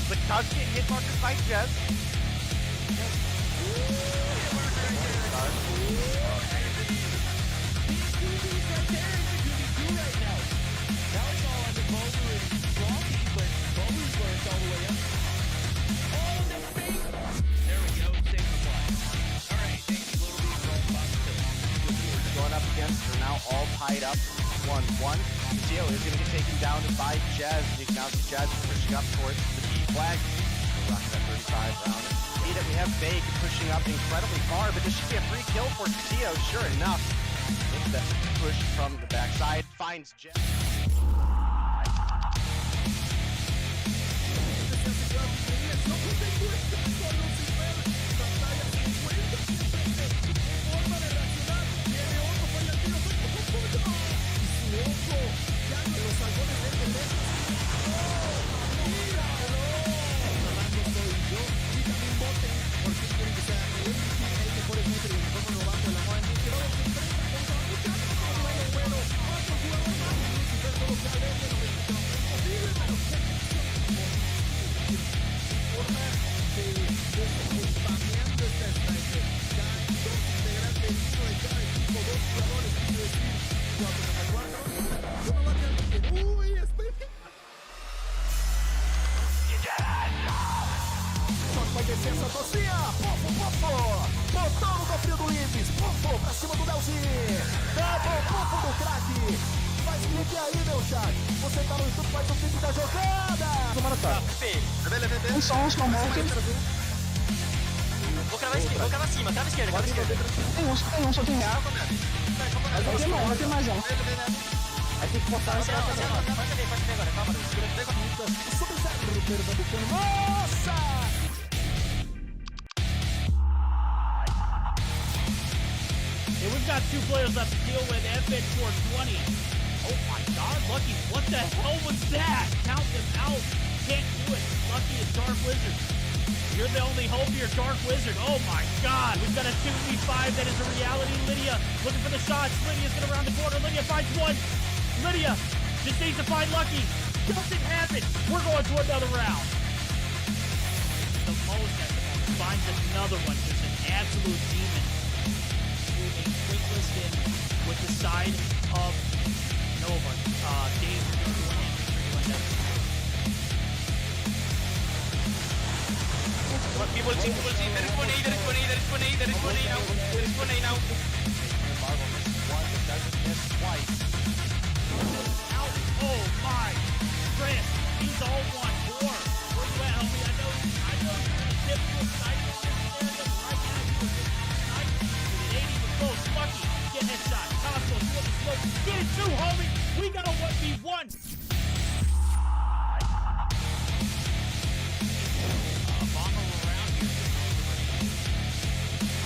but does get hit markers by Jez. Going up against, they're now all tied up 1-1. Gio is going to get taken down by Jez. You can now see Jez pushing up towards the B flag. We're rocking that 35 round. See that we have Vague pushing up incredibly far, but this should be a free kill for Gio, sure enough. It's the push from the backside, finds Jez. Licença, Tocinha! Pofo! Botão no cofrinho do Ibis! Pofo pra cima do Delzinho! Double pofo do craque! Faz clique aí, meu chat! Você tá no YouTube, faz o clique da jogada! Tomara tá! Um som, morto. Vou cravar cima, crava esquerda, crava esquerda. Tem um, só tem real. Tem mais um. Aí tem que botar essa Pode ver agora, calma, segura. Sub-Zero pernambucano. Nossa! And we've got two players left to deal with. FN 420. Oh my god, Lucky, what the hell was that? Count them out. Can't do it. Lucky is Dark Wizard. You're the only hope here, Dark Wizard. Oh my god. We've got a 2v5 that is a reality. Lydia looking for the shots. Lydia's gonna round the corner. Lydia finds one. Lydia just needs to find Lucky. Doesn't happen. We're going to another round. The most at the moment finds another one. Just an absolute demon. Moving quickest in with the side of Nova. Dave, you're doing it. People see, there is one A now. Marvel misses one, but doesn't miss twice. Out. Oh my. Chris, he's all 1-4. Where you at, homie? I know you're in a typical sniper area, but right now you're getting sniped. It ain't even close. Lucky, get headshot. Costco, you want the smoke? Get it too, homie. We got a 1v1.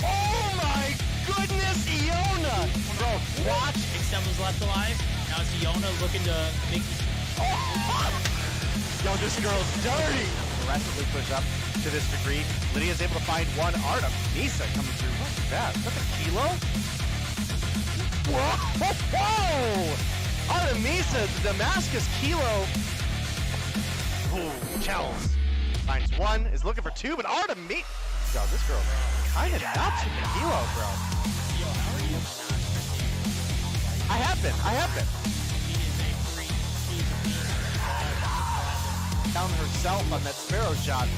Oh my goodness, Iona! Bro, watch. X7 was left alive. Now it's Iona looking to make this. Yo, this girl's dirty! Aggressively push up to this degree. Lydia's able to find one. Artemisa coming through. What's that? Is that the kilo? Whoa! Artemisa, the Damascus kilo. Ooh, Kells finds one, is looking for two, but Artemisa. Yo, this girl kinda nuts with the kilo, bro. Yo, how are you? I have been. He is a freak. He's a beast. Down herself on that Sparrow shot.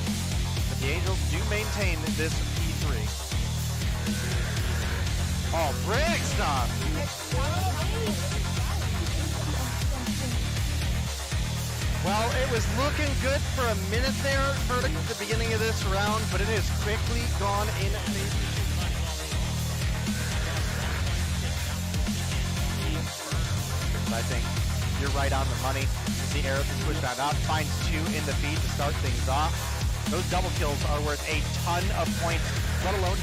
But the Angels do maintain this P3. Oh, Brigstock! Well, it was looking good for a minute there at the beginning of this round, but it has quickly gone in favor. I think you're right on the money. You see Arrow can push that up, finds two in the feed to start things off. Those double kills are worth a ton of points, let alone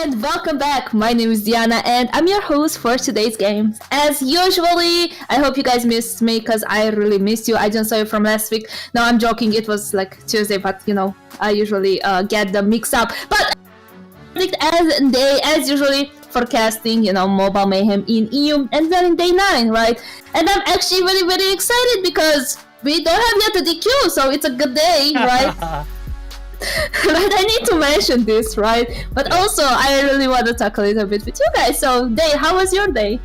And welcome back. My name is Diana and I'm your host for today's game. As usually, I hope you guys missed me because I really missed you. I just saw you from last week. No, I'm joking. It was like Tuesday, but you know, I usually get them mixed up. But as usually forecasting, you know, Mobile Mayhem in EU and we're in day 9, right? And I'm actually very, very excited because we don't have yet a DQ, so it's a good day, right? But I need to mention this, right? But also, I really want to talk a little bit with you guys. So, Dave, how was your day?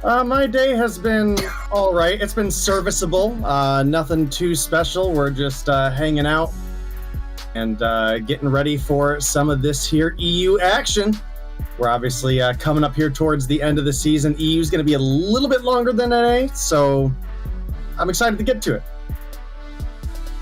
My day has been all right. It's been serviceable. Nothing too special. We're just hanging out and getting ready for some of this here EU action. We're obviously coming up here towards the end of the season. EU is going to be a little bit longer than NA, so I'm excited to get to it.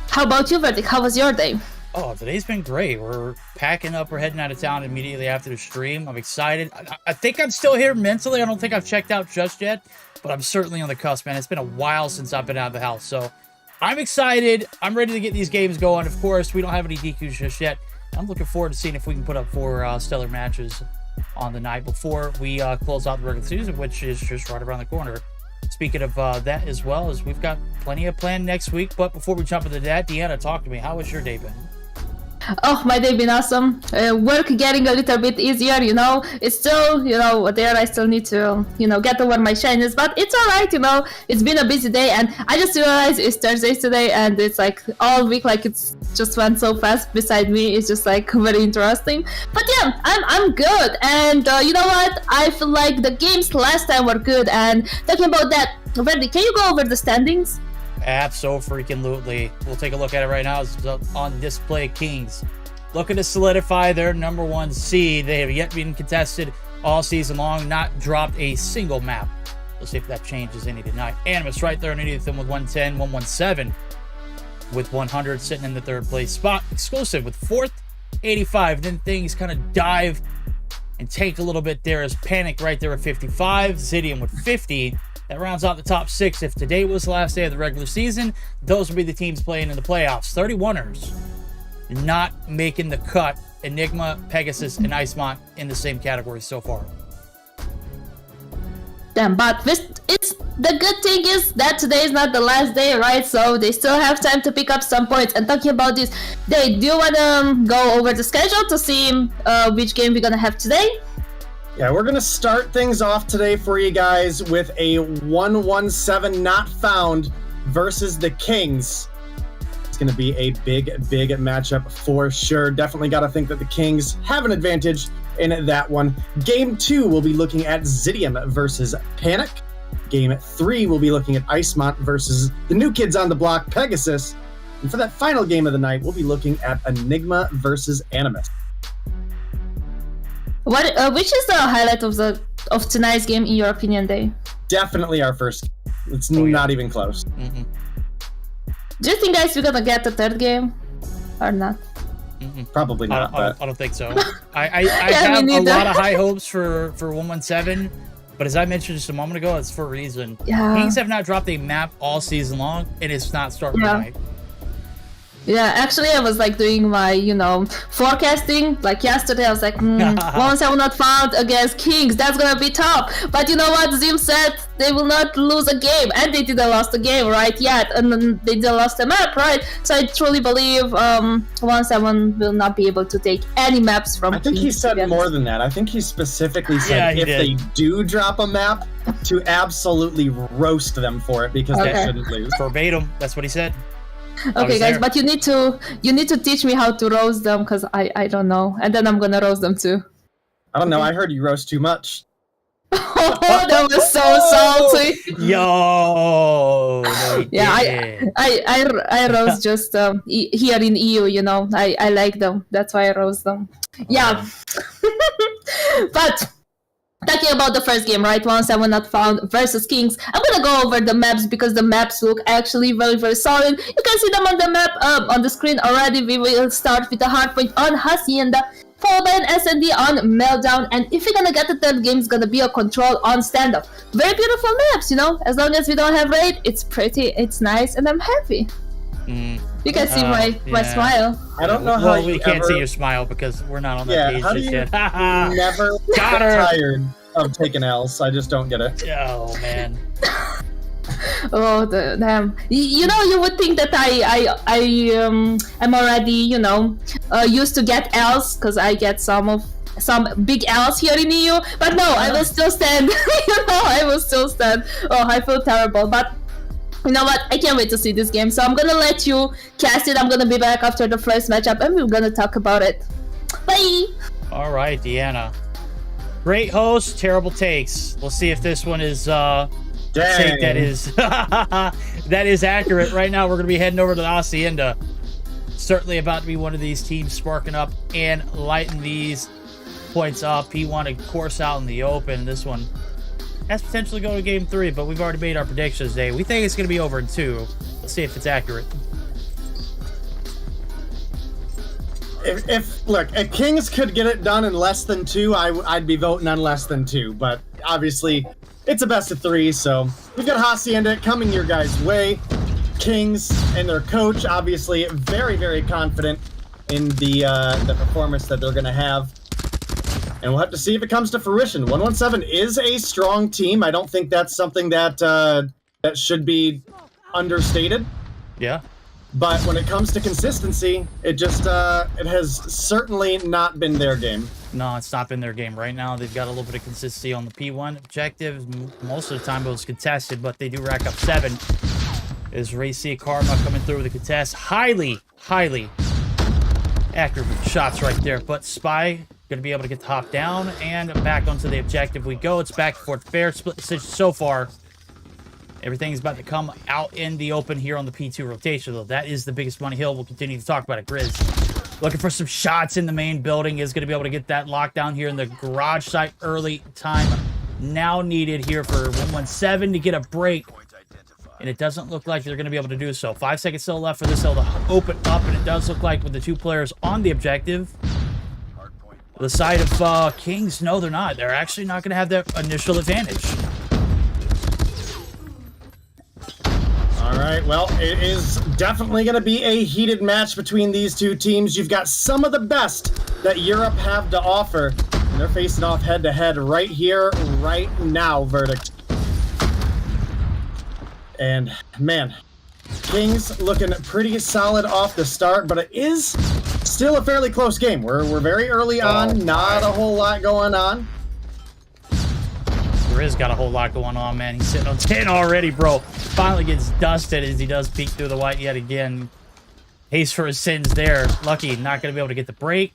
How about you, Verdict? How was your day? Oh, today's been great. We're packing up. We're heading out of town immediately after the stream. I'm excited. I think I'm still here mentally. I don't think I've checked out just yet, but I'm certainly on the cusp, man. It's been a while since I've been out of the house, so I'm excited. I'm ready to get these games going. Of course, we don't have any DQs just yet. I'm looking forward to seeing if we can put up 4 stellar matches on the night before we close out the regular season, which is just right around the corner. Speaking of that as well, as we've got plenty of planned next week. But before we jump into that, Deanna, talk to me. How has your day been? Oh, my day been awesome. Work getting a little bit easier, you know. It's still, you know, there I still need to, you know, get over my shyness, but it's alright, you know. It's been a busy day, and I just realized it's Thursday today, and it's like all week, like it's just went so fast beside me. It's just like very interesting. But yeah, I'm good, and you know what? I feel like the games last time were good, and talking about that, Verdi, can you go over the standings? Abso-freaking-lutely. We'll take a look at it right now. It's on display. Kings looking to solidify their #1 seed. They have yet been contested all season long, not dropped a single map. We'll see if that changes any tonight. Animus right there underneath them with 110, 117 with 100, sitting in the 3rd place spot. Exclusive with 4th, 85. Then things kind of dive and take a little bit there as Panic right there at 55. Zidium with 50. That rounds out the top 6. If today was the last day of the regular season, those would be the teams playing in the playoffs. 31ers not making the cut. Enigma, Pegasus, and Iceman in the same category so far. Damn, but it's the good thing is that today is not the last day, right? So they still have time to pick up some points. And talking about this, they do want to go over the schedule to see which game we're gonna have today. Yeah, we're going to start things off today for you guys with a 117 not found versus the Kings. It's going to be a big matchup for sure. Definitely got to think that the Kings have an advantage in that one. Game 2, we'll be looking at Zidium versus Panic. Game 3, we'll be looking at Iceman versus the new kids on the block, Pegasus. And for that final game of the night, we'll be looking at Enigma versus Animus. Which is the highlight of tonight's game in your opinion, Dave? Definitely our first. It's not even close. Mm-hmm. Do you think, guys, we're gonna get the 3rd game or not? Mm-hmm. Probably not. I don't think so. I have a lot of high hopes for 117, but as I mentioned just a moment ago, it's for a reason. Yeah. Kings have not dropped a map all season long, and it's not starting tonight. Yeah, actually, I was like doing my, you know, forecasting. Like yesterday, I was like, once I will not found against Kings, that's gonna be tough. But you know what? Zim said they will not lose a game, and they didn't lost a game, right? Yet, and then they didn't lost a map, right? So I truly believe 1-7 will not be able to take any maps from. I think Kings, he said more than that. I think he specifically said if they do drop a map, to absolutely roast them for it because they shouldn't lose. Verbatim, that's what he said. Okay, guys, but you need to teach me how to roast them because I don't know, and then I'm gonna roast them too. I don't know. I heard you roast too much. Oh, that was so salty. Yo. Yeah, I roast just here in EU. You know, I like them. That's why I roast them. Yeah, but. Talking about the first game, right? 1-7 not found versus Kings. I'm gonna go over the maps because the maps look actually very, very solid. You can see them on the map, on the screen already. We will start with the hardpoint on Hacienda, followed by an SND on Meltdown, and if you're gonna get the 3rd game, it's gonna be a Control on Standoff. Very beautiful maps, you know. As long as we don't have raid, it's pretty, it's nice, and I'm happy. You can see my yeah. smile. I don't know how Well, you we can't ever, see your smile because we're not on that page how do just you yet. never get Got her. tired of taking L's. I just don't get it. Oh man. Oh damn! You know, you would think that I'm already used to get L's because I get some big L's here in EU. But no, I will still stand. I will still stand. Oh, I feel terrible, but. You know what? I can't wait to see this game. So I'm gonna let you cast it. I'm gonna be back after the first matchup and we're gonna talk about it. Bye! All right, Deanna. Great host, terrible takes. We'll see if this one is take that is that is accurate. Right now we're gonna be heading over to the Hacienda. Certainly about to be one of these teams sparking up and lighting these points up. P1 of course out in the open. This one has potentially go to game 3, but we've already made our predictions today. We think it's going to be over in 2. Let's see if it's accurate. If Kings could get it done in less than 2, I'd be voting on less than 2. But obviously, it's a best of 3, so we've got Hacienda coming your guys' way. Kings and their coach, obviously, very, very confident in the performance that they're going to have. And we'll have to see if it comes to fruition. 117 is a strong team. I don't think that's something that that should be understated. Yeah. But when it comes to consistency, it just it has certainly not been their game. No, it's not been their game right now. They've got a little bit of consistency on the P1 objectives. Most of the time it was contested, but they do rack up 7. Is Racy Karma coming through with a contest. Highly accurate shots right there. But Spy going to be able to get the hop down and back onto the objective we go. It's back and forth fair split decision so far. Everything's about to come out in the open here on the P2 rotation, though. That is the biggest money hill. We'll continue to talk about it. Grizz looking for some shots in the main building. Is going to be able to get that lockdown here in the garage site. Early time now needed here for 117 to get a break. And it doesn't look like they're going to be able to do so. 5 seconds still left for this hill to open up. And it does look like with the 2 players on the objective, the side of Kings, no, they're not. They're actually not going to have their initial advantage. All right, well, it is definitely going to be a heated match between these 2 teams. You've got some of the best that Europe have to offer, and they're facing off head-to-head right here, right now, Verdict. And, man, Kings looking pretty solid off the start, but it is still a fairly close game. We're very early on, not a whole lot going on. Grizz got a whole lot going on, man. He's sitting on 10 already, bro. Finally gets dusted as he does peek through the white yet again. Haste for his sins there. Lucky, not going to be able to get the break.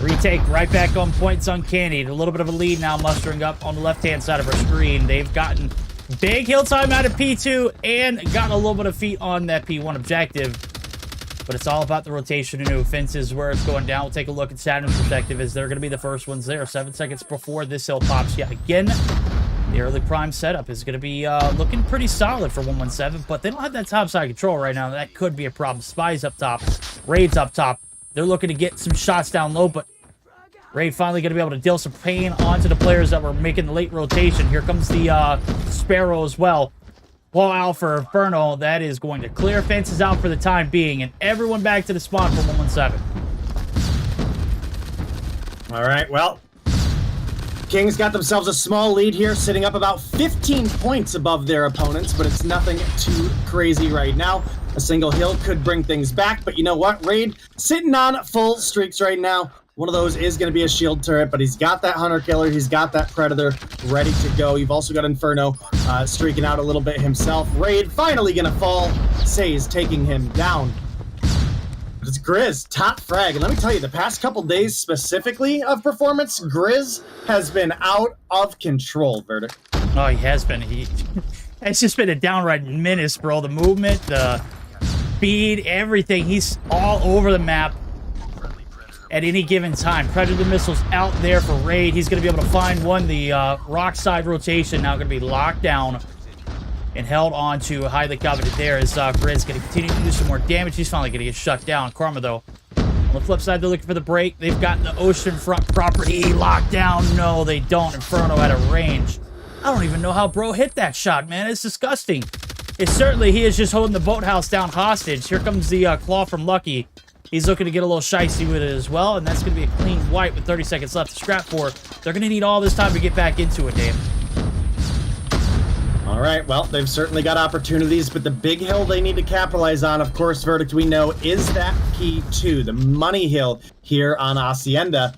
Retake right back on points Uncanny. A little bit of a lead now mustering up on the left-hand side of our screen. They've gotten big hill time out of P2 and gotten a little bit of feet on that P1 objective. But it's all about the rotation and new fences where it's going down. We'll take a look at Saturn's perspective as they're going to be the first ones there. 7 seconds before this hill pops yet again. The early prime setup is going to be looking pretty solid for 117, but they don't have that top side control right now. That could be a problem. Spy's up top. Raid's up top. They're looking to get some shots down low, but Raid finally going to be able to deal some pain onto the players that were making the late rotation. Here comes the Sparrow as well. Ball out for Inferno. That is going to clear fences out for the time being, and everyone back to the spawn for 117. All right, well, Kings got themselves a small lead here, sitting up about 15 points above their opponents, but it's nothing too crazy right now. A single hill could bring things back, but you know what? Raid sitting on full streaks right now. One of those is going to be a shield turret, but he's got that Hunter Killer. He's got that Predator ready to go. You've also got Inferno streaking out a little bit himself. Raid finally going to fall. Say's taking him down. But it's Grizz, top frag. And let me tell you, the past couple days specifically of performance, Grizz has been out of control, Verdict. Oh, he has been. It's just been a downright menace, bro. The movement, the speed, everything. He's all over the map at any given time. Predator missiles out there for Raid. He's going to be able to find one. The rock side rotation now going to be locked down and held on to highly coveted there as Grizz going to continue to do some more damage. He's finally going to get shut down. Karma, though, on the flip side, they're looking for the break. They've got the oceanfront property locked down. No, they don't. Inferno at a range. I don't even know how bro hit that shot, man. It's disgusting. certainly he is just holding the boathouse down hostage. Here comes the claw from Lucky. He's looking to get a little shicey with it as well, and that's going to be a clean wipe with 30 seconds left to scrap for. They're going to need all this time to get back into it, Dave. All right, well, they've certainly got opportunities, but the big hill they need to capitalize on, of course, Verdict, we know, is that P2, the money hill here on Hacienda.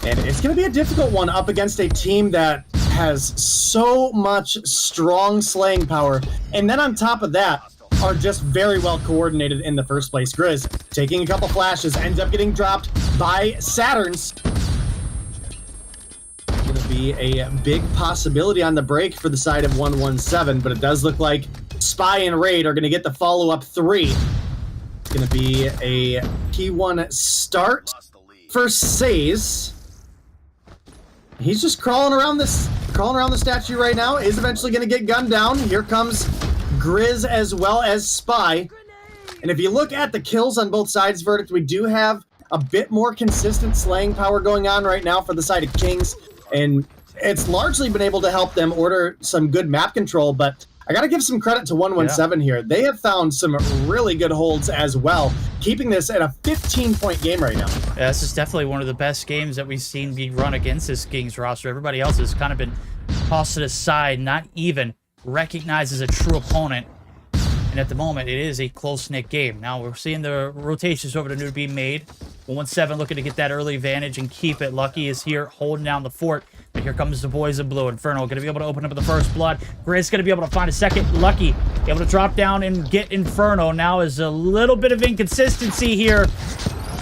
And it's going to be a difficult one up against a team that has so much strong slaying power. And then on top of that, are just very well coordinated in the first place. Grizz taking a couple flashes, ends up getting dropped by Saturns. Going to be a big possibility on the break for the side of 117, but it does look like Spy and Raid are going to get the follow-up 3. It's going to be a P1 start for Says. He's just crawling around the statue right now. Is eventually going to get gunned down. Here comes Grizz as well as Spy. And if you look at the kills on both sides, Verdict, we do have a bit more consistent slaying power going on right now for the side of Kings. And it's largely been able to help them order some good map control, but I gotta give some credit to 117 here. They have found some really good holds as well, keeping this at a 15-point game right now. Yeah, this is definitely one of the best games that we've seen be run against this Kings roster. Everybody else has kind of been tossed to the side, not even recognized as a true opponent. And at the moment, it is a close-knit game. Now, we're seeing the rotations over to new being made. 117 looking to get that early advantage and keep it. Lucky is here holding down the fort. But here comes the boys in blue. Inferno going to be able to open up the first blood. Grizz going to be able to find a second. Lucky able to drop down and get Inferno. Now is a little bit of inconsistency here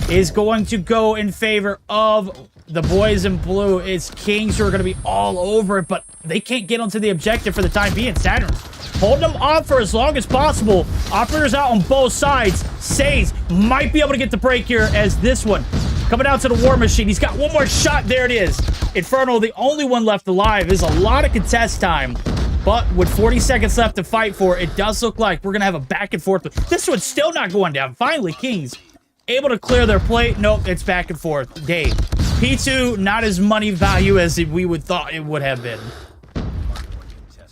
is going to go in favor of the boys in blue. It's Kings who are going to be all over it, but they can't get onto the objective for the time being. Saturn holding them off for as long as possible. Operators out on both sides. Says might be able to get the break here as this one coming out to the War Machine. He's got one more shot. There it is. Inferno, the only one left alive. There's a lot of contest time, but with 40 seconds left to fight for, it does look like we're going to have a back and forth. This one's still not going down. Finally, Kings able to clear their plate. Nope, it's back and forth. Dave, P2, not as money value as we would thought it would have been.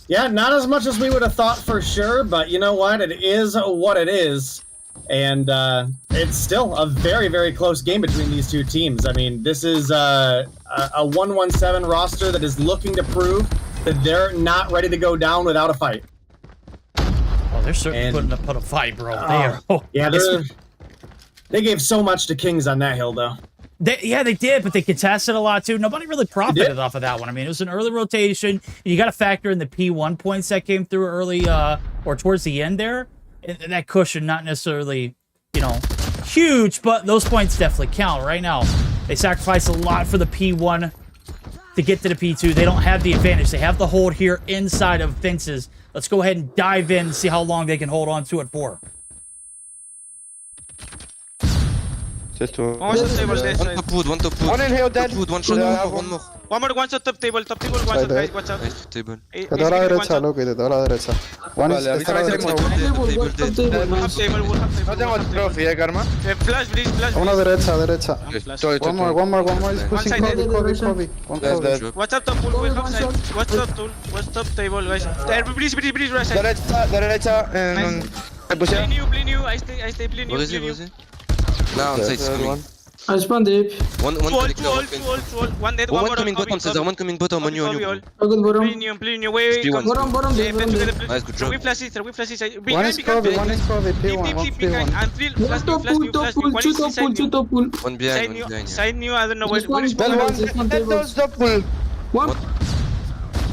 Yeah, not as much as we would have thought for sure, but you know what? It is what it is. And it's still a very, very close game between these two teams. I mean, this is a 117 roster that is looking to prove that they're not ready to go down without a fight. Oh, they're certainly putting up a fight, bro. Yeah, they gave so much to Kings on that hill, though. They did, but they contested a lot, too. Nobody really profited off of that one. I mean, it was an early rotation. You got to factor in the P1 points that came through early or towards the end there. And that cushion, not necessarily, you know, huge, but those points definitely count. Right now, they sacrificed a lot for the P1 to get to the P2. They don't have the advantage. They have the hold here inside of fences. Let's go ahead and dive in and see how long they can hold on to it for. One shot table, One top wood. One in here, dead. Top wood, one shot, one more. one shot top table, one shot, guys, watch out. Nice, table. Quedó a la derecha, Loki, quedó a la derecha. One is Vale, está a la derecha. Table dead. Half table, No tengo trophy, Karma. Flash, please, flash. Una derecha, derecha. Estoy. One more. He's pushing side, Kobe. One Kobe. Watch out top pool, we have side. Watch top tool, watch top table, guys. Please, right side. Derecha. Bleed new, I stay bleed new. What is it? Now on side screen. I spawn deep. One Two, one dead, one coming bottom, Cesar. One coming bottom on you. I got bottom. Bleed new, wait. Bottom deep. Nice, good job. We flash it. One is Kobe, P1, one behind. P1. And three, One top pool, one two is top inside pool, new. two top pool. One behind, yeah. Side new, I don't know where. This one tables. One.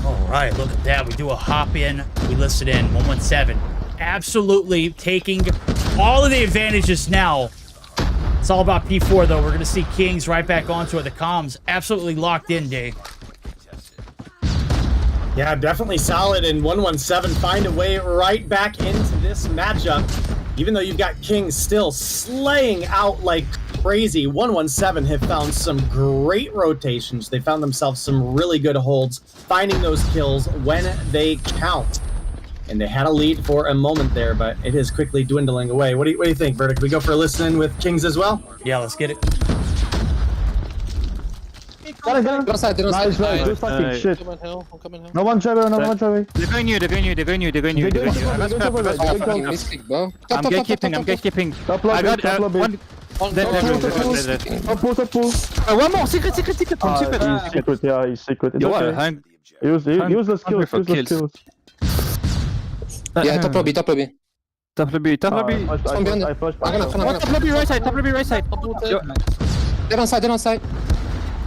All right, look at that. We do a hop in, we listen in. 117. Absolutely taking all of the advantages now. It's all about P4, though. We're going to see Kings right back onto it. The comms absolutely locked in, Dave. Yeah, definitely solid, and 117 find a way right back into this matchup. Even though you've got Kings still slaying out like crazy, 117 have found some great rotations. They found themselves some really good holds, finding those kills when they count. And they had a lead for a moment there, but it is quickly dwindling away. What do you think, Verdict? We go for a listen with Kings as well? Yeah, let's get it. Got it. They're on side, they're on Nice, side. nice. Good fucking shit. Come on hill, I'm coming hill. No one Trevor, no one Trevor. They're going you. They go, Fucking misclick, bro. I'm gatekeeping. Top I lobby, got top lobby. one. Top pool. One more. Secret. He's secret, yeah, he's secret. It's Yo, okay. Useless kills. Yeah, top lobby. Top lobby. I flashed back. Top lobby right side. Yo, They're on side.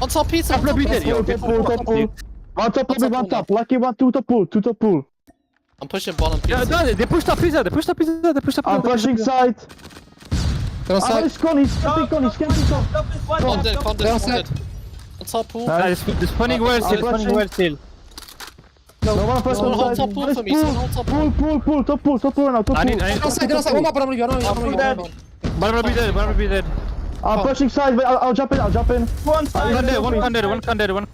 On top pizza. top lobby dead. Yo, Top pool. One top lobby, one top. Lucky one, two top pool. I'm pushing bottom Yeah, pizza. no, they pushed up pizza. I'm flashing side. They're on side. He's camping. Condit, They're on side. on top pool. They're spawning well still. No one flash Someone hold on top side. pool for me. Someone hold top pool. Pool, top pool now, top I pool. need They're on side. One more bottom lobby. One will be dead. I'm flashing side, but I'll jump in. One condemned.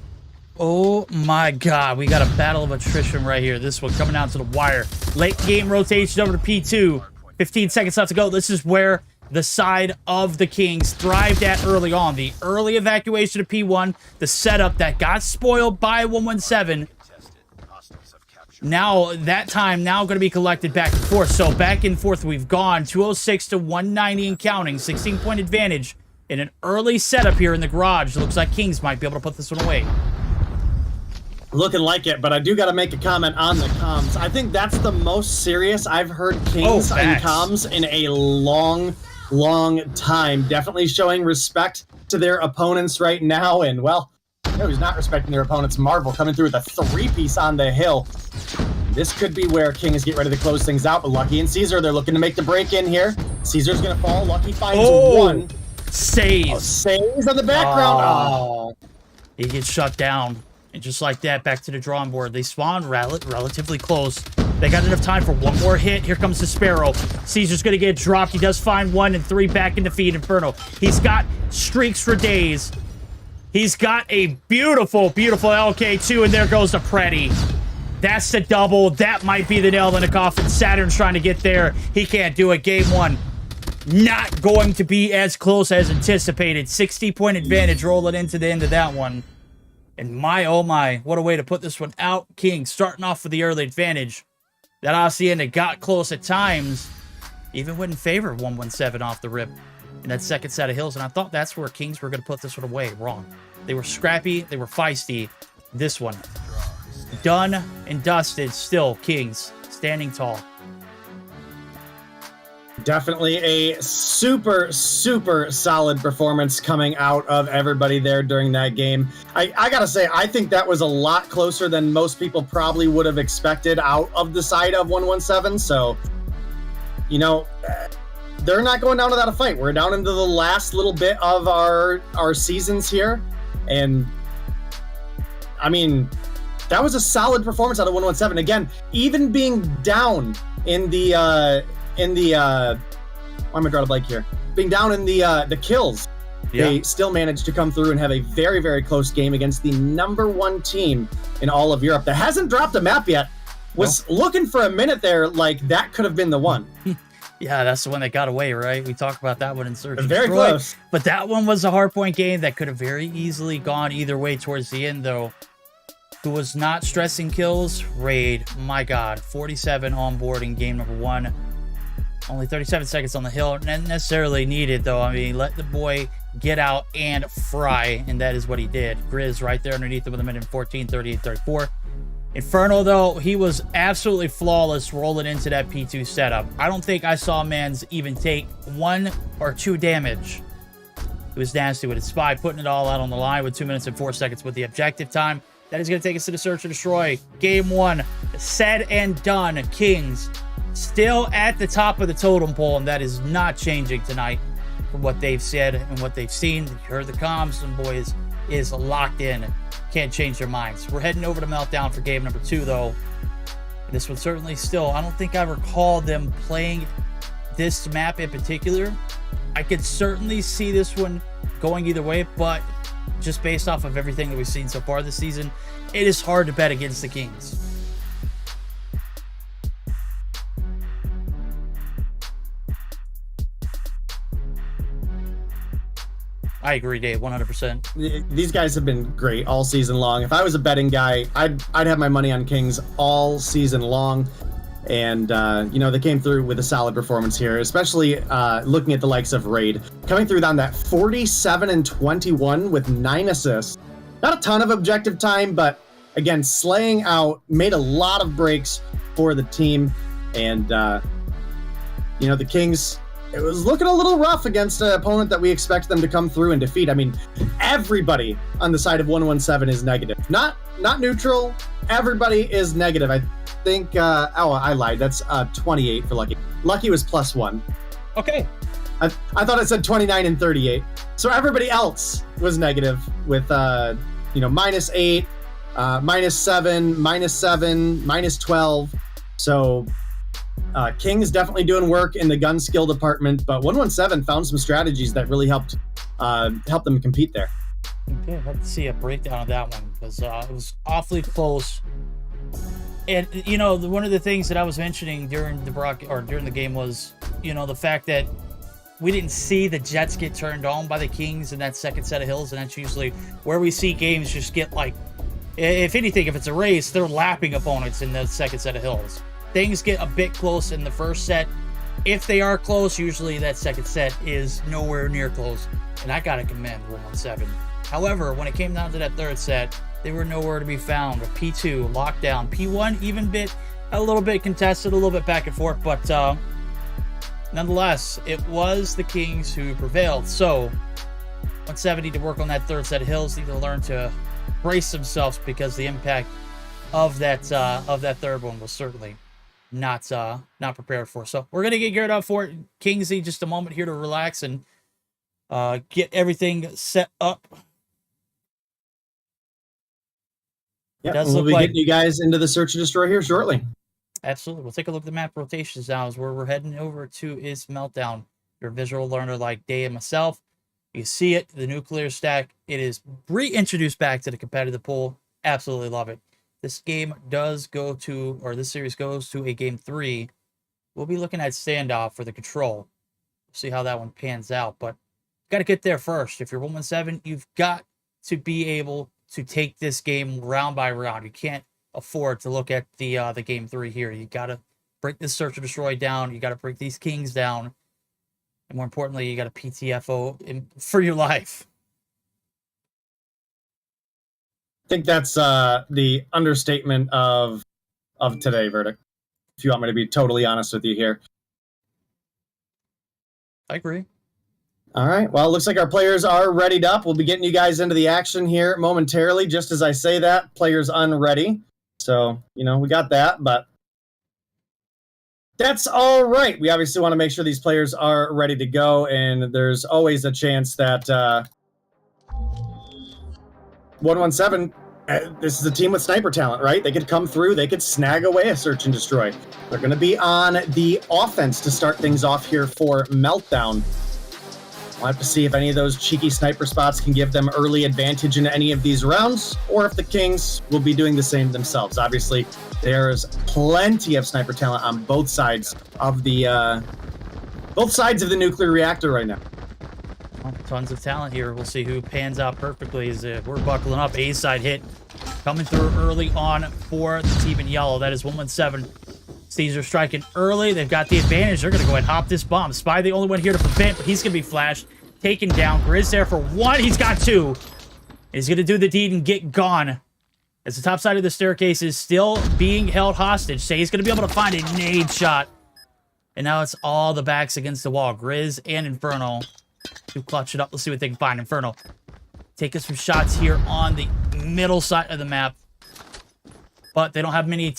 Oh my god, we got a battle of attrition right here. This one coming down to the wire. Late game rotation over to P2. 15 seconds left to go. This is where the side of the Kings thrived at early on. The early evacuation of P1, the setup that got spoiled by 117. Now, that time now going to be collected back and forth. So back and forth we've gone 206 to 190 and counting. 16-point advantage in an early setup here in the garage. Looks like Kings might be able to put this one away. Looking like it, but I do got to make a comment on the comms. I think that's the most serious I've heard Kings and comms in a long time. Definitely showing respect to their opponents right now. And, well, who's not respecting their opponents? Marvel coming through with a 3-piece on the hill. This could be where Kings get ready to close things out. But Lucky and Caesar, they're looking to make the break in here. Caesar's going to fall. Lucky finds one. Saves. Saves on the background. Oh. He gets shut down. And just like that, back to the drawing board. They spawn relatively close. They got enough time for one more hit. Here comes the Sparrow. Caesar's going to get dropped. He does find 1 and 3 back into Feed Inferno. He's got streaks for days. He's got a beautiful LK2, and there goes the Pretty. That's the double. That might be the nail in the coffin. Saturn's trying to get there. He can't do it. Game 1. Not going to be as close as anticipated. 60-point advantage rolling into the end of that one. And my, oh my, what a way to put this one out. King starting off with the early advantage. That Hacienda got close at times. Even went in favor of 117 off the rip in that second set of hills. And I thought that's where Kings were going to put this one away. Wrong. They were scrappy. They were feisty. This one. Done and dusted. Still Kings standing tall. Definitely a super solid performance coming out of everybody there during that game. I gotta say, I think that was a lot closer than most people probably would have expected out of the side of 117. So, you know, they're not going down without a fight. We're down into the last little bit of our seasons here. And, I mean, that was a solid performance out of 117. Again, even being down in the why am I drawing a blank here? Being down in the kills, they still managed to come through and have a very close game against the #1 team in all of Europe that hasn't dropped a map yet. Was looking for a minute there, like that could have been the one. Yeah, that's the one that got away, right? We talked about that one in Search and Very Destroy, close. But that one was a hardpoint game that could have very easily gone either way towards the end, though. Who was not stressing kills? Raid. My God. 47 on board in game #1. Only 37 seconds on the hill. Not necessarily needed, though. I mean, let the boy get out and fry, and that is what he did. Grizz right there underneath him with a minute 14, 38, 34. Inferno, though, he was absolutely flawless rolling into that P2 setup. I don't think I saw Mans even take 1 or 2 damage. It was nasty with his spy, putting it all out on the line with 2 minutes and 4 seconds with the objective time. That is going to take us to the Search and Destroy. Game 1, said and done. Kings still at the top of the totem pole, and that is not changing tonight from what they've said and what they've seen. You heard the comms, and boys is locked in. Can't change their minds. We're heading over to Meltdown for game #2, though. This one certainly still, I don't think I recall them playing this map in particular. I could certainly see this one going either way, but just based off of everything that we've seen so far this season, it is hard to bet against the Kings. I agree, Dave, 100%. These guys have been great all season long. If I was a betting guy, I'd have my money on Kings all season long. And, you know, they came through with a solid performance here, especially looking at the likes of Raid. Coming through on that 47-21 with 9 assists. Not a ton of objective time, but, again, slaying out, made a lot of breaks for the team. And, you know, the Kings... It was looking a little rough against an opponent that we expect them to come through and defeat. I mean, everybody on the side of 117 is negative. Not neutral. Everybody is negative. I think, oh, I lied. That's 28 for Lucky. Lucky was +1. Okay. I thought it said 29 and 38. So everybody else was negative with, you know, -8, -7, -7, -12. So... King's definitely doing work in the gun skill department, but 117 found some strategies that really helped them compete there. Okay, let's see a breakdown of that one because it was awfully close. And you know, one of the things that I was mentioning during the game was, you know, the fact that we didn't see the Jets get turned on by the Kings in that second set of hills, and that's usually where we see games just get like, if anything, if it's a race, they're lapping opponents in the second set of hills. Things get a bit close in the first set. If they are close, usually that second set is nowhere near close. And I gotta commend 117. However, when it came down to that third set, they were nowhere to be found. A P2, lockdown. P1, even bit, a little bit contested, a little bit back and forth, but nonetheless, it was the Kings who prevailed. So, 170 to work on that third set of hills, need to learn to brace themselves because the impact of that third one was certainly not prepared for. So we're gonna get geared up for it. Kingsley, just a moment here to relax and get everything set up. Yeah, we'll be getting you guys into the search and destroy here shortly. Absolutely. We'll take a look at the map rotations now as where we're heading over to is Meltdown. You're a visual learner like Day and myself. You see it, the nuclear stack. It is reintroduced back to the competitive pool. Absolutely love it. This game does go to, or this series goes to a game 3. We'll be looking at standoff for the control. See how that one pans out, but got to get there first. If you're 117, you've got to be able to take this game round by round. You can't afford to look at the game 3 here. You got to break this search and destroy down. You got to break these Kings down, and more importantly, you got to PTFO for your life. I think that's the understatement of today, Verdict. If you want me to be totally honest with you here. I agree. All right. Well, it looks like our players are readied up. We'll be getting you guys into the action here momentarily. Just as I say that, players unready. So, you know, we got that, but that's all right. We obviously want to make sure these players are ready to go, and there's always a chance that 117, this is a team with sniper talent, right? They could come through, they could snag away a search and destroy. They're going to be on the offense to start things off here for Meltdown. We'll have to see if any of those cheeky sniper spots can give them early advantage in any of these rounds, or if the Kings will be doing the same themselves. Obviously, there's plenty of sniper talent on both sides of the nuclear reactor right now. Tons of talent here. We'll see who pans out perfectly as we're buckling up. A side hit coming through early on for the team in yellow. That is 117. Caesar striking early. They've got the advantage. They're going to go ahead and hop this bomb. Spy the only one here to prevent, but he's going to be flashed. Taken down. Grizz there for 1. He's got 2. He's going to do the deed and get gone. As the top side of the staircase is still being held hostage. So he's going to be able to find a nade shot. And now it's all the backs against the wall. Grizz and Inferno to clutch it up. Let's see what they can find. Inferno taking some shots here on the middle side of the map. But they don't have many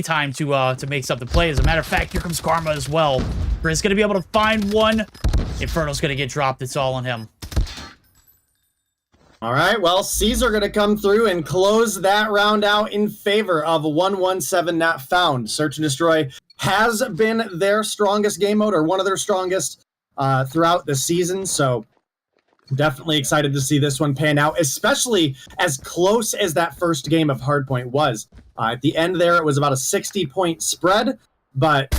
time to make something play. As a matter of fact, here comes Karma as well. Grizz going to be able to find one. Inferno's going to get dropped. It's all on him. All right, well, Caesar going to come through and close that round out in favor of 117 not found. Search and Destroy has been their strongest game mode, or one of their strongest throughout the season. So definitely excited to see this one pan out, especially as close as that first game of Hardpoint was. At the end there, it was about a 60-point spread, but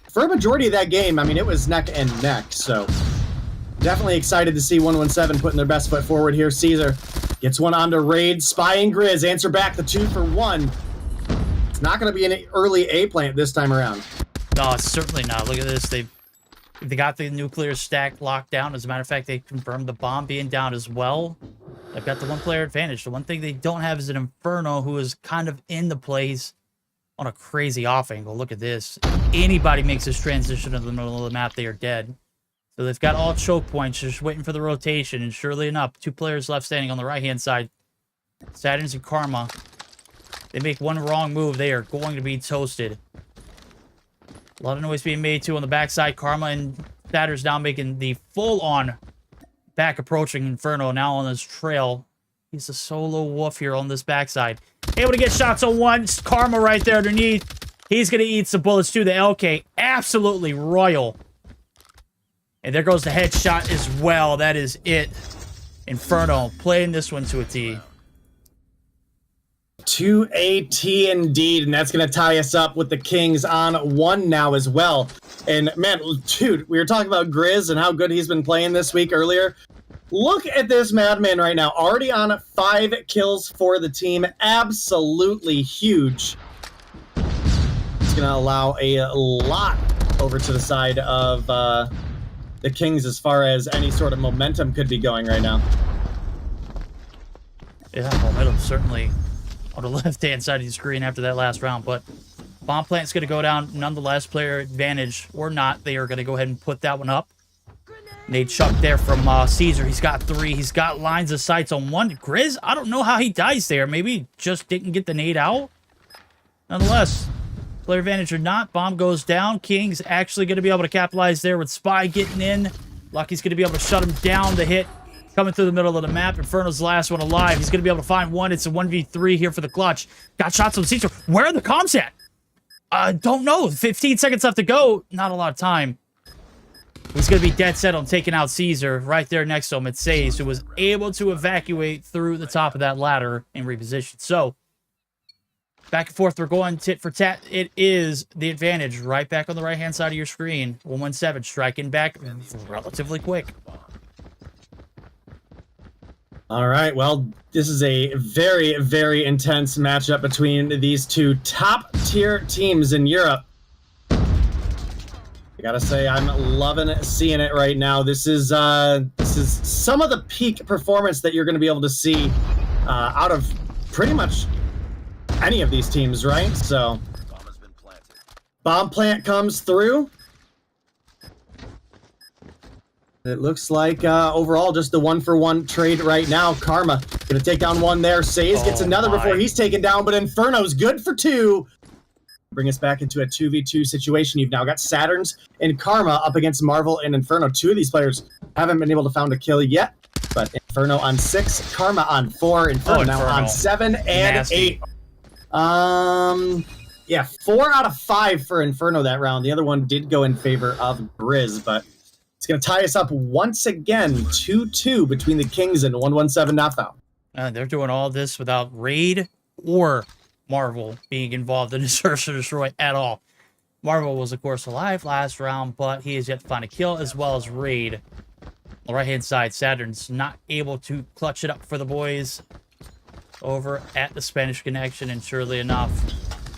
for a majority of that game, I mean, it was neck and neck. So Definitely excited to see 117 putting their best foot forward here. Caesar gets one onto Raid. Spy and Grizz answer back the 2 for 1. It's not going to be an early A plant this time around. No, it's certainly not. Look at this. They got the nuclear stack locked down. As a matter of fact, they confirmed the bomb being down as well. They've got the 1-player advantage. The one thing they don't have is an Inferno who is kind of in the plays on a crazy off angle. Look at this. Anybody makes this transition to the middle of the map, they are dead. So they've got all choke points, just waiting for the rotation. And surely enough, 2 players left standing on the right-hand side. Saturn's and Karma. They make one wrong move, they are going to be toasted. A lot of noise being made, too, on the backside. Karma and Saturn's now making the full-on back approaching Inferno now on his trail. He's a solo wolf here on this backside. Able to get shots on one. Karma right there underneath. He's going to eat some bullets, too. The LK, absolutely royal. And there goes the headshot as well. That is it. Inferno playing this one to a T. 2AT indeed, and that's going to tie us up with the Kings on 1 now as well. And man, dude, we were talking about Grizz and how good he's been playing this week earlier. Look at this madman right now, already on 5 kills for the team. Absolutely huge. It's going to allow a lot over to the side of the Kings as far as any sort of momentum could be going right now. Yeah, momentum certainly on the left-hand side of the screen after that last round, but bomb plant's going to go down nonetheless. Player advantage or not, they are going to go ahead and put that one up. Nade chuck there from Caesar. He's got 3. He's got lines of sights on 1. Grizz, I don't know how he dies there. Maybe just didn't get the nade out. Nonetheless, player advantage or not, bomb goes down. King's actually going to be able to capitalize there with Spy getting in. Lucky's going to be able to shut him down. The hit coming through the middle of the map. Inferno's the last one alive. He's going to be able to find one. It's a 1v3 here for the clutch. Got shots on Caesar. Where are the comms at? Don't know. 15 seconds left to go. Not a lot of time. He's going to be dead set on taking out Caesar. Right there next to him, it's Says, who was able to evacuate through the top of that ladder and reposition. So, back and forth, we're going tit for tat. It is the advantage right back on the right-hand side of your screen. 117 striking back relatively quick. All right, well, this is a very, very intense matchup between these 2 top-tier teams in Europe. I gotta say, I'm loving it, seeing it right now. This is some of the peak performance that you're going to be able to see out of pretty much any of these teams, right? So, bomb plant comes through. It looks like overall just the 1-for-1 trade right now. Karma gonna take down 1 there. Says gets another before he's taken down, but Inferno's good for 2. Bring us back into a 2v2 situation. You've now got Saturns and Karma up against Marvel and Inferno. 2 of these players haven't been able to find a kill yet, but Inferno on 6, Karma on 4, Inferno now on 7 and Nasty. 8. Yeah, 4 out of 5 for Inferno that round. The other one did go in favor of Grizz, but it's going to tie us up once again, 2-2 between the Kings and 117 not found. They're doing all this without Raid or Marvel being involved in the search to destroy at all. Marvel was, of course, alive last round, but he has yet to find a kill, as well as Raid. On the right-hand side, Saturn's not able to clutch it up for the boys over at the Spanish Connection, and surely enough,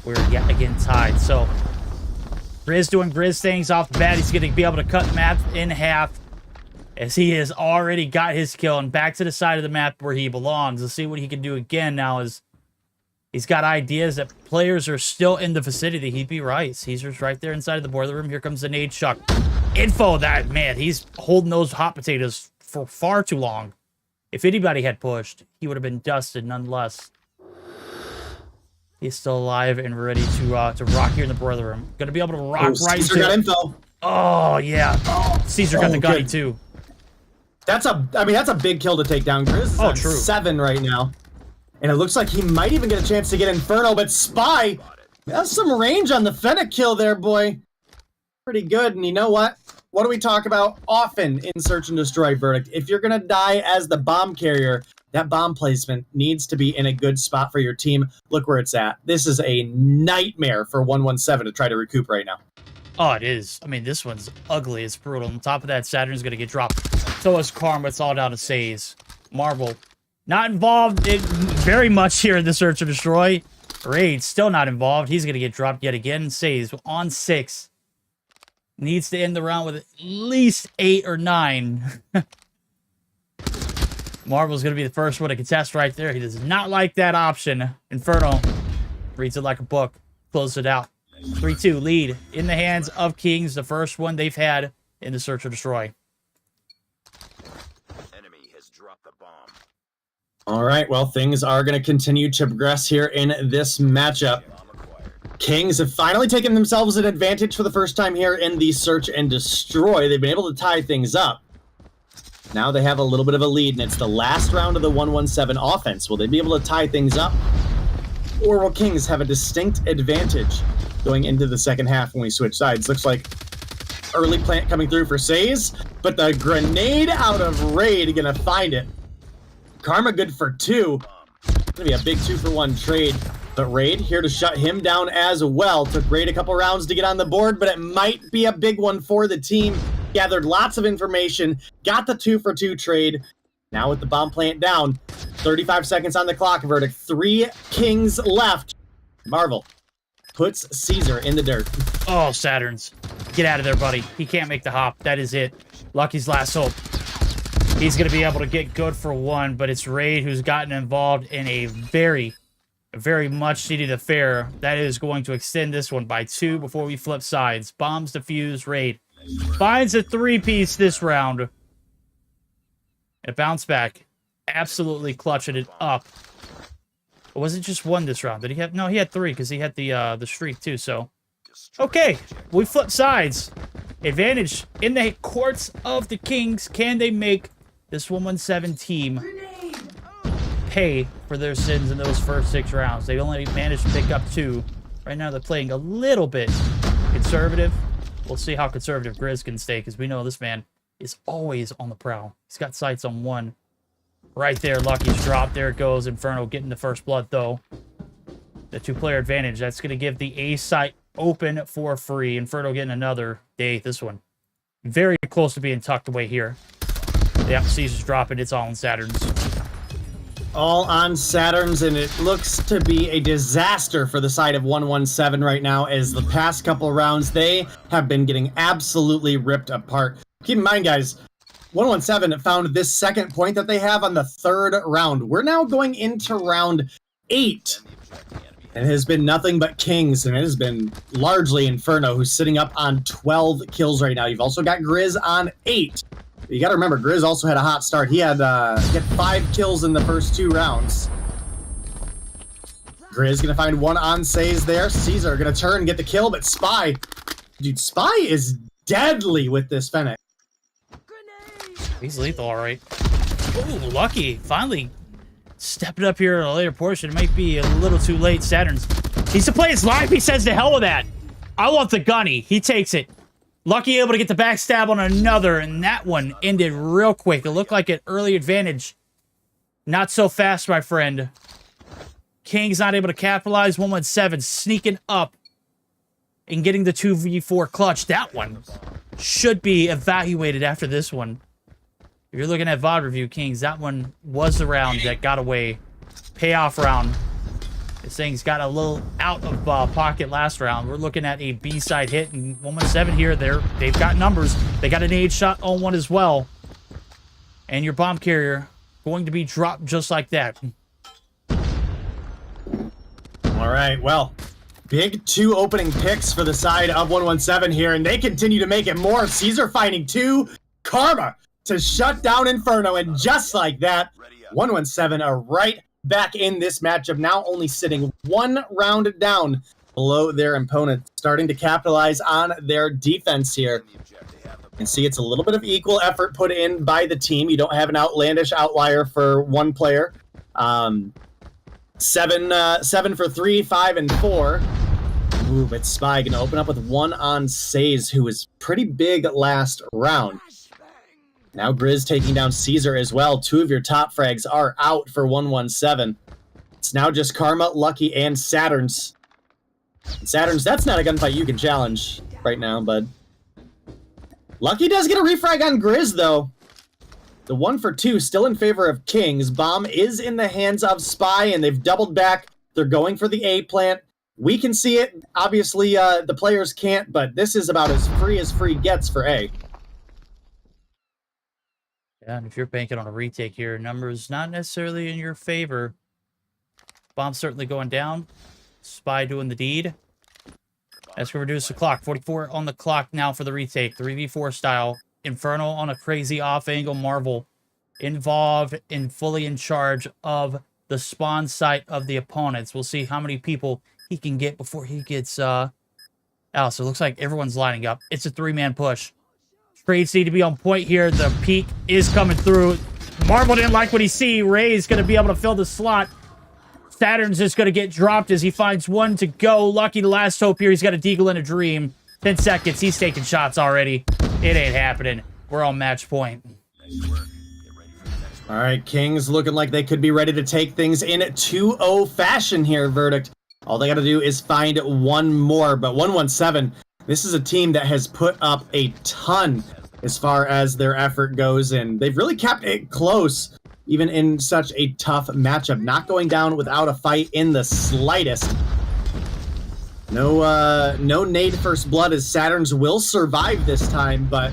we're yet again tied. So, Grizz doing Grizz things off the bat. He's going to be able to cut map in half, as he has already got his kill, and back to the side of the map where he belongs. Let's see what he can do again now, as he's got ideas that players are still in the vicinity. He'd be right. Caesar's right there inside of the boiler room. Here comes the nade chuck. Info that, man, he's holding those hot potatoes for far too long. If anybody had pushed, he would have been dusted nonetheless. He's still alive and ready to rock here in the boiler room. Gonna be able to rock right Caesar into got info. Oh, yeah. Caesar got the gunny, too. That's a big kill to take down. Grizz is on 7 right now. And it looks like he might even get a chance to get Inferno, but Spy has some range on the Fennec kill there, boy. Pretty good. And you know what? What do we talk about often in Search and Destroy Verdict? If you're going to die as the bomb carrier, that bomb placement needs to be in a good spot for your team. Look where it's at. This is a nightmare for 117 to try to recoup right now. Oh, it is. I mean, this one's ugly. It's brutal. On top of that, Saturn's going to get dropped So is Karma. It's all down to Says. Marvel. Not involved very much here in the Search and Destroy. Raid still not involved. He's going to get dropped yet again. Says on 6. Needs to end the round with at least 8 or 9. Marvel's going to be the first one to contest right there. He does not like that option. Inferno reads it like a book. Closes it out. 3-2 lead in the hands of Kings. The first one they've had in the Search or Destroy. All right, well, things are going to continue to progress here in this matchup. Kings have finally taken themselves an advantage for the first time here in the Search and Destroy. They've been able to tie things up. Now they have a little bit of a lead, and it's the last round of the 1-1-7 offense. Will they be able to tie things up? Or will Kings have a distinct advantage going into the second half when we switch sides? Looks like early plant coming through for Says, but the grenade out of Raid going to find it. Karma good for 2. Gonna be a big 2-for-1 trade. But Raid here to shut him down as well. Took Raid a couple rounds to get on the board, but it might be a big one for the team. Gathered lots of information, got the 2-for-2 trade. Now with the bomb plant down, 35 seconds on the clock. Verdict, 3 Kings left. Marvel puts Caesar in the dirt. Oh, Saturns. Get out of there, buddy. He can't make the hop. That is it. Lucky's last hope. He's going to be able to get good for 1, but it's Raid who's gotten involved in a very much needed affair. That is going to extend this one by 2 before we flip sides. Bombs defuse. Raid finds a 3-piece this round. A bounce back. Absolutely clutching it up. Or was it just 1 this round? Did he have... No, he had 3 because he had the streak too, so... Okay, we flip sides. Advantage in the courts of the Kings. Can they make this 1-1-7 team pay for their sins in those first 6 rounds? They only managed to pick up 2. Right now they're playing a little bit conservative. We'll see how conservative Grizz can stay, because we know this man is always on the prowl. He's got sights on 1. Right there, Lucky's drop. There it goes. Inferno getting the first blood, though. The 2-player advantage. That's going to give the A site open for free. Inferno getting another. They ate this one. Very close to being tucked away here. Yep, Caesar's dropping. It's all on Saturns. All on Saturns, and it looks to be a disaster for the side of 1-1-7 right now, as the past couple rounds, they have been getting absolutely ripped apart. Keep in mind, guys, 1-1-7 found this second point that they have on the 3rd round. We're now going into round 8. And it has been nothing but Kings, and it has been largely Inferno, who's sitting up on 12 kills right now. You've also got Grizz on 8. You got to remember, Grizz also had a hot start. He had 5 kills in the first 2 rounds. Grizz gonna find 1 on Says there. Caesar gonna turn and get the kill, but Spy... Dude, Spy is deadly with this Fennec. He's lethal, all right. Oh, Lucky. Finally stepping up here in a later portion. It might be a little too late. Saturn's needs to play his life. He says the hell with that. I want the gunny. He takes it. Lucky able to get the backstab on another, and that one ended real quick. It looked like an early advantage. Not so fast, my friend. King's not able to capitalize. 1-1-7 sneaking up and getting the 2v4 clutch. That one should be evaluated after this one. If you're looking at VOD review, Kings, that one was the round that got away. Payoff round. This thing's got a little out of pocket last round. We're looking at a B-side hit, and 1-1-7 here. They've got numbers. They got an nade shot on 1 as well. And your bomb carrier going to be dropped just like that. All right, well, big 2 opening picks for the side of 1-1-7 here, and they continue to make it more. Caesar finding 2. Karma to shut down Inferno, and just like that, 1-1-7 are right back in this matchup, now only sitting 1 round down below their opponent, starting to capitalize on their defense here. You can see it's a little bit of equal effort put in by the team. You don't have an outlandish outlier for 1 player. 7 for 3, 5 and 4. Ooh, but Spy gonna open up with 1 on Says, who was pretty big last round. Now Grizz taking down Caesar as well. 2 of your top frags are out for 1-1-7. It's now just Karma, Lucky, and Saturns. Saturns, that's not a gunfight you can challenge right now, but... Lucky does get a refrag on Grizz, though. The 1 for 2 still in favor of Kings. Bomb is in the hands of Spy, and they've doubled back. They're going for the A plant. We can see it. Obviously, the players can't, but this is about as free gets for A. Yeah, and if you're banking on a retake here, numbers not necessarily in your favor. Bomb certainly going down. Spy doing the deed. That's going to reduce the clock. 44 on the clock now for the retake. 3v4 style. Inferno on a crazy off-angle Marvel. Involved and fully in charge of the spawn site of the opponents. We'll see how many people he can get before he gets out. So it looks like everyone's lining up. It's a 3-man push. Trades need to be on point here. The peak is coming through. Marvel didn't like what he see. Ray's going to be able to fill the slot. Saturn's just going to get dropped as he finds one to go. Lucky the last hope here. He's got a Deagle and a Dream. 10 seconds. He's taking shots already. It ain't happening. We're on match point. All right, Kings looking like they could be ready to take things in 2-0 fashion here, Verdict. All they got to do is find one more, but 117, this is a team that has put up a ton as far as their effort goes, and they've really kept it close, even in such a tough matchup. Not going down without a fight in the slightest. No nade first blood as Saturns will survive this time, but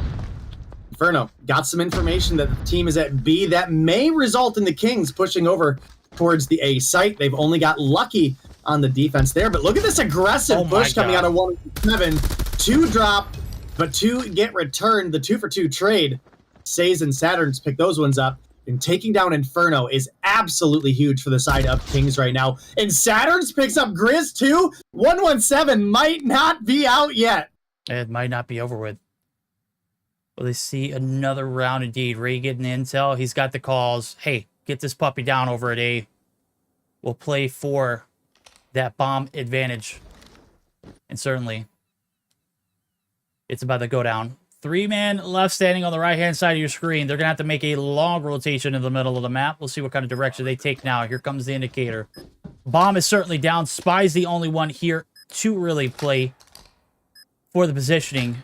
Inferno got some information that the team is at B that may result in the Kings pushing over towards the A site. They've only got Lucky on the defense there, but look at this aggressive push coming out of 1-7. 2 drop, but 2 get returned. The 2 for 2 trade. Says and Saturns pick those ones up. And taking down Inferno is absolutely huge for the side of Kings right now. And Saturns picks up Grizz too. 117 might not be out yet. It might not be over with. Will they see another round indeed? Ray getting the intel. He's got the calls. Hey, get this puppy down over at A. We'll play for that bomb advantage. And certainly, it's about to go down. 3-man left standing on the right-hand side of your screen. They're going to have to make a long rotation in the middle of the map. We'll see what kind of direction they take now. Here comes the indicator. Bomb is certainly down. Spy's the only one here to really play for the positioning.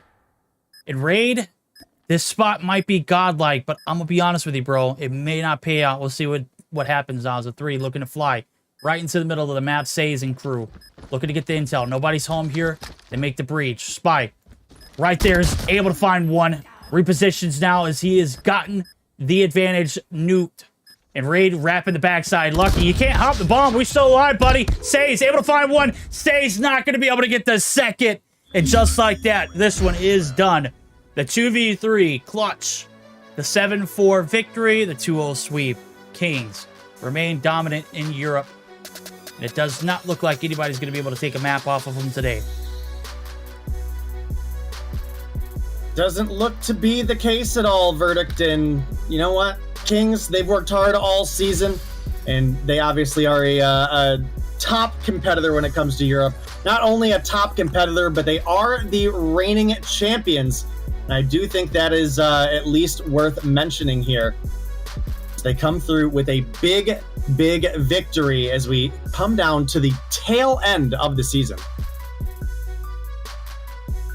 In Raid, this spot might be godlike, but I'm going to be honest with you, bro. It may not pay out. We'll see what happens now as a 3 looking to fly right into the middle of the map. Says and crew looking to get the intel. Nobody's home here. They make the breach. Spy right there is able to find one. Repositions now as he has gotten the advantage nuked. And Raid wrapping the backside. Lucky, you can't hop the bomb. We still alive, buddy. Say's able to find one. Say's not going to be able to get the second. And just like that, this one is done. The 2v3 clutch. The 7-4 victory. The 2-0 sweep. Kings remain dominant in Europe. And it does not look like anybody's going to be able to take a map off of them today. Doesn't look to be the case at all, Verdict. And you know what? Kings, they've worked hard all season, and they obviously are a top competitor when it comes to Europe. Not only a top competitor, but they are the reigning champions. And I do think that is at least worth mentioning here. They come through with a big victory as we come down to the tail end of the season.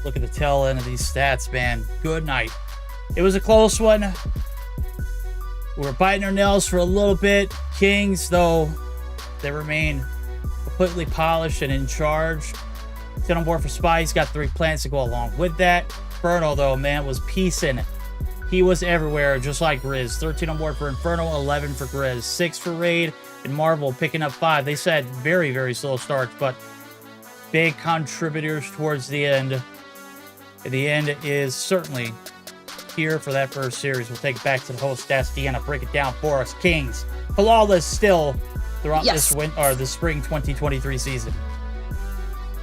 Look at the tail end of these stats, man. Good night. It was a close one. We were biting our nails for a little bit. Kings, though, they remain completely polished and in charge. 10 on board for Spy. He's got 3 plants to go along with that. Inferno, though, man, was piecing. He was everywhere, just like Grizz. 13 on board for Inferno, 11 for Grizz. 6 for Raid, and Marvel picking up 5. They said very, very slow starts, but big contributors towards the end. The end is certainly here for that first series. We'll take it back to the host, Stats Deanna. Break it down for us. Kings, flawless still throughout this spring 2023 season.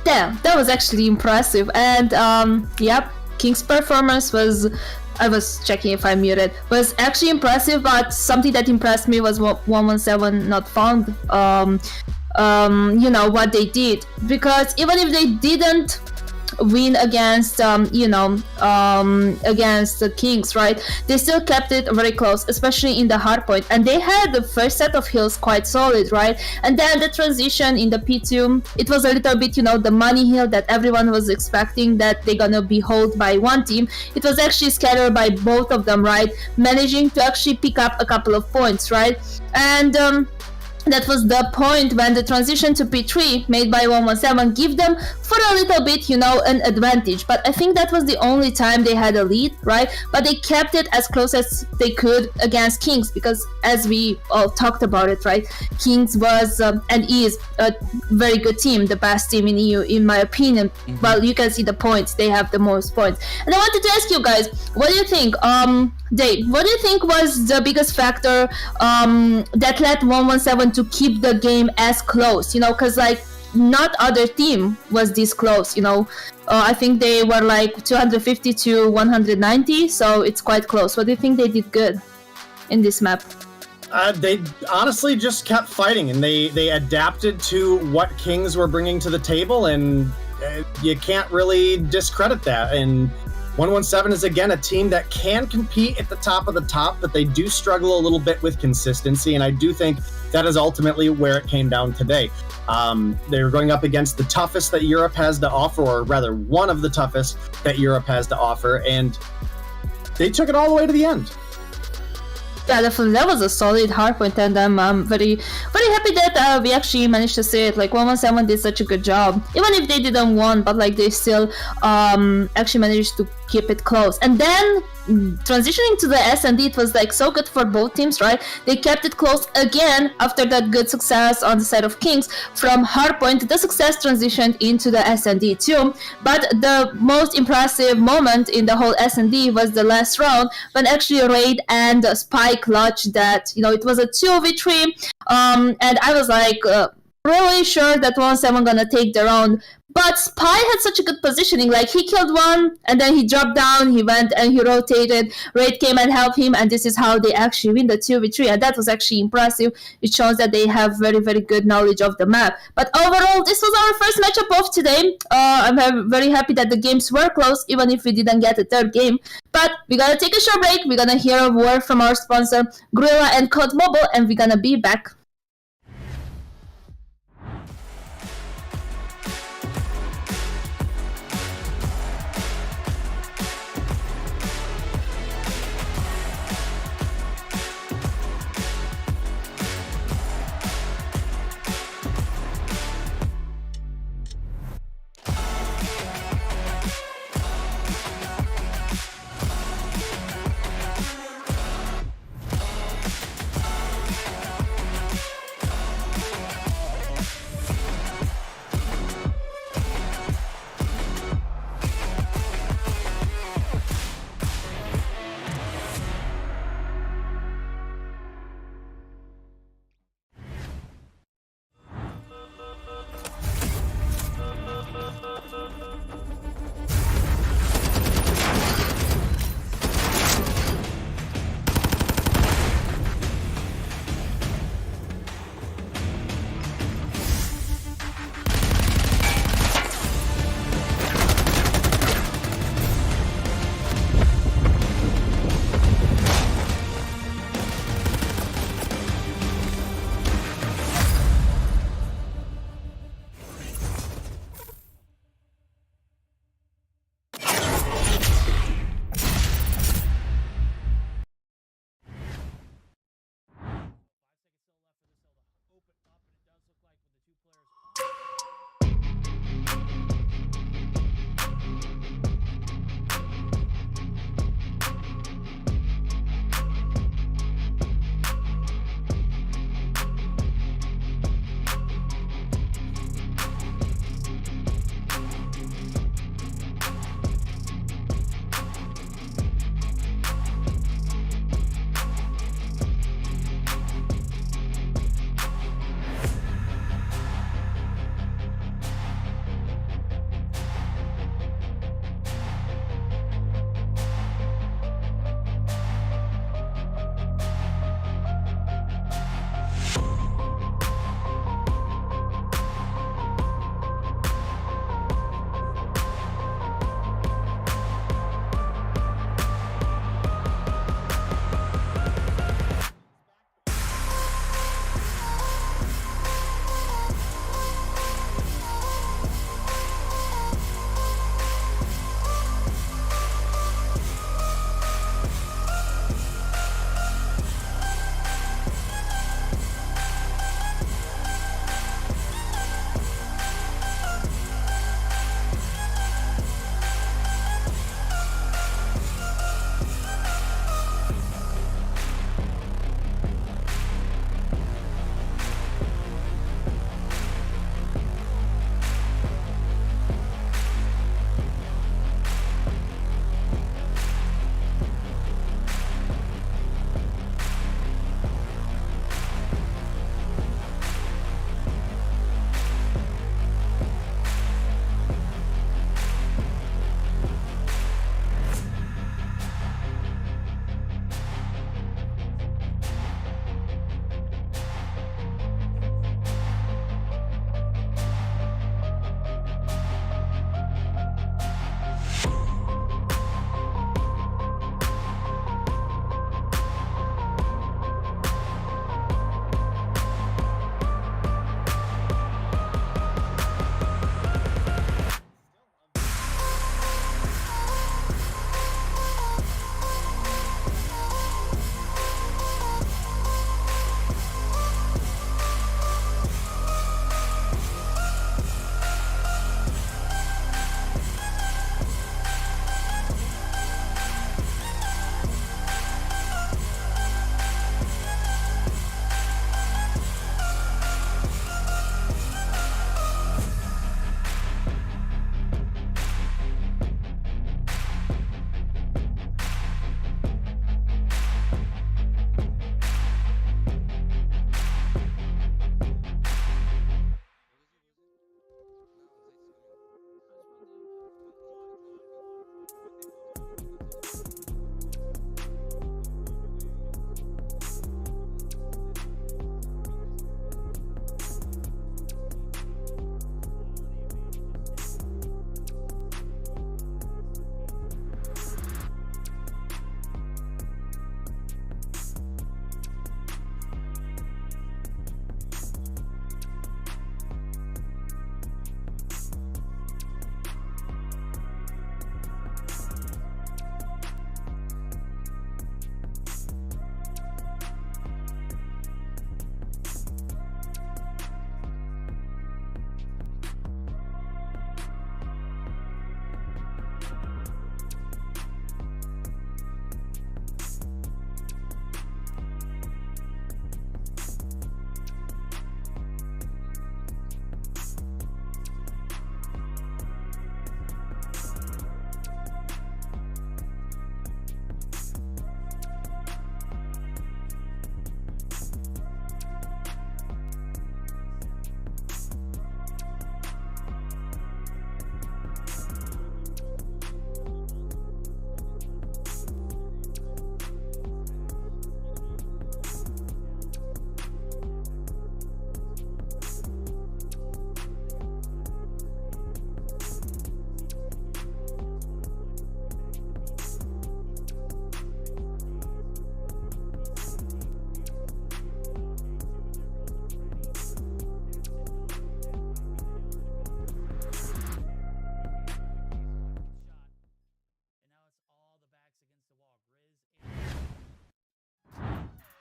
Damn, that was actually impressive. And yep, King's performance was, I was checking if I muted, was actually impressive, but something that impressed me was what 117 not found. You know, what they did. Because even if they didn't win against against the Kings, right? They still kept it very close, especially in the hardpoint, and they had the first set of heals quite solid, right? And then the transition in the P2, it was a little bit, the money heal that everyone was expecting that they're gonna be held by one team. It was actually scattered by both of them, right? Managing to actually pick up a couple of points, right? And that was the point when the transition to P3 made by 117 give them for a little bit, an advantage. But I think that was the only time they had a lead, right? But they kept it as close as they could against Kings, because as we all talked about it, right? Kings was and is a very good team, the best team in EU, in my opinion. Well, you can see the points. They have the most points. And I wanted to ask you guys, what do you think? Dave, what do you think was the biggest factor that led 117 to keep the game as close? Because not other team was this close. I think they were like 250 to 190, so it's quite close. What do you think they did good in this map? They honestly just kept fighting, and they adapted to what Kings were bringing to the table, and you can't really discredit that. And 117 is, again, a team that can compete at the top of the top, but they do struggle a little bit with consistency, and I do think that is ultimately where it came down today. They're going up against the toughest that Europe has to offer, or rather one of the toughest that Europe has to offer, and they took it all the way to the end. Yeah, definitely. That was a solid hardpoint, and I'm very, very happy that we actually managed to see it. 117 did such a good job, even if they didn't win, but they still actually managed to keep it close. And then transitioning to the S&D, it was so good for both teams, right? They kept it close again after that good success on the side of Kings. From hardpoint, the success transitioned into the S&D too. But the most impressive moment in the whole S&D was the last round, when actually Raid and Spy clutched that. It was a 2v3, and I was really sure that 117 gonna take the round. But Spy had such a good positioning, he killed one, and then he dropped down, he went and he rotated, Raid came and helped him, and this is how they actually win the 2v3, and that was actually impressive. It shows that they have very, very good knowledge of the map. But overall, this was our first matchup of today. I'm very happy that the games were close, even if we didn't get a third game. But we're gonna take a short break, we're gonna hear a word from our sponsor, Gorilla and Code Mobile, and we're gonna be back.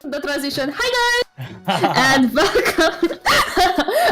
the transition. Hi guys, and welcome.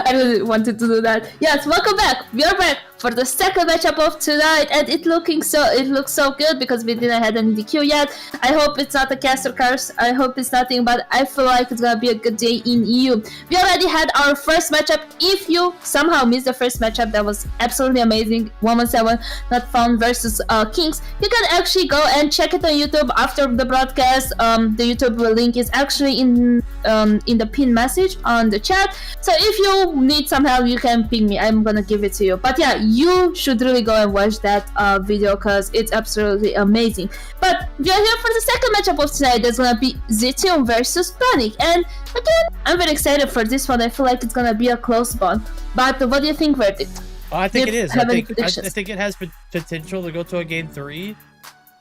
I really wanted to do that. Yes, welcome back. We are back for the second matchup of tonight, and it looks so good because we didn't have any DQ yet. I hope it's not a caster curse. I hope it's nothing, but I feel like it's gonna be a good day in EU. We already had our first matchup. If you somehow missed the first matchup, that was absolutely amazing. 117 not found versus Kings. You can actually go and check it on YouTube after the broadcast. The YouTube link is actually in the pin message on the chat. So if you need some help, you can ping me. I'm gonna give it to you. But yeah, you should really go and watch that video because it's absolutely amazing. But we are here for the second matchup of tonight. That's gonna be Zidium versus Panic. And again, I'm very excited for this one. I feel like it's gonna be a close one. But what do you think, Verdict? I think it is. I think it has potential to go to a game 3.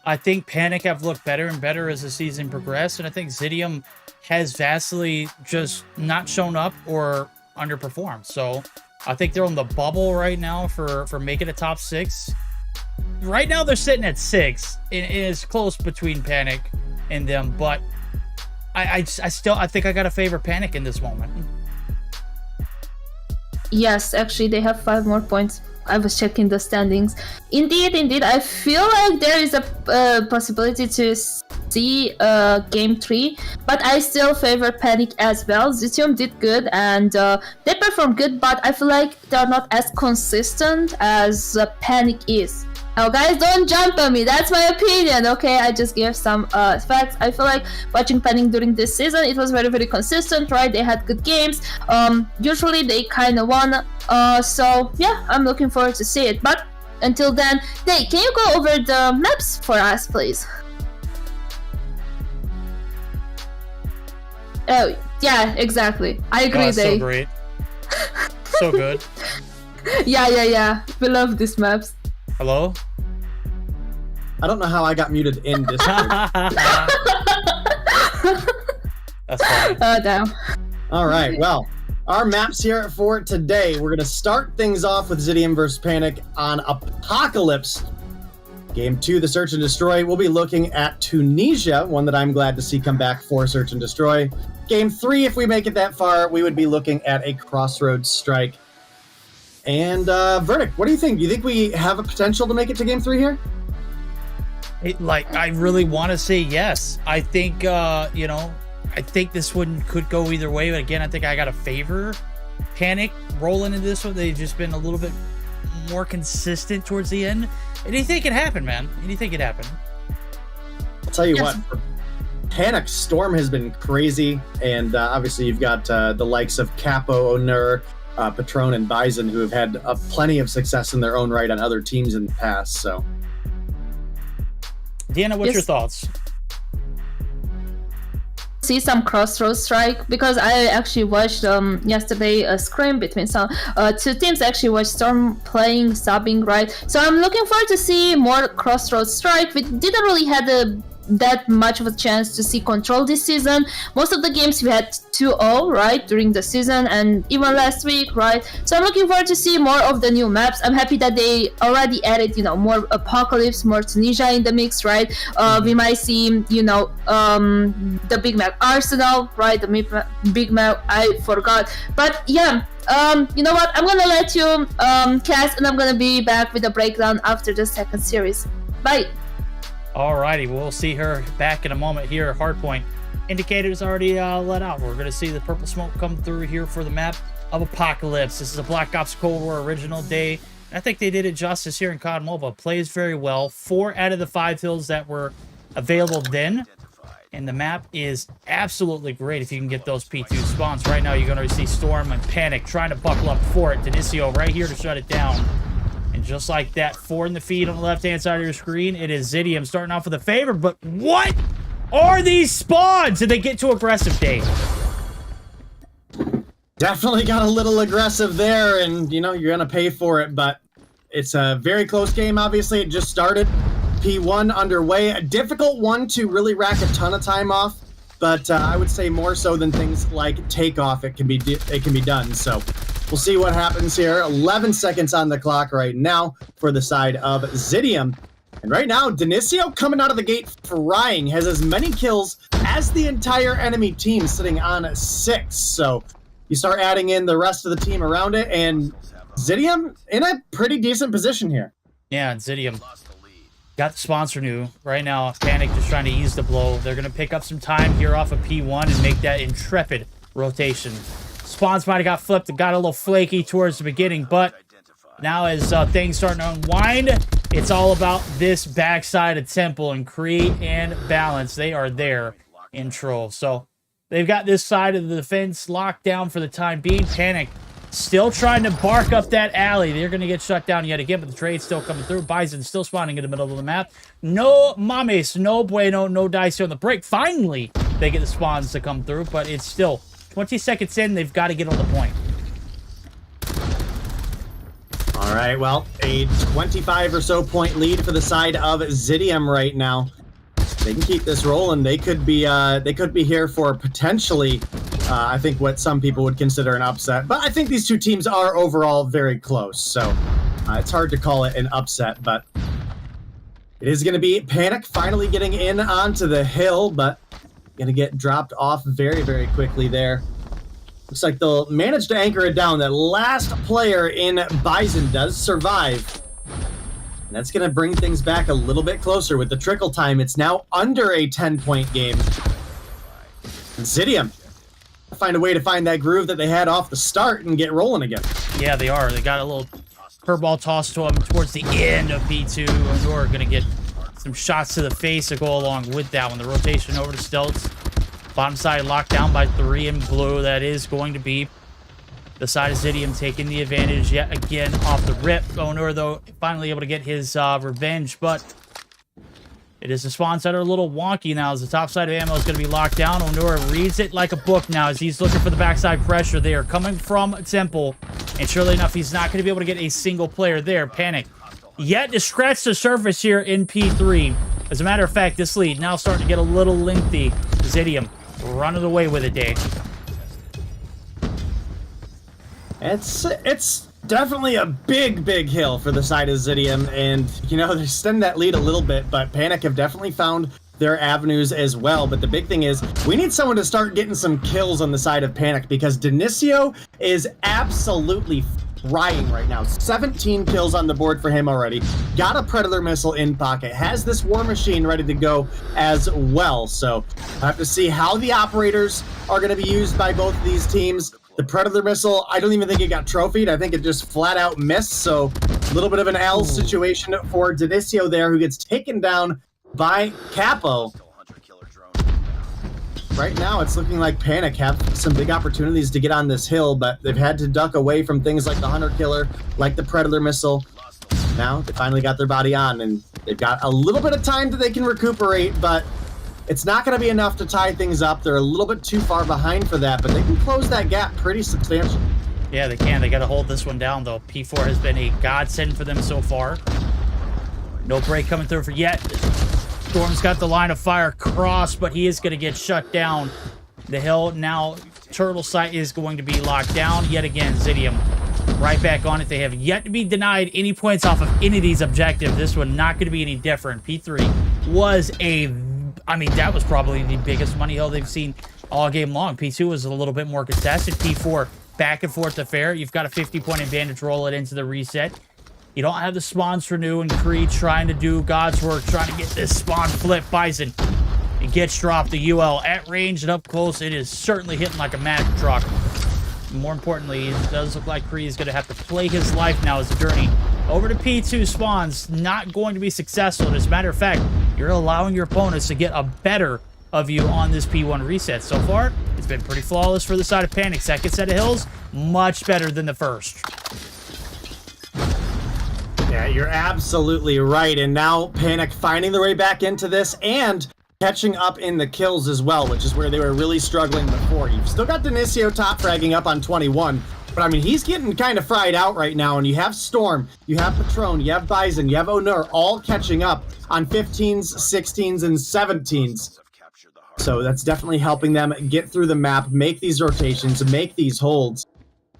I think Panic have looked better and better as the season progressed, and I think Zidium has vastly just not shown up or underperformed. So I think they're on the bubble right now for making a top 6. Right now they're sitting at 6. It is close between Panic and them, but I think I gotta favor Panic in this moment. Yes, actually they have 5 more points. I was checking the standings. Indeed, I feel like there is a possibility to see game 3, but I still favor Panic as well. Zidium did good and they performed good, but I feel like they're not as consistent as Panic is. Now guys, don't jump on me, that's my opinion, okay? I just gave some facts. I feel like watching Panic during this season, it was very consistent, right? They had good games. Usually they kind of won. So yeah, I'm looking forward to see it. But until then, Day, can you go over the maps for us, please? Oh, yeah, exactly. I agree, Day. So great. So good. Yeah. We love these maps. Hello? I don't know how I got muted in Discord. That's fine. Oh, damn. All right, well, our maps here for today. We're going to start things off with Zidium versus Panic on Apocalypse. Game 2, the Search and Destroy. We'll be looking at Tunisia, one that I'm glad to see come back for Search and Destroy. Game 3, if we make it that far, we would be looking at a Crossroads Strike. And Verdict, what do you think? Do you think we have a potential to make it to game 3 here? I really want to say yes. I think, I think this one could go either way. But again, I think I got to favor Panic rolling into this one. They've just been a little bit more consistent towards the end. Anything can happen, man. Anything can happen. I'll tell you what, Panic Storm has been crazy. And obviously you've got the likes of Capo, Onur, Patron and Bison, who have had plenty of success in their own right on other teams in the past. So, Deanna, what's your thoughts? See some Crossroads Strike because I actually watched yesterday a scrim between some 2 teams. I actually watched Storm playing subbing, right? So I'm looking forward to see more Crossroads Strike. We didn't really have that much of a chance to see Control this season. Most of the games we had 2-0, right, during the season, and even last week, right? So I'm looking forward to see more of the new maps. I'm happy that they already added, more Apocalypse, more Tunisia in the mix, right? We might see, the big map Arsenal, right? The big map, I forgot. But yeah, you know what? I'm gonna let you cast, and I'm gonna be back with a breakdown after the second series. Bye. Alrighty, we'll see her back in a moment here. Hardpoint indicators already let out. We're going to see the purple smoke come through here for the map of Apocalypse. This is a Black Ops Cold War original Day. I think they did it justice here in COD Mobile. Plays very well. 4 out of the 5 hills that were available then. And the map is absolutely great if you can get those P2 spawns. Right now, you're going to see Storm and Panic trying to buckle up for it. Denisio right here to shut it down. And just like that, 4 in the feed on the left-hand side of your screen, it is Zidium starting off with a favor. But what are these spawns? Did they get too aggressive, Dave? Definitely got a little aggressive there, and, you're going to pay for it. But it's a very close game, obviously. It just started. P1 underway. A difficult one to really rack a ton of time off. But I would say more so than things like takeoff, it can be done. So we'll see what happens here. 11 seconds on the clock right now for the side of Zidium. And right now, Denisio coming out of the gate frying, has as many kills as the entire enemy team, sitting on 6. So you start adding in the rest of the team around it, and Zidium in a pretty decent position here. Yeah, and Zidium got the sponsor new. Right now, Panic just trying to ease the blow. They're going to pick up some time here off of P1 and make that intrepid rotation. Spawns might have got flipped and got a little flaky towards the beginning, but now as things starting to unwind, it's all about this backside of Temple, and Kree and Balance. They are there in Troll. So they've got this side of the defense locked down for the time being. Panic still trying to bark up that alley. They're going to get shut down yet again, but the trade's still coming through. Bison still spawning in the middle of the map. No mames, no bueno, no dice on the break. Finally, they get the spawns to come through, but it's still 20 seconds in. They've got to get on the point. All right, well, a 25 or so point lead for the side of Zidium right now. They can keep this rolling. They could be here for potentially, I think, what some people would consider an upset. But I think these two teams are overall very close, so it's hard to call it an upset. But it is going to be Panic finally getting in onto the hill, but going to get dropped off very, very quickly there. Looks like they'll manage to anchor it down. That last player in Bison does survive. And that's going to bring things back a little bit closer with the trickle time. It's now under a 10-point game. And Zidium find a way to find that groove that they had off the start and get rolling again. Yeah, they are. They got a little curveball toss to them towards the end of P2. Honor going to get some shots to the face to go along with that one. The rotation over to Stelz. Bottom side locked down by 3 in blue. That is going to be the side of Zidium taking the advantage yet again off the rip. Honor, though, finally able to get his revenge, but it is the spawn side are a little wonky now as the top side of ammo is going to be locked down. Honor reads it like a book now as he's looking for the backside pressure. They are coming from Temple, and surely enough, he's not going to be able to get a single player there. Panic yet to scratch the surface here in P3. As a matter of fact, this lead now starting to get a little lengthy. Zidium running away with it, Dave. It's definitely a big, big hill for the side of Zidium, and, you know, they're extending that lead a little bit, but Panic have definitely found their avenues as well. But the big thing is, we need someone to start getting some kills on the side of Panic, because Denisio is absolutely frying right now. 17 kills on the board for him already. Got a Predator missile in pocket. Has this War Machine ready to go as well. So I have to see how the operators are going to be used by both of these teams. The Predator missile, I don't even think it got trophied. I think it just flat out missed. So a little bit of an L situation for Denisio there, who gets taken down by Capo. Right now, it's looking like Panic have some big opportunities to get on this hill, but they've had to duck away from things like the Hunter Killer, like the Predator missile. Now, they finally got their body on, and they've got a little bit of time that they can recuperate, but it's not going to be enough to tie things up. They're a little bit too far behind for that, but they can close that gap pretty substantially. Yeah, they can. They got to hold this one down, though. P4 has been a godsend for them so far. No break coming through for yet. Storm's got the line of fire crossed, but he is going to get shut down. The hill now, Turtle Sight is going to be locked down yet again. Zidium right back on it. They have yet to be denied any points off of any of these objectives. This one not going to be any different. P3 was that was probably the biggest money hill they've seen all game long. P2 was a little bit more contested. P4 back and forth affair. You've got a 50-point advantage. Roll it into the reset. You don't have the spawns renew and Creed trying to do God's work, trying to get this spawn flip. Bison, it gets dropped. The UL at range and up close. It is certainly hitting like a Mack truck. More importantly, it does look like Creed is going to have to play his life now as a journey over to P2 spawns. Not going to be successful. As a matter of fact, you're allowing your opponents to get a better of you on this P1 reset. So far, it's been pretty flawless for the side of Panic. Second set of hills, much better than the first. Yeah, you're absolutely right. And now Panic finding their way back into this and catching up in the kills as well, which is where they were really struggling before. You've still got Denisio top fragging up on 21, but I mean, he's getting kind of fried out right now, and you have Storm, you have Patron, you have Bison, you have Honor, all catching up on 15s, 16s, and 17s. So that's definitely helping them get through the map, make these rotations, make these holds.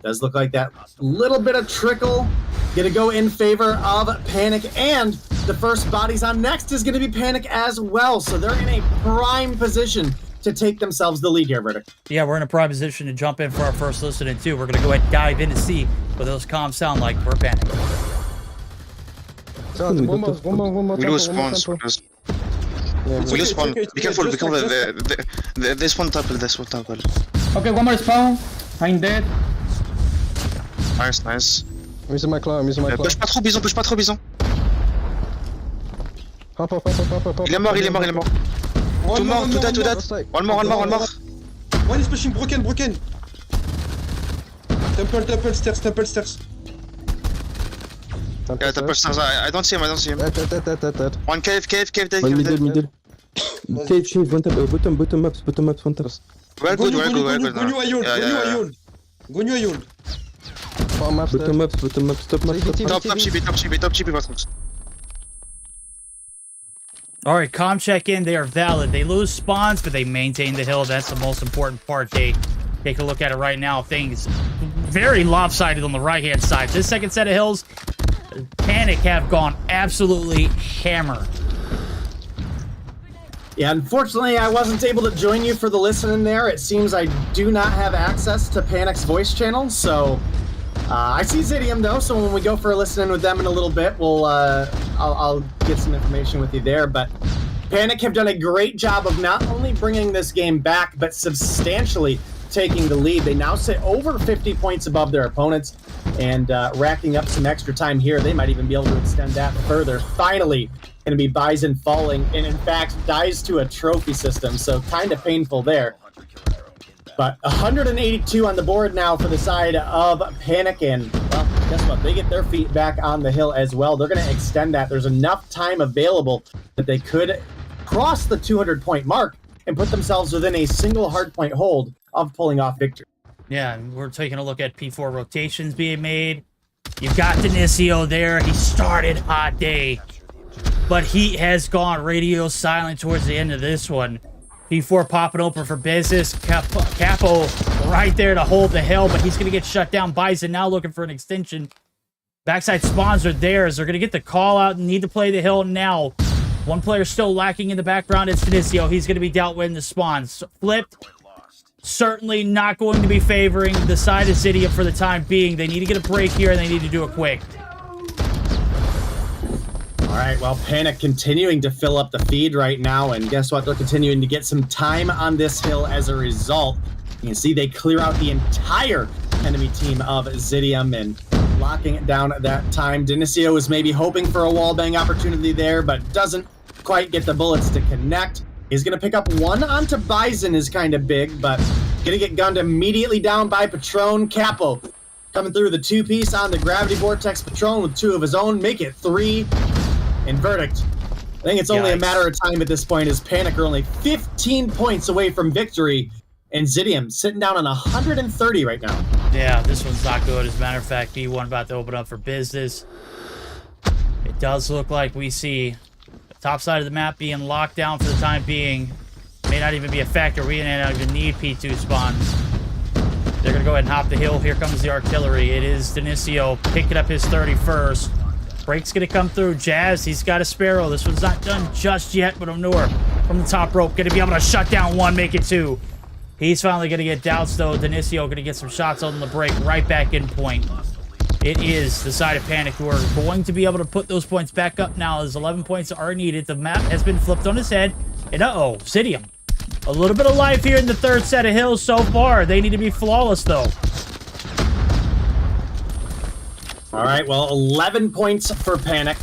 Does look like that little bit of trickle gonna go in favor of Panic, and the first bodies on next is going to be Panic as well. So they're in a prime position to take themselves the lead here, Verdict. Yeah, we're in a prime position to jump in for our first listening too. We're going to go ahead and dive in and see what those comms sound like for Panic. One more. We lose spawns. We lose spawn. Be careful, they spawn topple, they spawn topple. Okay, one more spawn. I'm dead. Nice. I'm using my claw. Push pas trop bison. Hop. Il est mort. Two dead. One more. One is pushing broken. Temple stairs. Yeah, temple stairs. I don't see him. Dead. One cave. Middle. Cave. Bottom maps. We're good. Go new Ayol. Bottom maps. Top maps. Top chippy, Patrick. All right, comm check in. They are valid. They lose spawns, but they maintain the hill. That's the most important part. They take a look at it right now. Things very lopsided on the right-hand side. This second set of hills, Panic have gone absolutely hammer. Yeah, unfortunately, I wasn't able to join you for the listening there. It seems I do not have access to Panic's voice channel, so I see Zidium though. So when we go for a listening with them in a little bit, I'll get some information with you there. But Panic have done a great job of not only bringing this game back, but substantially taking the lead. They now sit over 50 points above their opponents and racking up some extra time here. They might even be able to extend that further. Finally, going to be Bison falling, and in fact, dies to a trophy system, so kind of painful there. But 182 on the board now for the side of Panic, and, well, guess what? They get their feet back on the hill as well. They're going to extend that. There's enough time available that they could cross the 200-point mark and put themselves within a single hardpoint hold of pulling off victory. Yeah, we're taking a look at P4 rotations being made. You've got Denisio there. He started hot day, but he has gone radio silent towards the end of this one. P4 popping open for business. Capo right there to hold the hill, but he's going to get shut down. Bison now looking for an extension. Backside spawns are theirs. They're going to get the call out and need to play the hill now. One player still lacking in the background. It's Denisio. He's going to be dealt with in the spawns. Flipped. Certainly not going to be favoring the side of Zidium for the time being. They need to get a break here, and they need to do it quick. All right, well, Panic continuing to fill up the feed right now, and guess what? They're continuing to get some time on this hill as a result. You can see they clear out the entire enemy team of Zidium and locking it down at that time. Denisio is maybe hoping for a wallbang opportunity there, but doesn't quite get the bullets to connect. He's going to pick up one onto Bison is kind of big, but going to get gunned immediately down by Patron. Capo coming through the two-piece on the Gravity Vortex. Patron with two of his own, make it three. And Verdict, I think it's only a matter of time at this point as Panic are only 15 points away from victory, and Zidium sitting down on 130 right now. Yeah, this one's not good. As a matter of fact, B1 about to open up for business. It does look like we see the top side of the map being locked down for the time being. May not even be a factor. We may not even need P2 spawns. They're going to go ahead and hop the hill. Here comes the artillery. It is Denisio picking up his 31st. Break's going to come through. Jazz, he's got a Sparrow. This one's not done just yet, but Onur from the top rope going to be able to shut down one, make it two. He's finally going to get doused, though. Denisio going to get some shots on the break right back in point. It is the side of Panic who are going to be able to put those points back up now as 11 points are needed. The map has been flipped on its head. And uh-oh, Zidium. A little bit of life here in the third set of hills so far. They need to be flawless, though. All right, well, 11 points for Panic.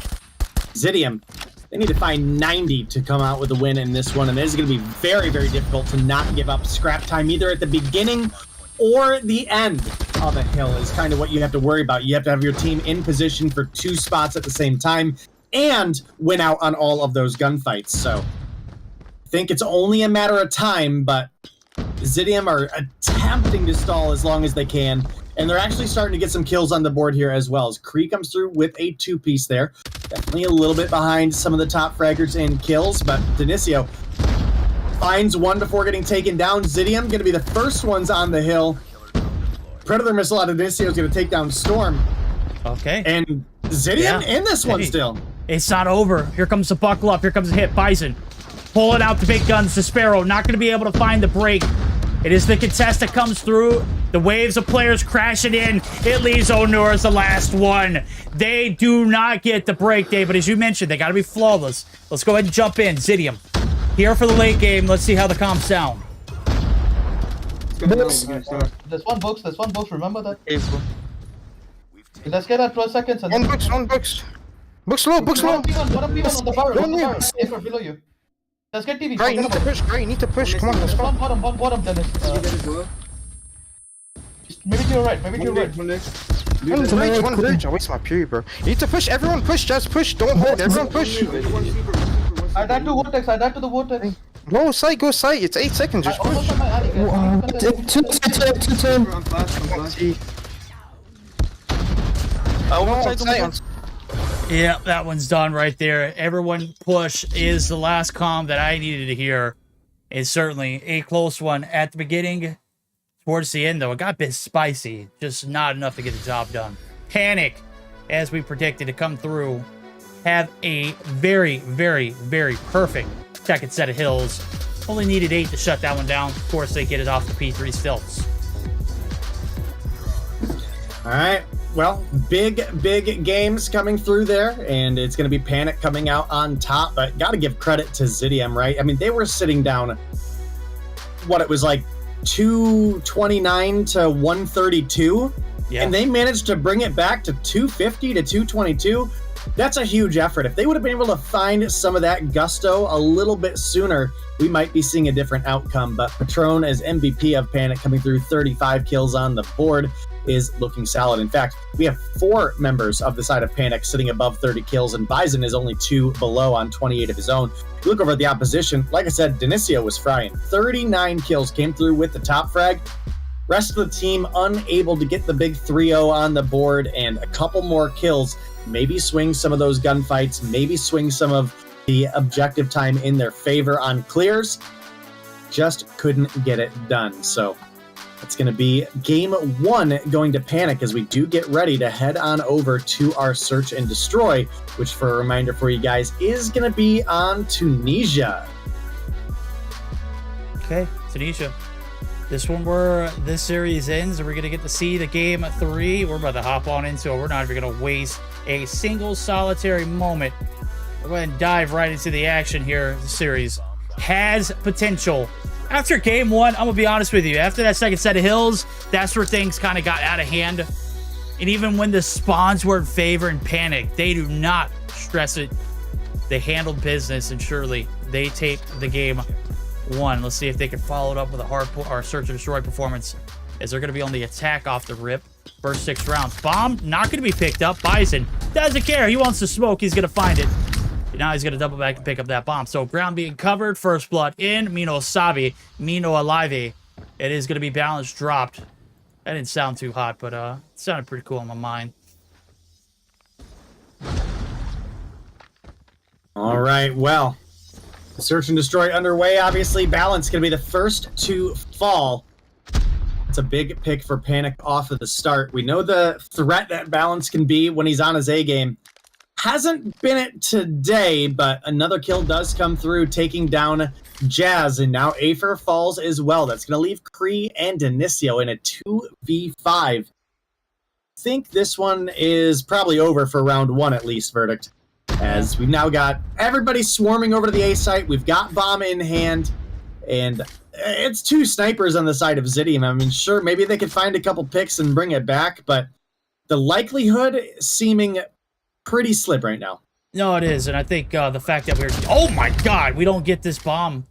Zidium, they need to find 90 to come out with a win in this one, and this is going to be very, very difficult to not give up scrap time either at the beginning or the end of a hill is kind of what you have to worry about. You have to have your team in position for two spots at the same time and win out on all of those gunfights. So I think it's only a matter of time, but Zidium are attempting to stall as long as they can. And they're actually starting to get some kills on the board here as well. As Kree comes through with a two-piece there. Definitely a little bit behind some of the top fraggers in kills, but Denisio finds one before getting taken down. Zidium going to be the first ones on the hill. Predator missile out of Denisio is going to take down Storm. Okay. And Zidium in this one still. It's not over. Here comes the buckle up. Here comes the hit. Bison pulling out the big guns. The Sparrow not going to be able to find the break. It is the contest that comes through. The waves of players crashing in. It leaves Onur as the last one. They do not get the break, Dave, but as you mentioned, they got to be flawless. Let's go ahead and jump in. Zidium, here for the late game. Let's see how the comms sound. There's one box, remember that? Let's get at 12 seconds. And One box. Box low. One on the barrel. Afer below you. Let's get TV. Gray, you need to push. Come on, let's go. One bottom, Dennis. Maybe to your right. One bridge. I waste my period, bro. You need to push. Everyone push. Just push. Don't hold. Everyone push. I died to the vortex. Go side. It's 8 seconds. Just push. Yeah, that one's done right there. Everyone push is the last comm that I needed to hear. It's certainly a close one at the beginning. Towards the end, though, it got a bit spicy. Just not enough to get the job done. Panic, as we predicted, to come through. Have a very, very, very perfect second set of hills. Only needed 8 to shut that one down. Of course, they get it off the P3 stilts. All right. Well, big games coming through there, and it's going to be Panic coming out on top. But got to give credit to Zidium, right? I mean, they were sitting down, what, it was like 229 to 132, and they managed to bring it back to 250 to 222. That's a huge effort. If they would have been able to find some of that gusto a little bit sooner, we might be seeing a different outcome. But Patron, as MVP of Panic, coming through 35 kills on the board, is looking solid. In fact, we have 4 members of the side of Panic sitting above 30 kills, and Bison is only 2 below on 28 of his own. If you look over at the opposition, like I said, Denisio was frying. 39 kills came through with the top frag. Rest of the team unable to get the big 3-0 on the board, and a couple more kills. Maybe swing some of those gunfights, maybe swing some of the objective time in their favor on clears. Just couldn't get it done. So it's going to be game 1 going to Panic as we do get ready to head on over to our Search and Destroy, which, for a reminder for you guys, is going to be on Tunisia. Okay, Tunisia. This one where this series ends, and we're going to get to see the game 3. We're about to hop on into it. We're not even going to waste a single solitary moment. We'll go ahead and dive right into the action here. The series has potential. After game 1, I'm going to be honest with you. After that second set of hills, that's where things kind of got out of hand. And even when the spawns were in favor and Panic, they do not stress it. They handled business, and surely they take the game 1. Let's see if they can follow it up with a hard or Search and Destroy performance, as they're going to be on the attack off the rip. First 6 rounds. Bomb not going to be picked up. Bison doesn't care. He wants to smoke. He's going to find it. Now he's going to double back and pick up that bomb. So ground being covered. First blood in. Mino Sabi. Mino Alive. It is going to be balance dropped. That didn't sound too hot, but it sounded pretty cool in my mind. All right, well, the Search and Destroy underway. Obviously, Balance going to be the first to fall. It's a big pick for Panic off of the start. We know the threat that Balance can be when he's on his A game. Hasn't been it today, but another kill does come through, taking down Jazz, and now Afer falls as well. That's going to leave Kree and Denisio in a 2v5. I think this one is probably over for round 1 at least, Verdict, as we've now got everybody swarming over to the A site. We've got bomb in hand, and it's 2 snipers on the side of Zidium. I mean, sure, maybe they could find a couple picks and bring it back, but the likelihood seeming pretty slim right now. No, it is, and I think the fact that we're... Oh my god, we don't get this bomb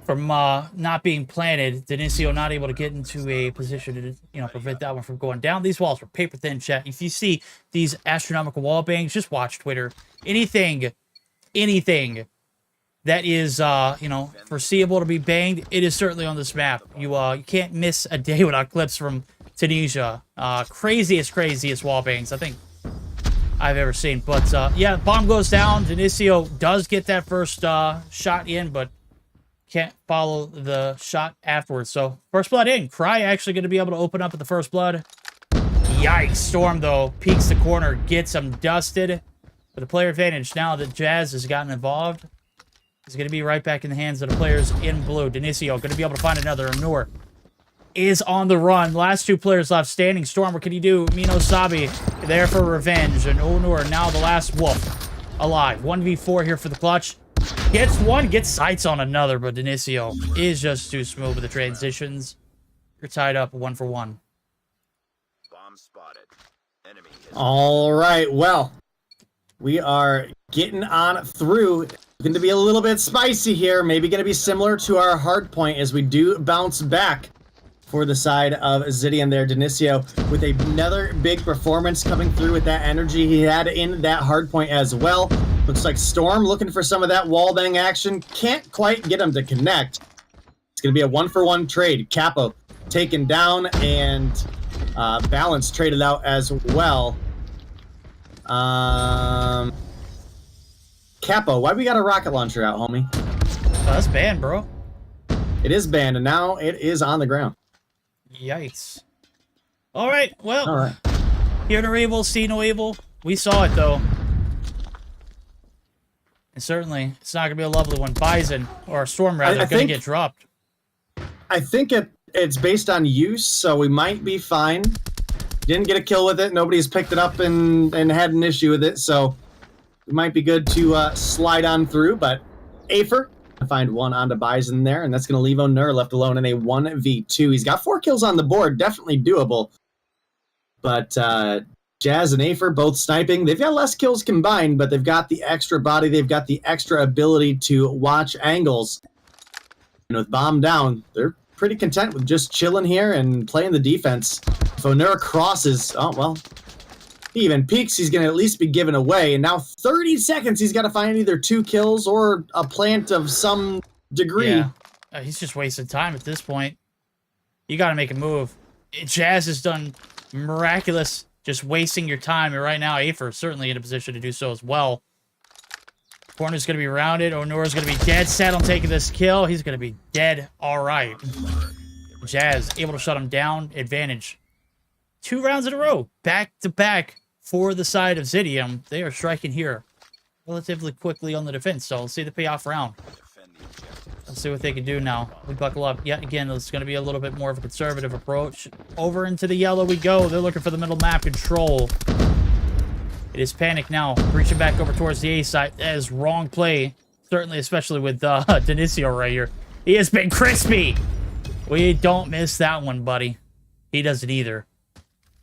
from not being planted. Denisio not able to get into a position to, you know, prevent that one from going down. These walls were paper thin, chat. If you see these astronomical wall bangs, just watch Twitter. Anything that is, you know, foreseeable to be banged, it is certainly on this map. You can't miss a day without clips from Tunisia. Craziest wall bangs I think I've ever seen. But yeah, bomb goes down. Denisio does get that first shot in, but can't follow the shot afterwards. So first blood in. Cry actually going to be able to open up at the first blood. Yikes. Storm, though, peeks the corner, gets him dusted. But the player advantage now that Jazz has gotten involved is going to be right back in the hands of the players in blue. Denisio going to be able to find another. Onur is on the run. Last 2 players left standing. Storm, what can he do? Mino Sabi there for revenge. And Onur now the last wolf alive. 1v4 here for the clutch. Gets one, gets sights on another, but Denisio is just too smooth with the transitions. You're tied up 1 for 1. All right, well, we are getting on through. Going to be a little bit spicy here. Maybe going to be similar to our hard point as we do bounce back for the side of Zidium there. Denisio with another big performance coming through with that energy he had in that hard point as well. Looks like Storm looking for some of that wallbang action. Can't quite get him to connect. It's going to be a 1-for-1 trade. Capo taken down and Balance traded out as well. Capo, why we got a rocket launcher out, homie? Oh, that's banned, bro. It is banned, and now it is on the ground. Yikes. All right, well, All right. Hear no evil, see no evil. We saw it, though. And certainly, it's not going to be a lovely one. Bison, or Storm, rather, going to get dropped. I think it's based on use, so we might be fine. Didn't get a kill with it. Nobody's picked it up and had an issue with it, so it might be good to slide on through. But Afer, I find one onto Bison there, and that's going to leave Onur left alone in a 1v2. He's got 4 kills on the board, definitely doable. But Jazz and Afer both sniping. They've got less kills combined, but they've got the extra body. They've got the extra ability to watch angles. And with Bomb down, they're pretty content with just chilling here and playing the defense. If Onur crosses, oh, well, he even peeks, he's going to at least be given away. And now 30 seconds, he's got to find either 2 kills or a plant of some degree. Yeah. He's just wasting time at this point. You got to make a move. Jazz has done miraculous, just wasting your time. And right now, Afer is certainly in a position to do so as well. Corner's going to be rounded. Onur's going to be dead set on taking this kill. He's going to be dead. All right. Jazz able to shut him down. Advantage. 2 rounds in a row. Back to back for the side of Zidium. They are striking here relatively quickly on the defense. So let's see the payoff round. Let's see what they can do now. We buckle up. Yet again, it's going to be a little bit more of a conservative approach. Over into the yellow we go. They're looking for the middle map control. It is panic now. Reaching back over towards the A side. That is wrong play. Certainly, especially with Denisio right here. He has been crispy. We don't miss that one, buddy. He doesn't either.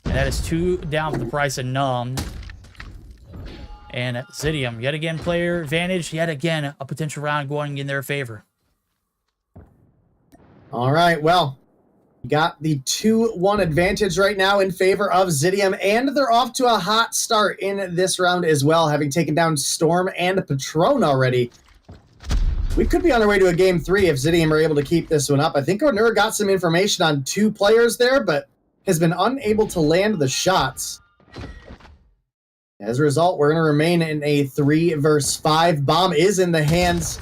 And that is 2 down for the price of none. And Zidium, yet again, player advantage. Yet again, a potential round going in their favor. All right, well, got the 2-1 advantage right now in favor of Zidium, and they're off to a hot start in this round as well, having taken down Storm and Patron already. We could be on our way to a game 3 if Zidium are able to keep this one up. I think Onur got some information on 2 players there, but has been unable to land the shots. As a result, we're going to remain in a 3 versus 5. Bomb is in the hands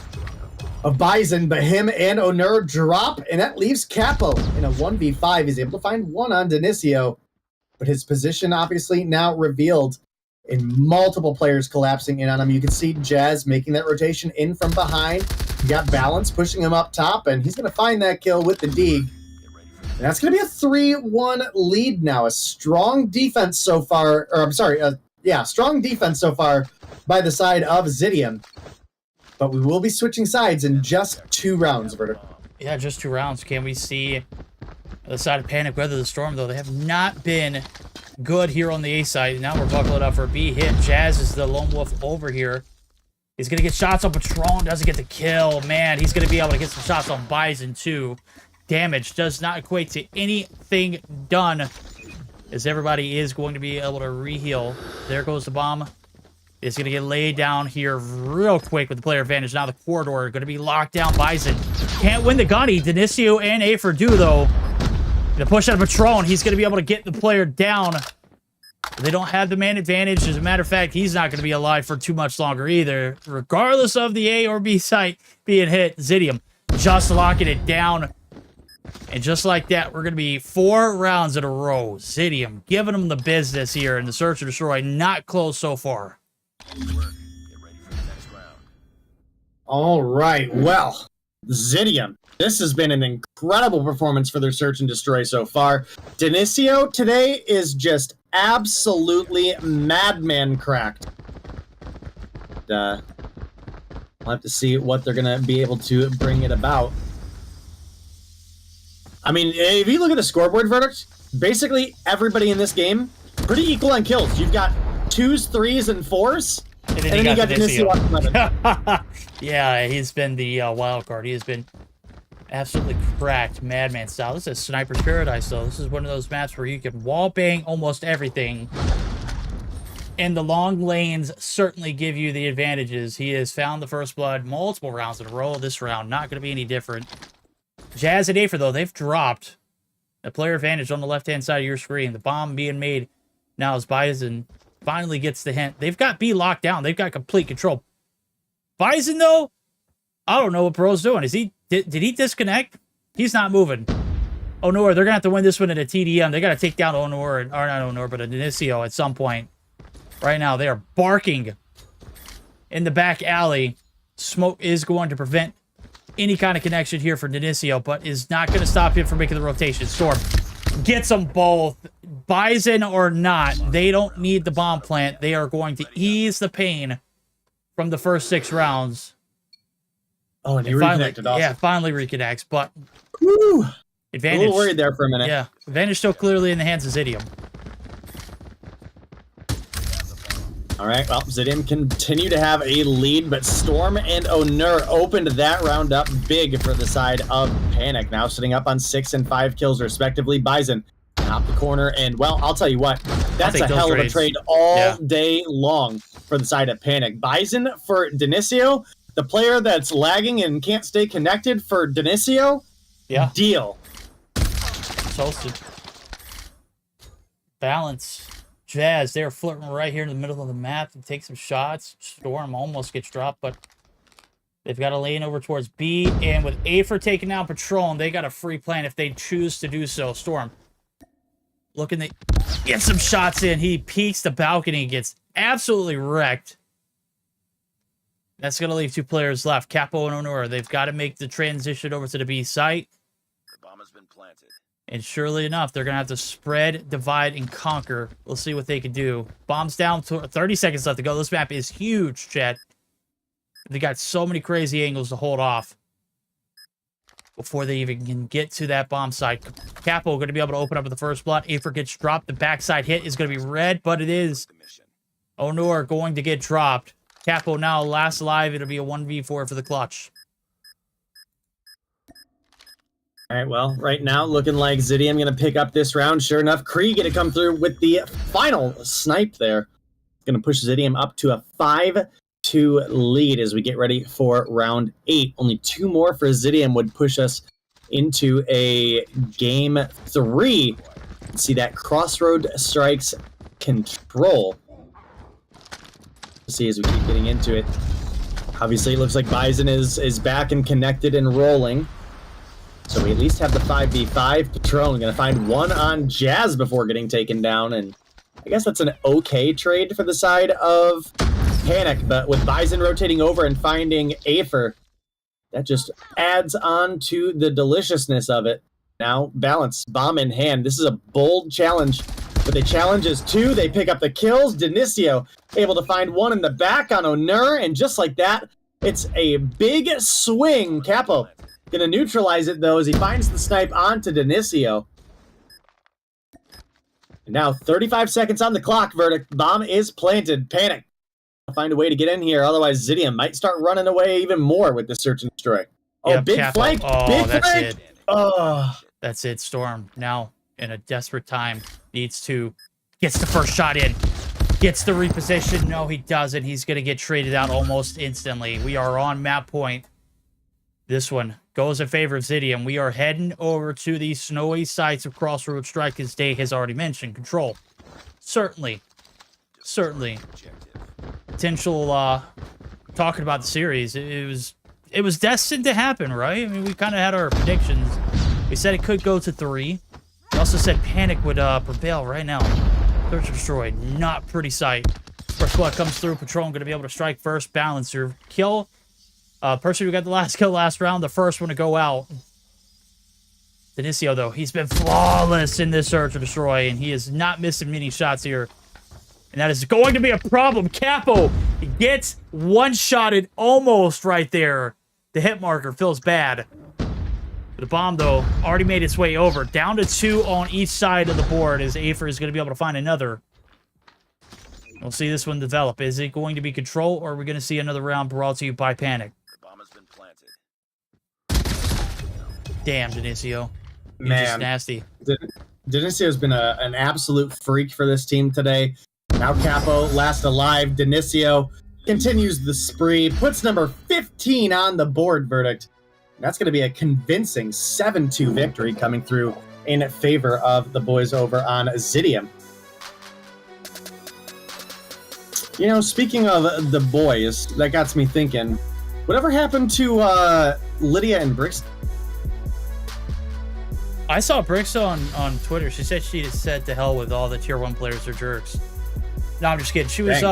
of Bison, but him and Onur drop, and that leaves Capo in a 1v5. He's able to find one on Denisio, but his position obviously now revealed in multiple players collapsing in on him. You can see Jazz making that rotation in from behind. You got Balance pushing him up top, and he's going to find that kill with the Deeg. And that's going to be a 3-1 lead now. A strong defense so far, or I'm sorry, strong defense so far by the side of Zidium. But we will be switching sides in just 2 rounds, Verdict. Yeah, just 2 rounds. Can we see the side of Panic weather the storm, though? They have not been good here on the A side. Now we're buckling up for a B hit. Jazz is the lone wolf over here. He's going to get shots on Patron. Doesn't get the kill. Man, he's going to be able to get some shots on Bison, too. Damage does not equate to anything done, as everybody is going to be able to re-heal. There goes the bomb. It's going to get laid down here real quick with the player advantage. Now the corridor going to be locked down. Bison can't win the gunny. Denisio and Afer do, though. The push out of Patron. He's going to be able to get the player down. They don't have the man advantage. As a matter of fact, he's not going to be alive for too much longer either. Regardless of the A or B site being hit, Zidium just locking it down. And just like that, we're going to be 4 rounds in a row. Zidium giving them the business here in the search and destroy. Not close so far. All right, well, Zidium. This has been an incredible performance for their Search and Destroy so far. Dinicio today is just absolutely madman cracked. We'll have to see what they're going to be able to bring it about. I mean, if you look at the scoreboard verdict, basically everybody in this game, pretty equal on kills. You've got 2s, 3s, and 4s. And then you got Dinicio on 11. Yeah, he's been the wild card. He has been absolutely cracked, madman style. This is Sniper's Paradise, though. This is one of those maps where you can wall bang almost everything. And the long lanes certainly give you the advantages. He has found the first blood multiple rounds in a row. This round not going to be any different. Jazz and Afer, though, they've dropped the player advantage on the left-hand side of your screen. The bomb being made now as Bison finally gets the hint. They've got B locked down. They've got complete control. Bison, though, I don't know what Bro's doing. Is he? Did he disconnect? He's not moving. Honor, they're going to have to win this one at a TDM. They got to take down Honor, or not Honor, but a Dinicio at some point. Right now, they are barking in the back alley. Smoke is going to prevent any kind of connection here for Dinicio, but is not going to stop him from making the rotation. Storm gets them both. Bison or not, they don't need the bomb plant. They are going to ease the pain from the first 6 rounds. Oh, and he reconnected also. Yeah, finally reconnects, but Woo! advantage. A little worried there for a minute. Yeah, advantage still clearly in the hands of Zidium. All right, well, Zidium continue to have a lead, but Storm and Onur opened that round up big for the side of Panic. Now sitting up on 6 and 5 kills respectively. Bison top the corner, and well, I'll tell you what, that's a hell of a trade all day long for the side of Panic. Bison for Dinicio, the player that's lagging and can't stay connected for Dinicio. Yeah. Deal. Toasted. Balance. Jazz, they're flirting right here in the middle of the map to take some shots. Storm almost gets dropped, but they've got a lane over towards B, and with Afer taking down Patron, they got a free plan if they choose to do so. Storm looking to get some shots in. He peeks the balcony and gets absolutely wrecked. That's going to leave 2 players left, Capo and Honor. They've got to make the transition over to the B site. The bomb has been planted. And surely enough, they're going to have to spread, divide, and conquer. We'll see what they can do. Bombs down to 30 seconds left to go. This map is huge, chat. They got so many crazy angles to hold off before they even can get to that bomb site. Capo going to be able to open up with the first blood. Afer gets dropped. The backside hit is going to be red, but it is Honor going to get dropped. Capo now last alive. It'll be a 1v4 for the clutch. All right, well, right now, looking like Zidium going to pick up this round. Sure enough, Kree going to come through with the final snipe there. Going to push Zidium up to a 5-2 lead as we get ready for round 8. Only 2 more for Zidium would push us into a game 3. See that Crossroad Strikes control. Let's see as we keep getting into it. Obviously, it looks like Bison is back and connected and rolling. So we at least have the 5v5. Patron going to find one on Jazz before getting taken down. And I guess that's an okay trade for the side of Panic. But with Bison rotating over and finding Afer, that just adds on to the deliciousness of it. Now, balance, bomb in hand. This is a bold challenge. But the challenge is 2. They pick up the kills. Dinicio able to find one in the back on Onur. And just like that, it's a big swing. Capo going to neutralize it, though, as he finds the snipe onto Dinicio. And now 35 seconds on the clock. Verdict. Bomb is planted. Panic. Find a way to get in here. Otherwise, Zidium might start running away even more with the search and destroy. Oh, yep, big Capo. Flank. Oh, big that's flank. it. Oh. That's it. Storm now in a desperate time needs to gets the first shot in. Gets the reposition. No, he doesn't. He's going to get traded out almost instantly. We are on map point. This one goes in favor of Zidium. We are heading over to the snowy sites of Crossroad Strike, as Day has already mentioned. Control. Certainly. Potential, talking about the series, it was destined to happen, right? I mean, we kind of had our predictions. We said it could go to 3. We also said Panic would prevail right now. Search and Destroy, not pretty sight. First squad comes through. Patron going to be able to strike first. Balancer. Kill. Person who got the last kill last round. The first one to go out. Denicio, though, he's been flawless in this search or destroy, and he is not missing many shots here. And that is going to be a problem. Capo gets one-shotted almost right there. The hit marker feels bad. The bomb, though, already made its way over. Down to 2 on each side of the board as Afer is going to be able to find another. We'll see this one develop. Is it going to be control, or are we going to see another round brought to you by Panic? The bomb has been planted. Damn, Denicio. You're Man, just nasty. Denicio's been an absolute freak for this team today. Now Capo, last alive. Denicio continues the spree, puts number 15 on the board verdict. That's going to be a convincing 7-2 victory coming through in favor of the boys over on Zidium. You know, speaking of the boys, that got me thinking, whatever happened to Lydia and Brix? I saw Brix on Twitter. She said she said to hell with all the tier 1 players are jerks. No, I'm just kidding. She was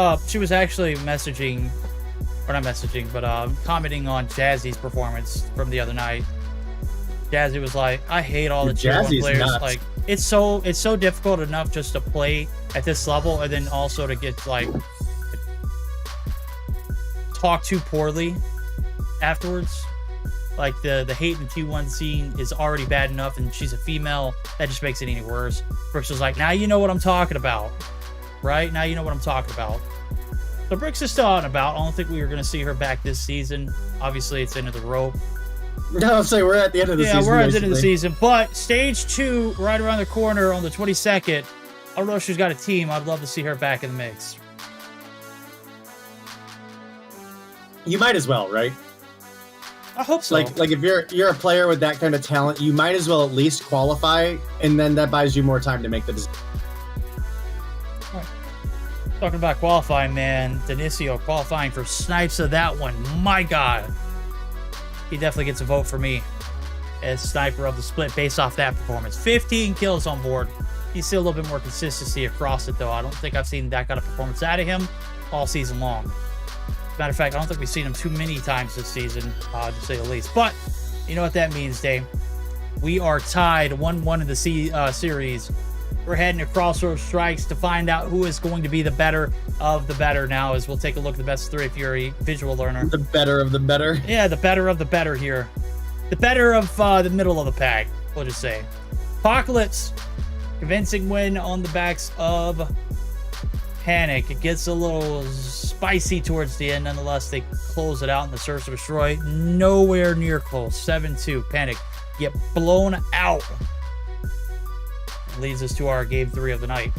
actually messaging, or not messaging, but commenting on Jazzy's performance from the other night. Jazzy was like, I hate all the tier 1 players. Nuts. Like, it's so difficult enough just to play at this level, and then also to get like talk too poorly afterwards. Like the hate in the T1 scene is already bad enough, and she's a female. That just makes it any worse. Brix was like, now you know what I'm talking about. Right? Now you know what I'm talking about. So Brix is still out and about. I don't think we are going to see her back this season. Obviously, it's end of the rope. No, say we're at the end of the season. Yeah, we're at the end of the season. But stage 2, right around the corner on the 22nd. I don't know if she's got a team. I'd love to see her back in the mix. You might as well, right? I hope so. Like if you're a player with that kind of talent, you might as well at least qualify, and then that buys you more time to make the decision. Talking about qualifying, man. Denicio qualifying for snipes of that one. My God. He definitely gets a vote for me as sniper of the split based off that performance. 15 kills on board. He's still a little bit more consistency across it, though. I don't think I've seen that kind of performance out of him all season long. Matter of fact, I don't think we've seen him too many times this season, to say the least. But you know what that means, Dave. We are tied 1-1 in the series. We're heading to Crossroads Strikes to find out who is going to be the better of the better now, as we'll take a look at the best 3 if you're a visual learner. The better of the better? Yeah, the better of the better here. The better of the middle of the pack, we'll just say. Apocalypse, convincing win on the backs of Panic. It gets a little spicy towards the end. Nonetheless, they close it out in the search or destroy. Nowhere near close. 7-2. Panic get blown out. Leads us to our game 3 of the night.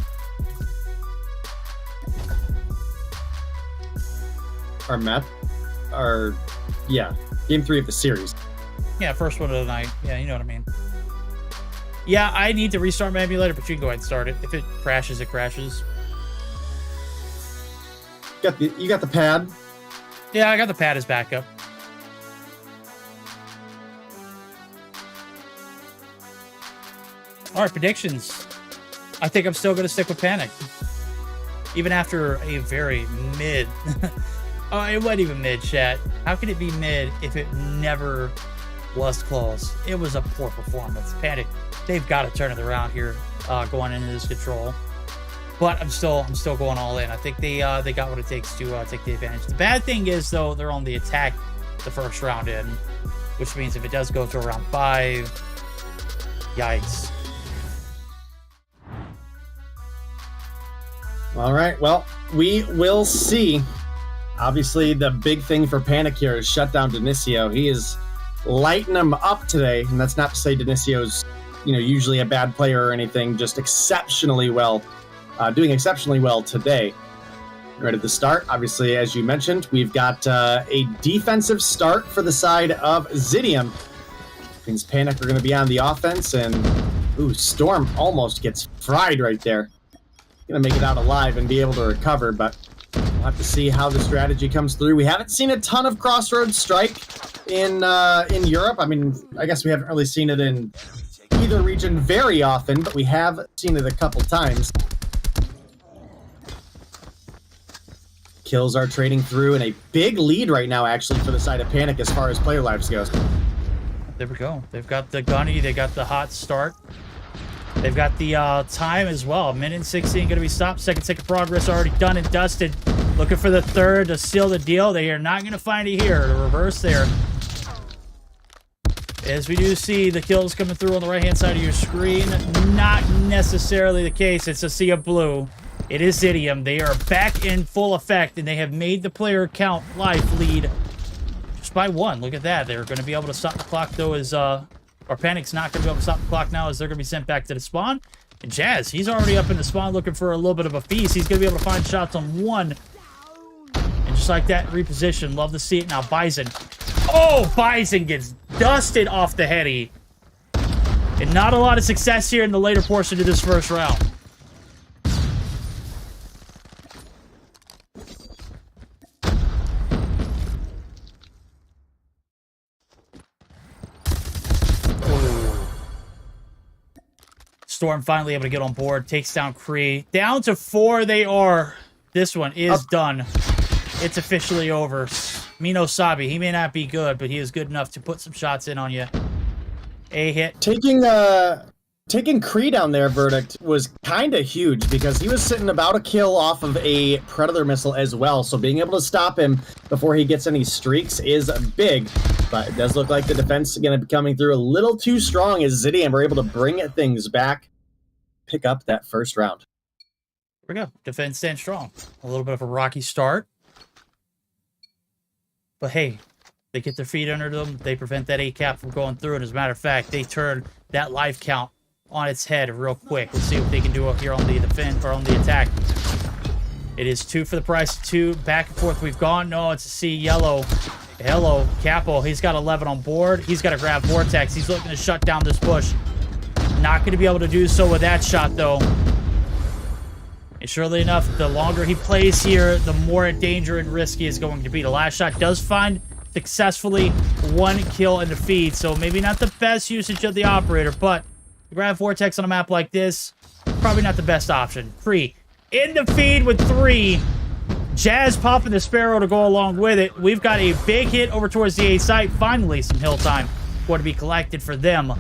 Game 3 of the series. Yeah, first one of the night. Yeah, you know what I mean. Yeah, I need to restart my emulator, but you can go ahead and start it. If it crashes, it crashes. You got the pad? Yeah, I got the pad as backup. All right, predictions. I think I'm still going to stick with Panic. Even after a very mid... oh, it wasn't even mid, chat. How can it be mid if it never was close? It was a poor performance. Panic, they've got to turn it around here going into this control. But I'm still going all in. I think they got what it takes to take the advantage. The bad thing is, though, they're on the attack the first round in, which means if it does go to round 5, yikes. All right, well, we will see. Obviously, the big thing for Panic here is shut down Denicio. He is lighting him up today, and that's not to say Denicio's, usually a bad player or anything, just exceptionally well, doing exceptionally well today. Right at the start, obviously, as you mentioned, we've got a defensive start for the side of Zidium. Means Panic are going to be on the offense, and Storm almost gets fried right there. Going to make it out alive and be able to recover, but we'll have to see how the strategy comes through. We haven't seen a ton of Crossroads Strike in Europe. I mean, I guess we haven't really seen it in either region very often, but we have seen it a couple times. kills are trading through, and a big lead right now, actually, for the side of Panic as far as player lives goes. There we go. They've got the gunny. They got the hot start. They've got the time as well. Minute and 16 going to be stopped. Second tick of progress already done and dusted. Looking for the third to seal the deal. They are not going to find it here. The reverse there. As we do see the kills coming through on the right-hand side of your screen. Not necessarily the case. It's a sea of blue. It is Zidium. They are back in full effect, and they have made the player count life lead just by 1. Look at that. They're going to be able to stop the clock, though, as... Or Panic's not going to be able to stop the clock now, as they're going to be sent back to the spawn. And Jazz, he's already up in the spawn looking for a little bit of a feast. He's going to be able to find shots on 1. And just like that, reposition. Love to see it. Now, Bison. Oh, Bison gets dusted off the heady. And not a lot of success here in the later portion of this first round. Storm finally able to get on board, takes down Kree. Down to 4 they are. This one is done. It's officially over. Mino Sabi, he may not be good, but he is good enough to put some shots in on you. A hit. Taking Kree down there, Verdict, was kind of huge because he was sitting about a kill off of a Predator missile as well. So being able to stop him before he gets any streaks is big. But it does look like the defense is going to be coming through a little too strong as Zidium are able to bring things back, pick up that first round. Here we go. Defense stands strong. A little bit of a rocky start. But hey, they get their feet under them. They prevent that A-cap from going through. And as a matter of fact, they turn that life count on its head real quick. Let's see what they can do up here on the defense or on the attack. It is 2 for the price of 2. Back and forth we've gone. No, it's a C yellow. Hello, Capo. He's got 11 on board. He's got to grab Vortex. He's looking to shut down this push. Not going to be able to do so with that shot, though. And surely enough, the longer he plays here, the more danger and risky is going to be. The last shot does find successfully 1 kill in the feed, so maybe not the best usage of the operator, but grab Vortex on a map like this, probably not the best option. Kree in the feed with 3. Jazz popping the Sparrow to go along with it. We've got a big hit over towards the A site. Finally, some hill time going to be collected for them.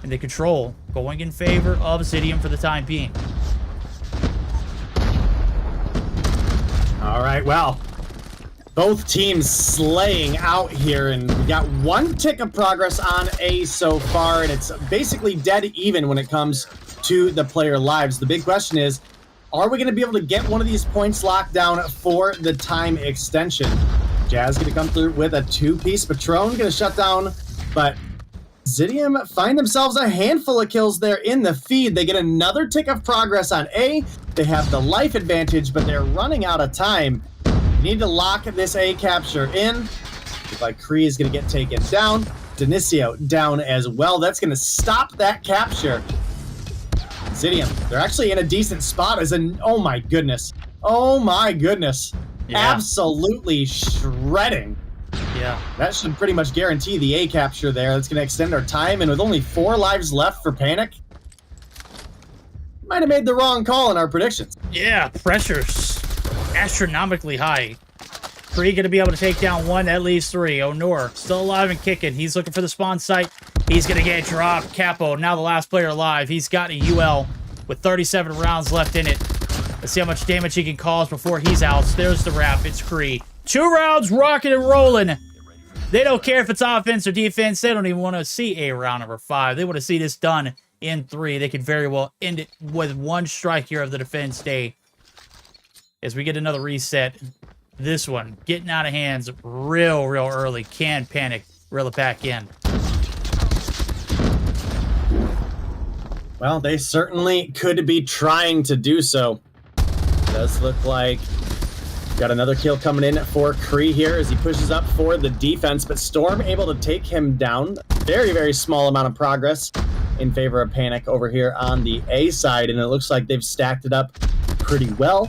And the control going in favor of Zidium for the time being. All right, well, both teams slaying out here, and we got 1 tick of progress on A so far, and it's basically dead even when it comes to the player lives. The big question is, are we going to be able to get one of these points locked down for the time extension? Jazz going to come through with a 2-piece Patron, going to shut down, but Zidium find themselves a handful of kills there in the feed. They get another tick of progress on A. They have the life advantage, but they're running out of time. You need to lock this A capture in. Looks like Kree is going to get taken down. Denicio down as well. That's going to stop that capture. Zidium, they're actually in a decent spot as an... Oh my goodness. Oh my goodness. Yeah. Absolutely shredding. Yeah. That should pretty much guarantee the A capture there. That's going to extend our time, and with only 4 lives left for Panic, might have made the wrong call in our predictions. Yeah, pressure's astronomically high. Kree going to be able to take down 1, that leaves 3. Onur, still alive and kicking. He's looking for the spawn site. He's going to get dropped. Capo, now the last player alive. He's got a UL with 37 rounds left in it. Let's see how much damage he can cause before he's out. There's the wrap. It's Kree. 2 rounds rocking and rolling. They don't care if it's offense or defense. They don't even want to see a round number 5. They want to see this done in 3. They could very well end it with 1 strike here of the defense day. As we get another reset. This one getting out of hands real early. Can Panic reel it back in? Well, they certainly could be trying to do so. Does look like got another kill coming in for Kree here as he pushes up for the defense, but Storm able to take him down. Very small amount of progress in favor of Panic over here on the A side, and it looks like they've stacked it up pretty well.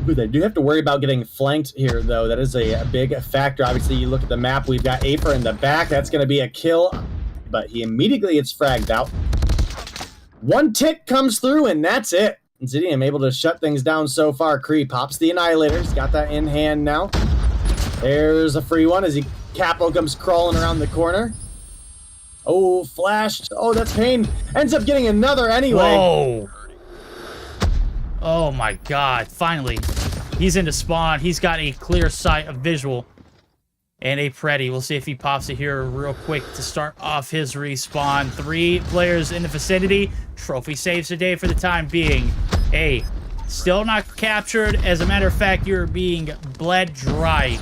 Ooh, they do have to worry about getting flanked here, though. That is a big factor. Obviously, you look at the map, we've got Aper in the back. That's going to be a kill, but he immediately gets fragged out. 1 tick comes through, and that's it. Zidium able to shut things down so far. Kree pops the Annihilator. He's got that in hand now. There's a free one as Capo comes crawling around the corner. Oh, flashed. Oh, that's pain. Ends up getting another anyway. Whoa. Oh my god. Finally. He's into spawn. He's got a clear sight of visual. And a Preddy. We'll see if he pops it here real quick to start off his respawn. 3 players in the vicinity. Trophy saves today for the time being. Hey, still not captured. As a matter of fact, you're being bled dry.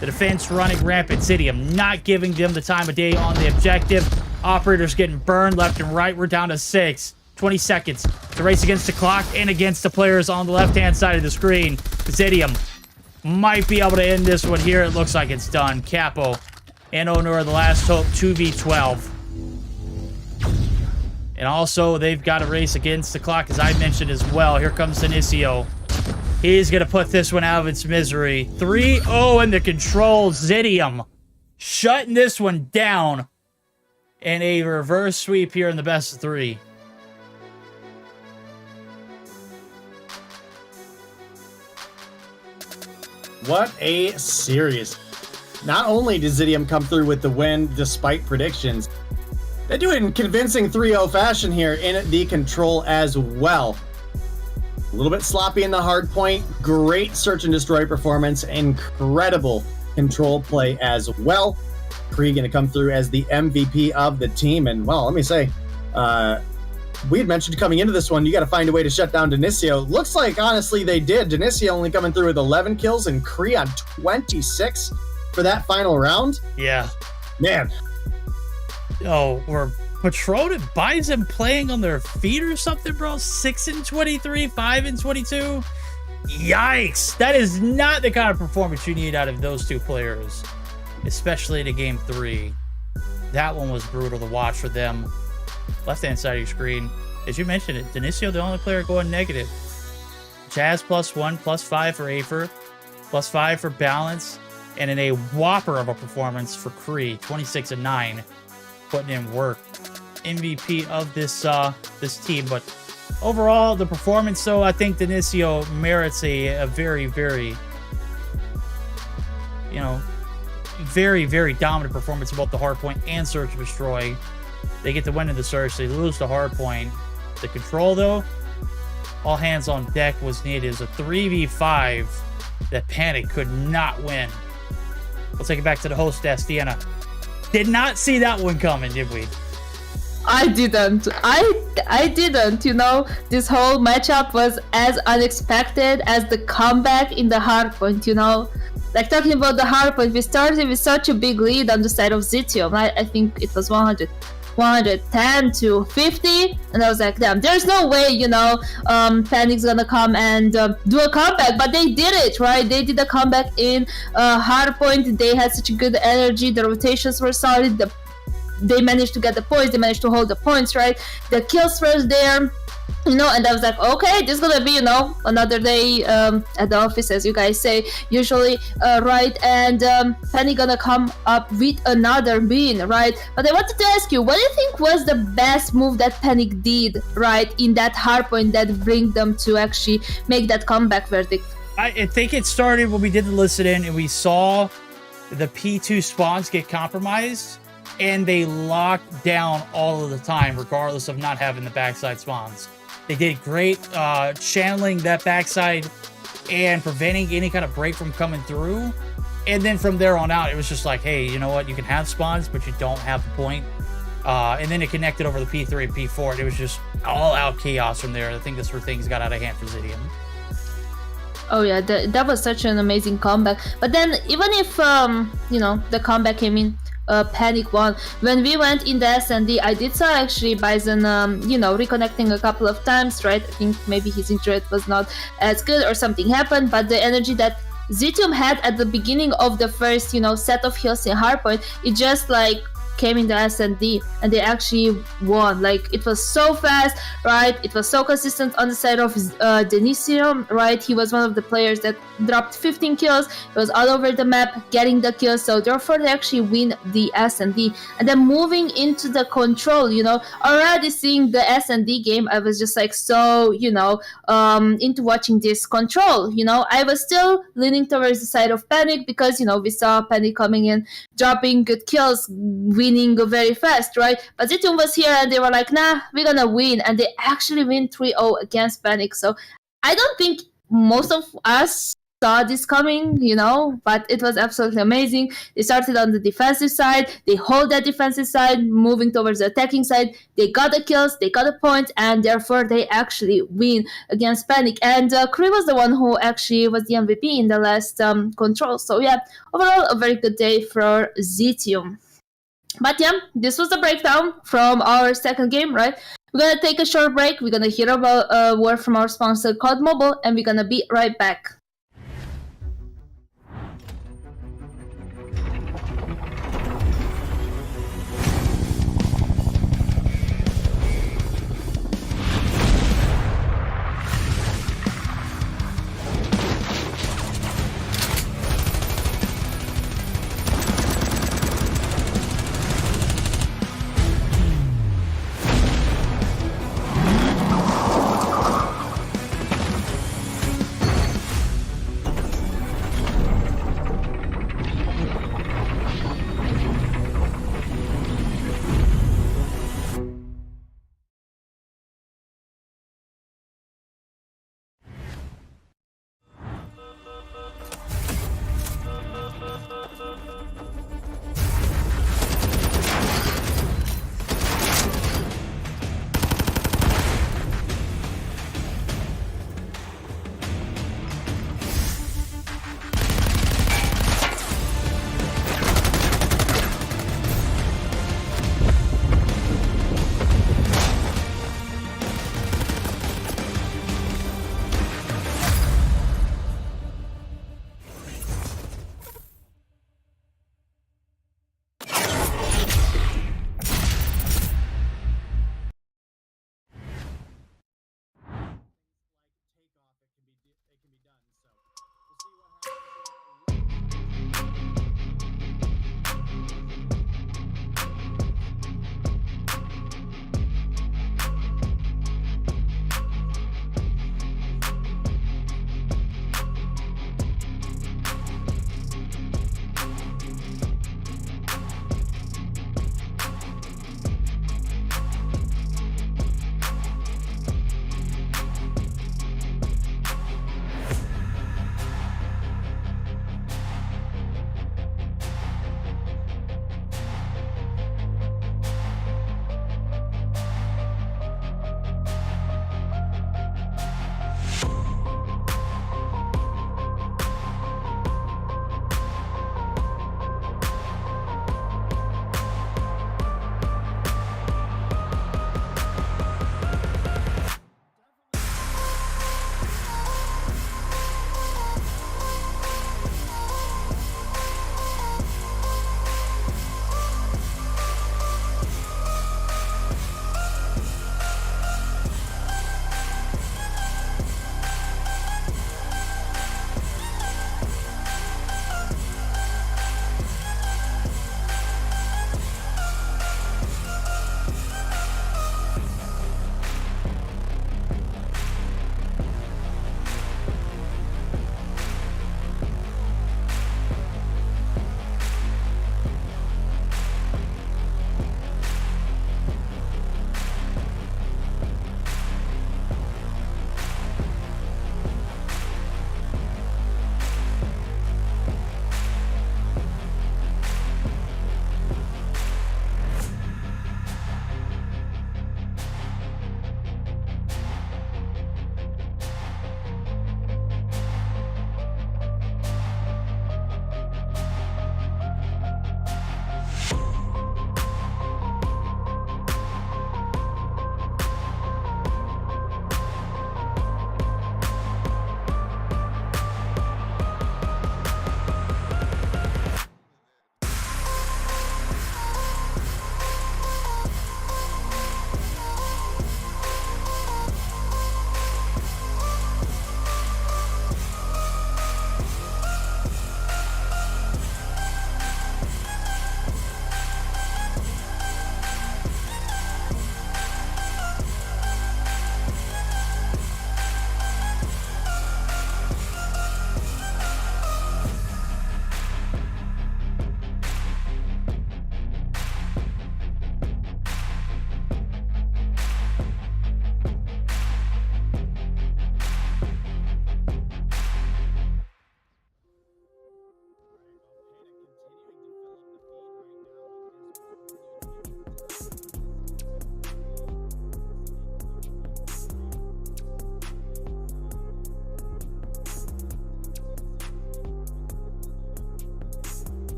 The defense running rampant. Zidium not giving them the time of day on the objective. Operators getting burned left and right. We're down to 6. 20 seconds. The race against the clock and against the players on the left-hand side of the screen. Zidium might be able to end this one here. It looks like it's done. Capo and Onur, the last hope, 2v12. And also, they've got a race against the clock, as I mentioned as well. Here comes Inicio. He's going to put this one out of its misery. 3-0 in the control. Zidium shutting this one down. And a reverse sweep here in the best of 3. What a series. Not only did Zidium come through with the win despite predictions, they do it in convincing 3-0 fashion here in the control as well. A little bit sloppy in the hard point. Great search and destroy performance. Incredible control play as well. Kree going to come through as the MVP of the team. And, well, let me say, we had mentioned coming into this one, you got to find a way to shut down Denicio. Looks like, honestly, they did. Denicio only coming through with 11 kills and Kree on 26 for that final round. Yeah. Man. Oh, we're Patron and Bison playing on their feet or something, bro? 6 and 23, 5 and 22? Yikes. That is not the kind of performance you need out of those two players, especially in a game 3. That one was brutal to watch for them. Left-hand side of your screen, as you mentioned it, Denicio, the only player going negative. Jazz +1, +5 for Afer, +5 for balance, and in a whopper of a performance for Kree, 26 and 9, putting in work. MVP of this team, but overall, the performance, though, I think Denicio merits a very, very, very, very dominant performance in both the hardpoint and search and destroy. They get the win in the search. They lose the hard point. The control, though, all hands on deck was needed. It was a 3v5 that Panic could not win. We'll take it back to the hostess, Deanna. Did not see that one coming, did we? I didn't. I didn't. This whole matchup was as unexpected as the comeback in the hard point. Like, talking about the hard point, we started with such a big lead on the side of Zidium. I think it was 110 to 50, and I was like, damn, there's no way, Panic's gonna come and do a comeback, but they did it, right? They did a comeback in hardpoint. They had such a good energy. The rotations were solid. They managed to get the points. They managed to hold the points, right? The kills were there. And I was like, okay, this is gonna be, another day at the office, as you guys say, usually, right? And Penny gonna come up with another win, right? But I wanted to ask you, what do you think was the best move that Panic did, right, in that hardpoint that bring them to actually make that comeback verdict? I think it started when we did the listen in and we saw the P2 spawns get compromised, and they locked down all of the time, regardless of not having the backside spawns. They did great channeling that backside and preventing any kind of break from coming through. And then from there on out, it was just like, hey, you know what? You can have spawns, but you don't have the point. And then it connected over the P3 and P4. And it was just all-out chaos from there. I think that's where things got out of hand for Zidium. Oh, yeah. That was such an amazing comeback. But then, even if, the comeback came in, Panic won. When we went in the S&D, I did saw actually Bison, reconnecting a couple of times, right? I think maybe his injury was not as good or something happened, but the energy that Zidium had at the beginning of the first, set of heals in hardpoint, it just like came in the S&D and they actually won. Like, it was so fast, right? It was so consistent on the side of Zidium, right? He was one of the players that dropped 15 kills. He was all over the map getting the kills, so therefore they actually win the S&D. And then moving into the control, you know, already seeing the S&D game, I was just like so, you know, into watching this control. You know, I was still leaning towards the side of Panic because, you know, we saw Panic coming in, dropping good kills, winning very fast, right? But Zidium was here and they were like, nah, we're gonna win. And they actually win 3-0 against Panic. So I don't think most of us saw this coming, you know, but it was absolutely amazing. They started on the defensive side, they hold that defensive side, moving towards the attacking side. They got the kills, they got the points, and therefore they actually win against Panic. And Kree was the one who actually was the MVP in the last control. So yeah, overall a very good day for Zidium. But yeah, this was the breakdown from our second game, right? We're gonna take a short break. We're gonna hear about a word from our sponsor, COD Mobile, and we're gonna be right back.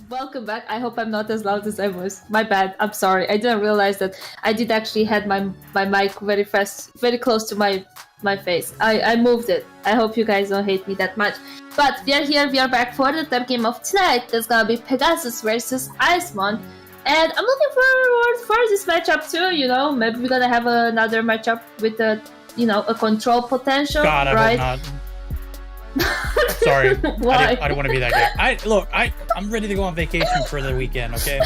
welcome back. I hope I'm not as loud as I was. My bad. I'm sorry. I didn't realize that I did actually had my mic very fast, very close to my face. I moved it. I hope you guys don't hate me that much. But we are here. We are back for the third game of tonight. That's gonna be Pegasus versus Iceman. And I'm looking forward for this matchup too. You know, maybe we're gonna have another matchup with a, you know, a control potential. God, I right? hope not. Sorry. Why? I don't want to be that guy. I'm ready to go on vacation for the weekend, okay?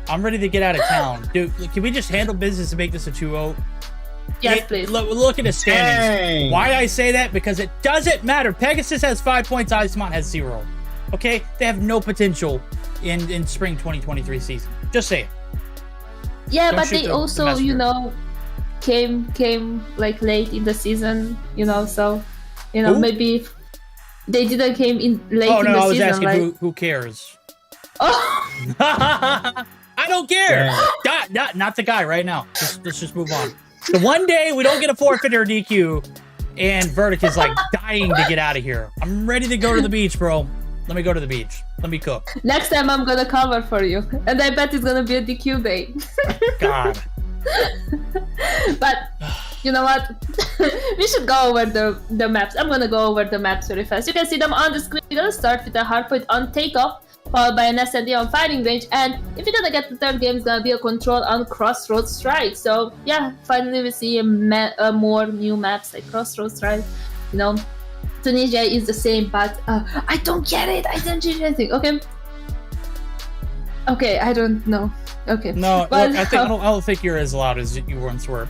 I'm ready to get out of town. Dude, can we just handle business and make this a 2-0? Yes, please. Look at the standings. Dang. Why I say that? Because it doesn't matter. Pegasus has 5 points, Iceman has 0. Okay? They have no potential in spring 2023 season. Just say it. Yeah, Don't but shoot they the also, messenger. you know, came like late in the season, you know, so, you know, Who? maybe they didn't came in late Oh in no, the I was season. asking Like, who cares. oh, I don't care. Not the guy right now. Let's just move on. The one day we don't get a forfeit or DQ, and Verdict is like dying to get out of here. I'm ready to go to the beach, bro. Let me go to the beach. Let me cook. next time I'm gonna cover for you, and I bet it's gonna be a DQ day. God. But you know what? We should go over the maps. I'm gonna go over the maps very fast. You can see them on the screen. We're gonna start with a hardpoint on takeoff, followed by an SND on fighting range, and if you're gonna get the third game, it's gonna be a control on crossroads strike. So yeah, finally we see a more new maps like crossroads strike. You know, Tunisia is the same, but I don't get it. I don't change anything. Okay, I don't know. Okay. No, Well, look, I don't think you're as loud as you once were.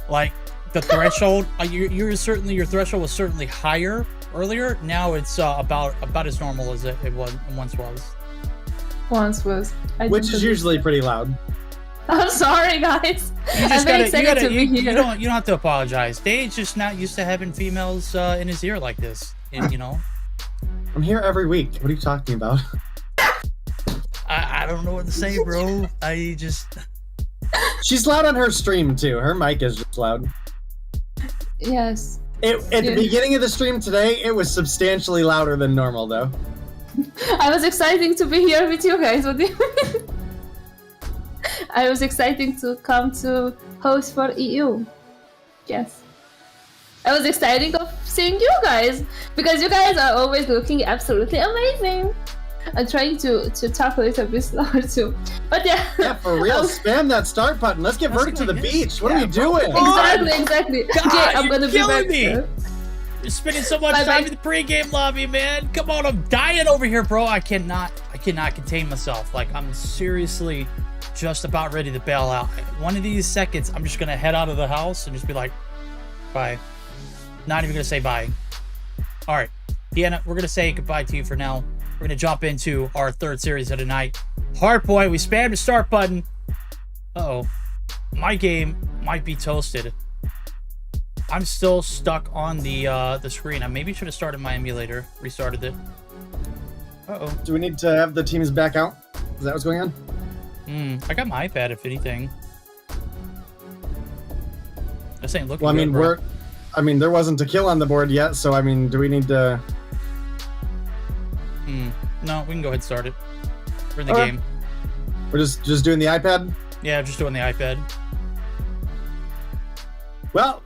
Like the threshold, your threshold was certainly higher earlier. Now it's about as normal as it once was. Once was. Which is usually pretty loud. I'm sorry, guys. You I'm just very excited to be you here. don't have to apologize. They just not used to having females in his ear like this. And, you know. I'm here every week. What are you talking about? I don't know what to say, bro. I just. She's loud on her stream too. Her mic is just loud. Yes. At the beginning of the stream today, it was substantially louder than normal, though. I was excited to be here with you guys. What do you mean? I was excited to come to host for EU. Yes. I was excited of seeing you guys because you guys are always looking absolutely amazing. I'm trying to talk a little bit slower too. But yeah. Yeah, for real. Spam that start button. Let's get Verdict to the beach. What are you doing? Exactly. God, Okay, I'm you're gonna be killing back. me. You're spending so much time in the pregame lobby, man. Come on, I'm dying over here, bro. I cannot contain myself. Like, I'm seriously just about ready to bail out. One of these seconds, I'm just gonna head out of the house and just be like, bye. Not even gonna say bye. All right, Deanna, we're gonna say goodbye to you for now. We're gonna jump into our third series of the night. Hardpoint, we spammed the start button. Uh-oh. My game might be toasted. I'm still stuck on the screen. I maybe should have started my emulator, restarted it. Uh-oh. Do we need to have the teams back out? Is that what's going on? I got my iPad, if anything. This ain't looking Well, I mean, good, bro. there wasn't a kill on the board yet, so I mean, do we need to? No, we can go ahead and start it. We're in the Okay. game. We're just doing the iPad. Yeah, just doing the iPad. Well,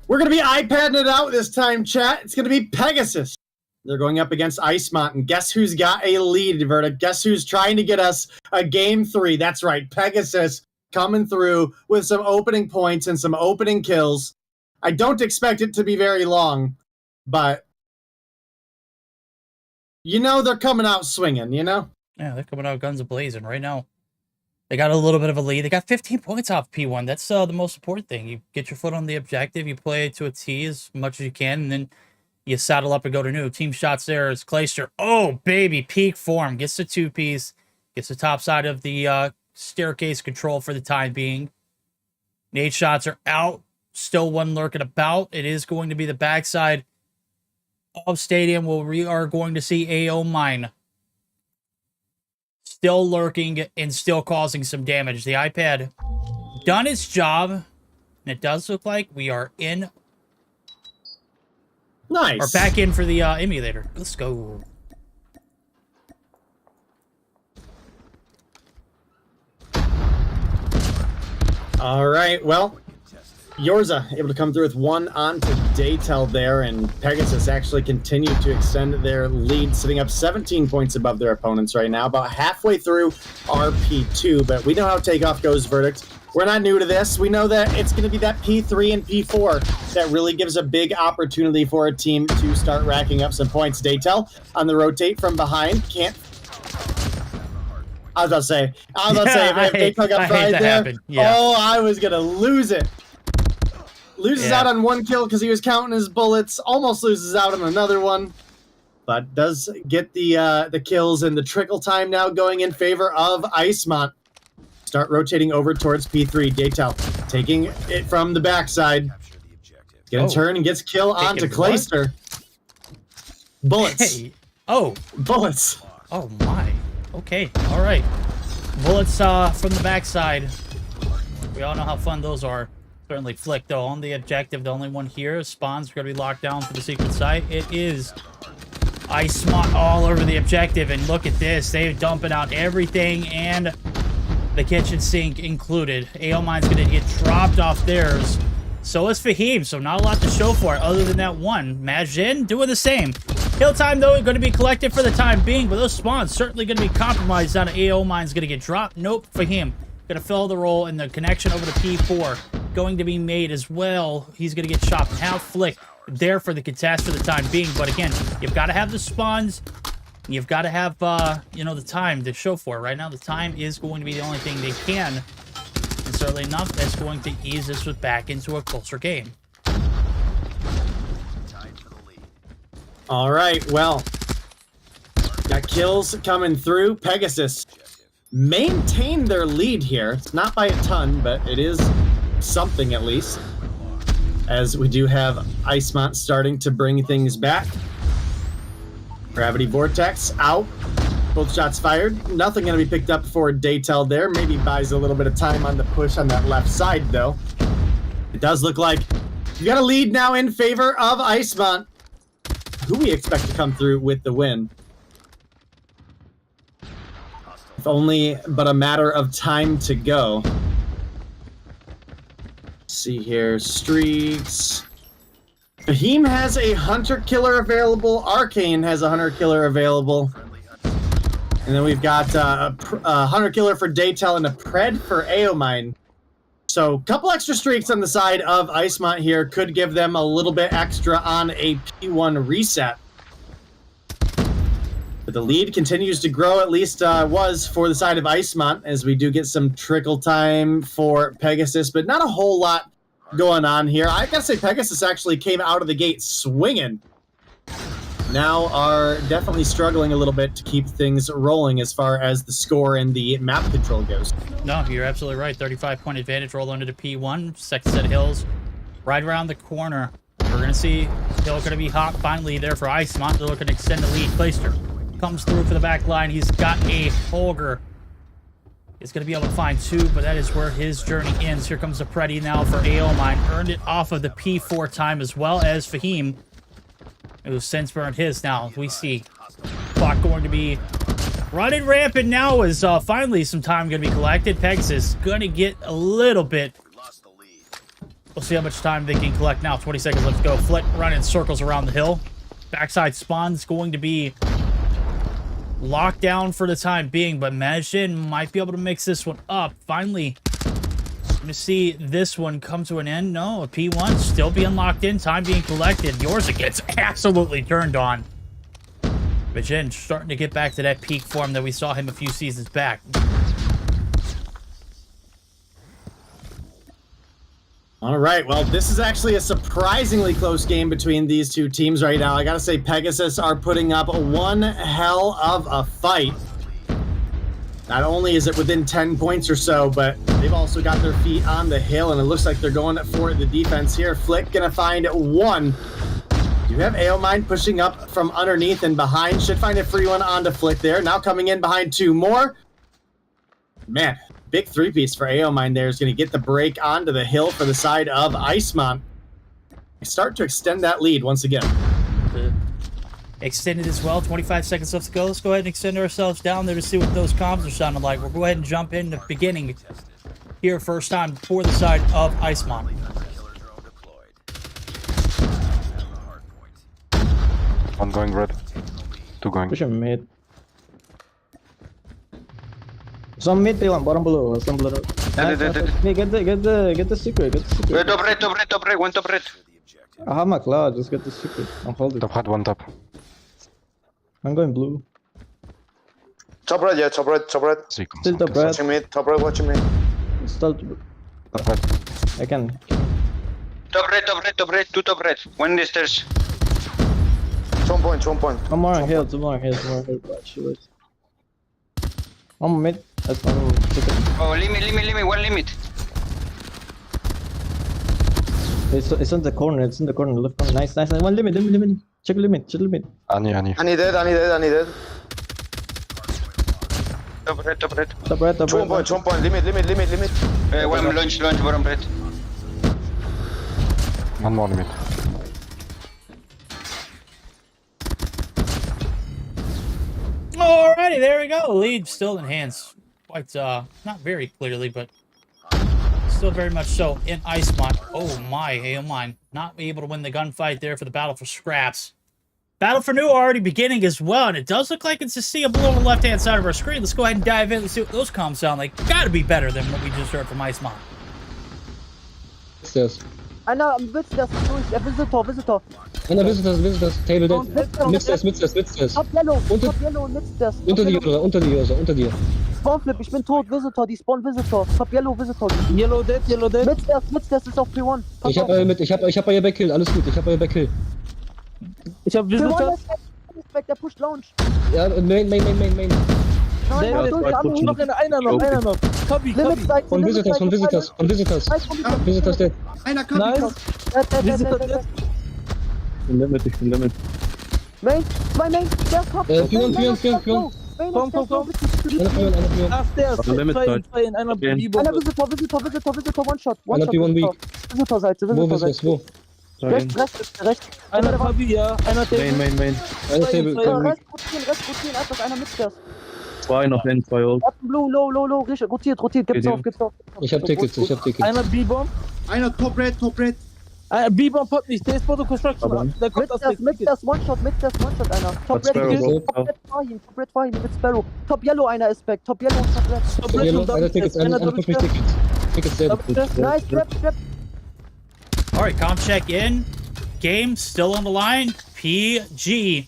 we're gonna be iPadding it out this time, chat. It's gonna be Pegasus. They're going up against Iceman, and guess who's got a lead, Verdict? Guess who's trying to get us a game 3? That's right, Pegasus coming through with some opening points and some opening kills. I don't expect it to be very long, but you know they're coming out swinging, you know? Yeah, they're coming out guns a-blazing right now. They got a little bit of a lead. They got 15 points off P1. That's the most important thing. You get your foot on the objective, you play it to a T as much as you can, and then you saddle up and go to new. Team shots there is Clayster. Oh, baby, peak form. Gets the 2-piece. Gets the top side of the staircase control for the time being. Nade shots are out. Still one lurking about. It is going to be the backside of Stadium where we are going to see AO Mine. Still lurking and still causing some damage. The iPad done its job. And it does look like we are in. Nice. Or back in for the emulator. Let's go. All right, well, Yorza able to come through with one onto Daytel there, and Pegasus actually continued to extend their lead, sitting up 17 points above their opponents right now, about halfway through RP2, but we know how takeoff goes, Verdict. We're not new to this. We know that it's going to be that P3 and P4 that really gives a big opportunity for a team to start racking up some points. Daytel on the rotate from behind. Can't... I was about to say, if Daytel got fried there, yeah. oh, I was going to lose it. Loses out on one kill because he was counting his bullets. Almost loses out on another one. But does get the kills, and the trickle time now going in favor of Iceman. Start rotating over towards P3. Daytel taking it from the backside. Gonna turn and gets kill onto Clayster. Bullets. Hey. Oh. Bullets. Oh my. Okay. All right. Bullets from the backside. We all know how fun those are. Certainly Flick, though, on the objective. The only one here. Spawns are going to be locked down for the secret site. It is Iceman all over the objective. And look at this. They're dumping out everything, and the kitchen sink included. AO Mine's going to get dropped off theirs. So is Fahim, so not a lot to show for it other than that one. Majin doing the same. Kill time, though, going to be collected for the time being, but those spawns certainly going to be compromised. Down to AO Mine's going to get dropped. Nope, Fahim going to fill the role, and the connection over to P4 going to be made as well. He's going to get shot. Have Flick there for the contest for the time being, but again, you've got to have the spawns. You've got to have, you know, the time to show for it. Right now, the time is going to be the only thing they can. And certainly enough, that's going to ease this back into a closer game. All right, well, got kills coming through. Pegasus maintain their lead here. It's not by a ton, but it is something at least. As we do have Iceman starting to bring things back. Gravity Vortex out. Both shots fired. Nothing going to be picked up for Daytel there. Maybe buys a little bit of time on the push on that left side, though. It does look like you got a lead now in favor of Iceman, who we expect to come through with the win. If only but a matter of time to go. Let's see here. Streaks. Fahim has a hunter-killer available. Arcane has a hunter-killer available. And then we've got a hunter-killer for Daytel and a pred for Aomine. So a couple extra streaks on the side of Iceman here could give them a little bit extra on a P1 reset. But the lead continues to grow, at least was for the side of Iceman, as we do get some trickle time for Pegasus, but not a whole lot going on here. I gotta say, Pegasus actually came out of the gate swinging. Now are definitely struggling a little bit to keep things rolling as far as the score and the map control goes. No, you're absolutely right. 35-point advantage roll under the P1. Second set of hills right around the corner. We're going to see hill going to be hot finally there for Iceman. They're looking to extend the lead. Clayster comes through for the back line. He's got a Holger. He's going to be able to find two, but that is where his journey ends. Here comes the Preddy now for Aomine. Earned it off of the P4 time, as well as Fahim, who's since burned his. Now we see clock going to be running rampant now, as finally some time going to be collected. Pegasus going to get a little bit. We'll see how much time they can collect now. 20 seconds left to go. Flick running circles around the hill. Backside spawn's going to be locked down for the time being, but Majin might be able to mix this one up. Finally, let me see this one come to an end. No, a P1 still being locked in, time being collected. Yours gets absolutely turned on. Majin starting to get back to that peak form that we saw him a few seasons back. All right, well, this is actually a surprisingly close game between these two teams right now. I gotta say, Pegasus are putting up one hell of a fight. Not only is it within 10 points or so, but they've also got their feet on the hill, and it looks like they're going for the defense here. Flick gonna find one. You have Aomine pushing up from underneath and behind. Should find a free one onto Flick there. Now coming in behind two more. Man, big three-piece for Aomine there is going to get the break onto the hill for the side of Iceman. Start to extend that lead once again. Extended as well. 25 seconds left to go. Let's go ahead and extend ourselves down there to see what those comms are sounding like. We'll go ahead and jump in the beginning here first time for the side of Iceman. One going red. Two going. Push him mid. Some mid, one bottom below. Some below. Get the secret. Top red. One top red. I have my cloud. Just get the secret. I'm holding. Top red, one top. I'm going blue. Top red. Still top red. Watching mid. Still top red. I can. Top red. Two top red. One in the stairs. One point. One more on hill. Actually. One mid. That's one. Oh, limit. One limit. It's on the corner. Left corner. Nice. One limit. Check limit. Ani dead. Top red. Top red. One point. Limit. One launch, bottom red. One more limit. Alrighty, there we go. Lead still in hands. Quite, not very clearly, but still very much so in Iceman. Oh my. Not able to win the gunfight there for the battle for scraps. Battle for new already beginning as well, and it does look like it's a seeable on the left-hand side of our screen. Let's go ahead and dive in. Let's see what those comms sound like. Gotta be better than what we just heard from Iceman. Stairs. I know, visitor. Visitor. No, visitors. Table dead. Mid-stairs. Top yellow, mid-stairs. Unter die User. Spawnflip, ich bin tot, Visitor, die Spawn Visitor. Top yellow, Visitor. Yellow dead. Mid-stairs ist auf P1. Ich hab euer Backkill, alles gut, ich hab euer Backkill. Ich hab Visitor. Der pusht Launch. Ja, Main. Nein, einer noch. Copy. Von Visitors. Visitors dead. Einer Copy. Nice. Visitor dead. Ich bin Limit. Main, zwei Main, der ist top. Pion. Komm. Zwei in einer B-Bombe. Einer Visitor, One-Shot. Einer P1 weak. Visitor-Seite. Wo? Rechts. Einer Fabi, ja. Einer Table. Main. Einer Table. Rest rotieren, einfach einer mitstairs. Zwei noch hin, zwei Ult. Blue, low, rotiert, gibt's auf. Ich hab Tickets. Einer B-Bomb. Einer Top Red. B-Bomb hat nicht, der ist Photo Construction. Der kommt aus Mitstairs, One-Shot, einer. Top Red war hin, mit Sparrow. Top Yellow, einer ist back. Top Yellow und Top Red. Top Yellow, einer Tickets, einer guckt mich Tickets sehr gut. Nice, trap. Alright, comm check in. Game still on the line. PG.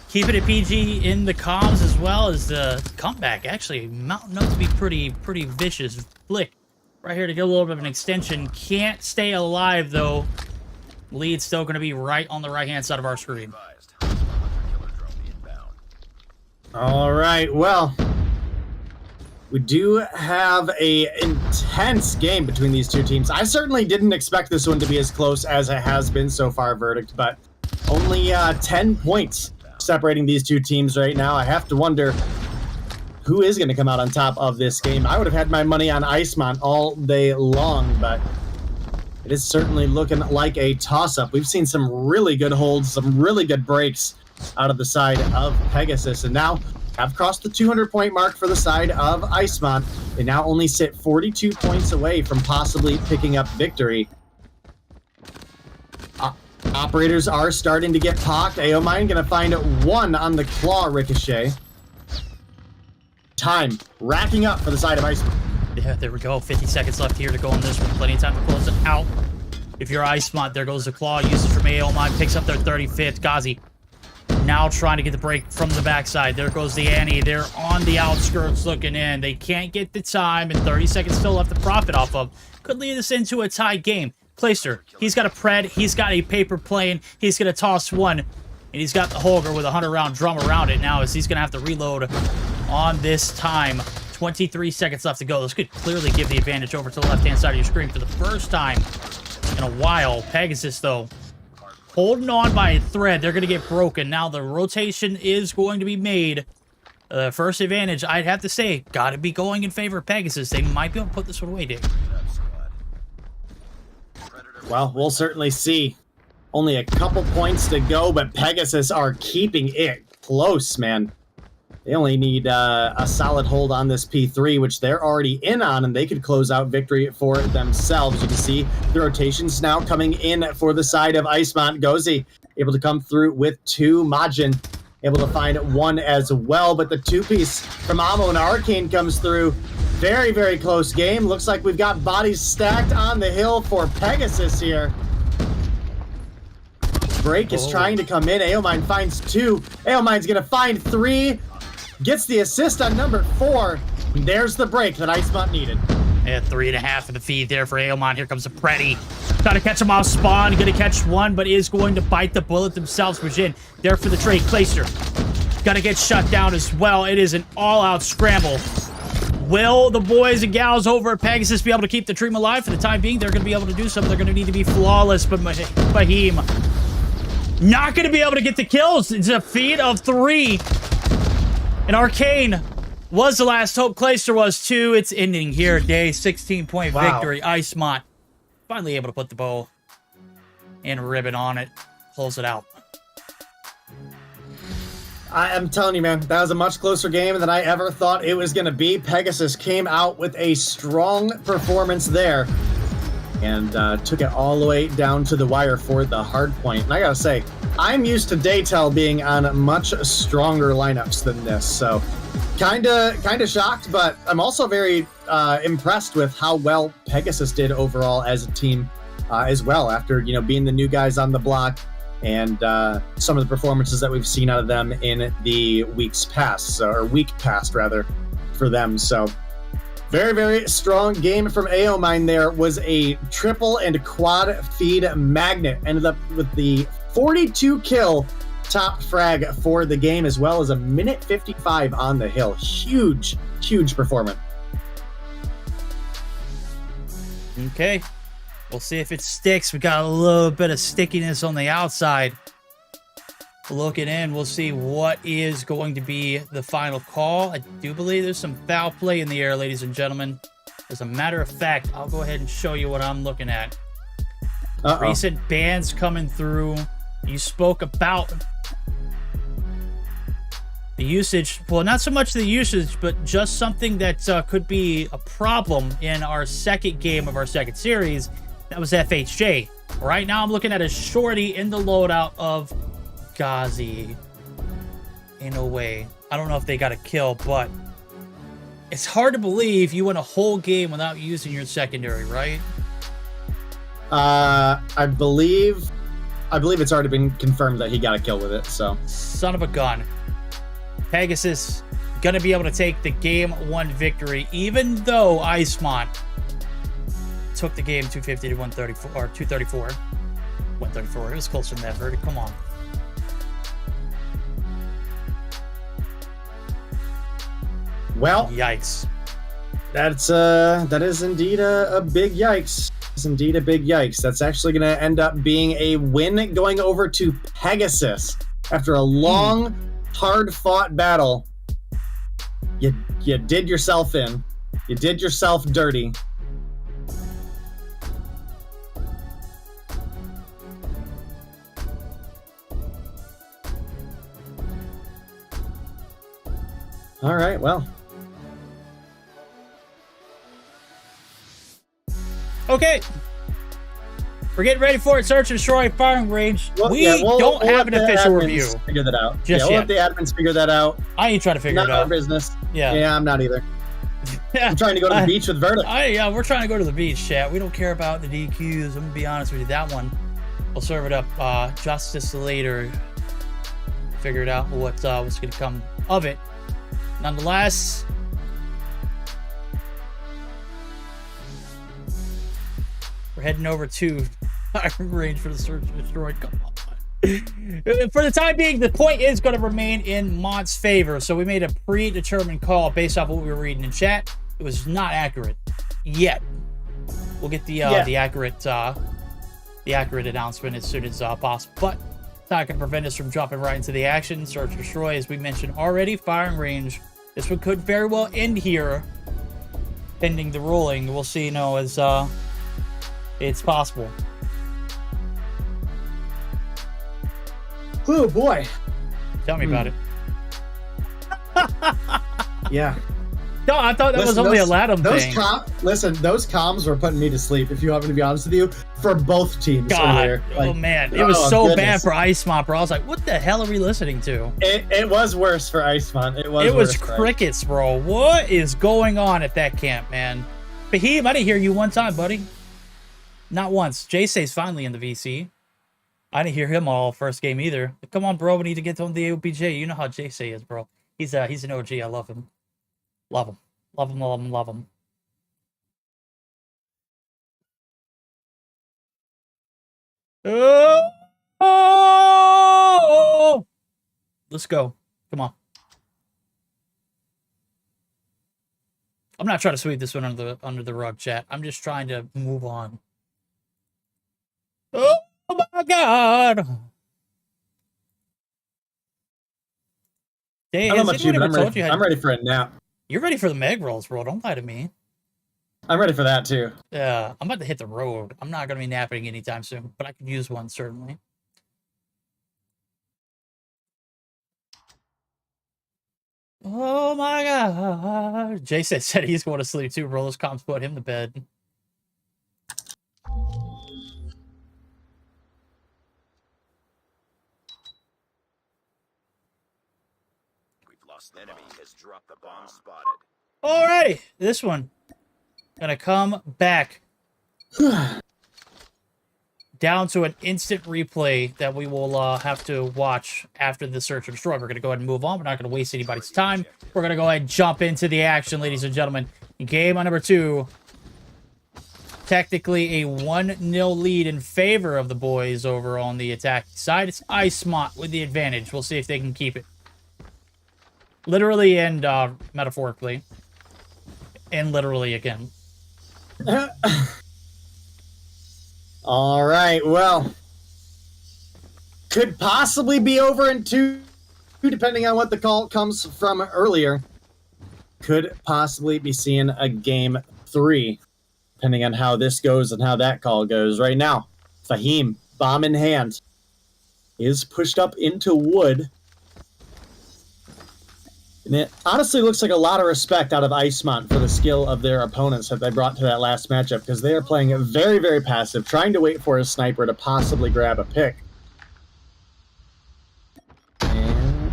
Keeping it PG in the comms as well as the comeback. Actually, mounting up to be pretty vicious. Flick right here to get a little bit of an extension. Can't stay alive, though. Lead still going to be right on the right-hand side of our screen. All right, well, we do have a intense game between these two teams. I certainly didn't expect this one to be as close as it has been so far, Verdict, but only 10 points separating these two teams right now. I have to wonder who is going to come out on top of this game. I would have had my money on Iceman all day long, but it is certainly looking like a toss-up. We've seen some really good holds, some really good breaks out of the side of Pegasus, and now have crossed the 200-point mark for the side of Iceman. They now only sit 42 points away from possibly picking up victory. Operators are starting to get pocked. Aomine gonna find one on the claw ricochet. Time racking up for the side of Iceman. Yeah, there we go. 50 seconds left here to go on this one. Plenty of time to close it out. If you're Iceman, there goes the claw. Usage from Aomine. Picks up their 35th. Gazi now trying to get the break from the backside. There goes the Annie. They're on the outskirts looking in. They can't get the time, and 30 seconds still left to profit off of. Could lead us into a tied game. Placer, he's got a pred, he's got a paper plane, he's going to toss one, and he's got the Holger with a 100-round drum around it now as he's going to have to reload on this time. 23 seconds left to go. This could clearly give the advantage over to the left-hand side of your screen for the first time in a while. Pegasus, though, holding on by a thread. They're going to get broken. Now the rotation is going to be made. First advantage, I'd have to say, got to be going in favor of Pegasus. They might be able to put this one away, Dick. Well, we'll certainly see. Only a couple points to go, but Pegasus are keeping it close, man. They only need a solid hold on this P3, which they're already in on, and they could close out victory for themselves. You can see the rotations now coming in for the side of Iceman. Gozi able to come through with 2. Majin able to find 1 as well, but the 2-piece from Amo and Arcane comes through. Very, very close game. Looks like we've got bodies stacked on the hill for Pegasus here. Break is trying to come in. Aomine finds 2. Aomine's going to find 3. Gets the assist on number 4. And there's the break that Iceman needed. Yeah, 3.5 for the feed there for Aomon. Here comes a Pretty. Trying to catch him off spawn. Going to catch 1, but is going to bite the bullet themselves. Majin there for the trade. Placer. Got to get shut down as well. It is an all-out scramble. Will the boys and gals over at Pegasus be able to keep the dream alive? For the time being, they're going to be able to do something. They're going to need to be flawless, but Mayhem not going to be able to get the kills. It's a feed of 3. And Arcane was the last hope. Clayster was 2. It's ending here. Day 16-point victory. Iceman finally able to put the bow and ribbon on it. Close it out. I am telling you, man, that was a much closer game than I ever thought it was going to be. Pegasus came out with a strong performance there and took it all the way down to the wire for the hard point. And I got to say, I'm used to Daytel being on much stronger lineups than this, so kind of shocked, but I'm also very impressed with how well Pegasus did overall as a team as well, after being the new guys on the block and some of the performances that we've seen out of them in the weeks past, or week past rather, for them. So very, very strong game from Aomine. There was a triple and quad feed magnet. Ended up with the 42 kill top frag for the game, as well as a minute 55 on the hill. Huge, huge performance. Okay. We'll see if it sticks. We got a little bit of stickiness on the outside. Looking in, we'll see what is going to be the final call. I do believe there's some foul play in the air, ladies and gentlemen. As a matter of fact, I'll go ahead and show you what I'm looking at. Recent bans coming through. You spoke about the usage. Well, not so much the usage, but just something that could be a problem in our second game of our second series. That was FHJ. Right now, I'm looking at a shorty in the loadout of Ghazi. In a way, I don't know if they got a kill, but it's hard to believe you went a whole game without using your secondary, right? I believe it's already been confirmed that he got a kill with it. So, son of a gun. Pegasus gonna be able to take the game 1 victory, even though Iceman took the game 250 to 134 or 234. 134. It was closer than that, Verdict. Come on. Well, yikes. That is indeed a big yikes. It's indeed a big yikes. That's actually going to end up being a win going over to Pegasus after a long, hard-fought battle. You did yourself in. You did yourself dirty. All right, well. Okay. We're getting ready for it. Search and destroy firing range. Well, we don't have an official review. Figure that out. Just we'll yet. let the admins figure that out. I ain't trying to figure it out. Not our business. Yeah, I'm not either. I'm trying to go to the beach with Verdict. We're trying to go to the beach, chat. We don't care about the DQs. I'm gonna be honest with you. That one, we'll serve it up justice later. Figure it out what's gonna come of it. Nonetheless, we're heading over to firing range for the search and destroy. Come on. For the time being, the point is going to remain in Mont's favor. So we made a predetermined call based off what we were reading in chat. It was not accurate yet. We'll get the accurate announcement as soon as possible. But it's not going to prevent us from jumping right into the action. Search and destroy, as we mentioned already, firing range. This one could very well end here, pending the ruling. We'll see. As it's possible. Oh boy. Tell me about it. Yeah. No, I thought that was only a Latham thing. Listen, those comms were putting me to sleep, if you want me to be honest with you, for both teams. God, earlier. Like, oh man, it was so goodness. bad for Iceman, bro. I was like, what the hell are we listening to? It was worse for Iceman. It was worse crickets, bro. What is going on at that camp, man? Fahim, I didn't hear you one time, buddy. Not once. Jay's finally in the VC. I didn't hear him all first game either. Come on, bro. We need to get on the AOPJ. You know how Jay is, bro. He's an OG. I love him. Love him. Love him, love him, love him. Oh! Let's go. Come on. I'm not trying to sweep this one under the rug, chat. I'm just trying to move on. Oh my god! Hey, I don't know about you, but I'm ready for a nap. You're ready for the Meg rolls, bro. Don't lie to me. I'm ready for that, too. Yeah, I'm about to hit the road. I'm not going to be napping anytime soon, but I could use one, certainly. Oh, my God. Jay said he's going to sleep, too, bro. Those comms put him to bed. Enemy has dropped the bomb spotted. Alrighty, this one gonna come back down to an instant replay that we will have to watch after the search and destroy. We're gonna go ahead and move on. We're not gonna waste anybody's time. We're gonna go ahead and jump into the action, ladies and gentlemen. Game on number 2. Technically a 1-0 lead in favor of the boys over on the attacking side. It's Iceman with the advantage. We'll see if they can keep it. Literally and metaphorically. And literally again. All right, well. Could possibly be over in 2, depending on what the call comes from earlier. Could possibly be seeing a game 3, depending on how this goes and how that call goes. Right now, Fahim, bomb in hand, is pushed up into wood. And it honestly looks like a lot of respect out of Iceman for the skill of their opponents that they brought to that last matchup, because they are playing very, very passive, trying to wait for a sniper to possibly grab a pick. And...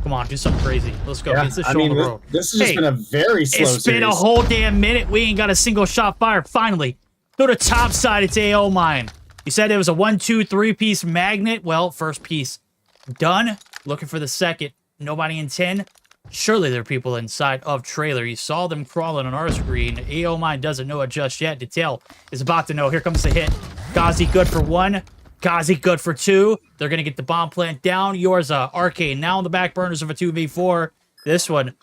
Come on, do something crazy. Let's go. Yeah, It's the shoulder road. This has just been a very slow It's been a series. whole damn minute. We ain't got a single shot fired. Finally. Go to top side. It's AO mine. You said it was a 1, 2, 3-piece magnet. Well, first piece done. Looking for the second. Nobody in 10. Surely there are people inside of trailer. You saw them crawling on our screen. AO mine doesn't know it just yet. Detail is about to know. Here comes the hit. Ghazi good for 1. Ghazi good for 2. They're going to get the bomb plant down. Yours, Arcane, now on the back burners of a 2v4. This one,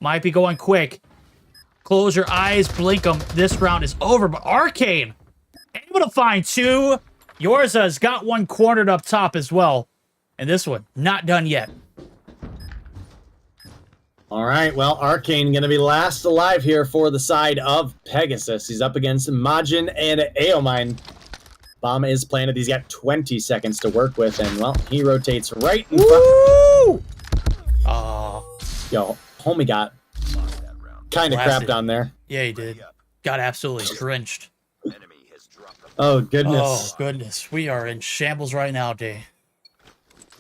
might be going quick. Close your eyes, blink them. This round is over, but Arcane able to find 2. Yours has got 1 cornered up top as well. And this one, not done yet. All right, well, Arcane going to be last alive here for the side of Pegasus. He's up against Majin and Aomine. Bomb is planted. He's got 20 seconds to work with, and, well, he rotates right in front. Yo, homie got kind of crapped on there. Yeah, he did. Got absolutely drenched. Oh, goodness. Oh, goodness. We are in shambles right now, Day.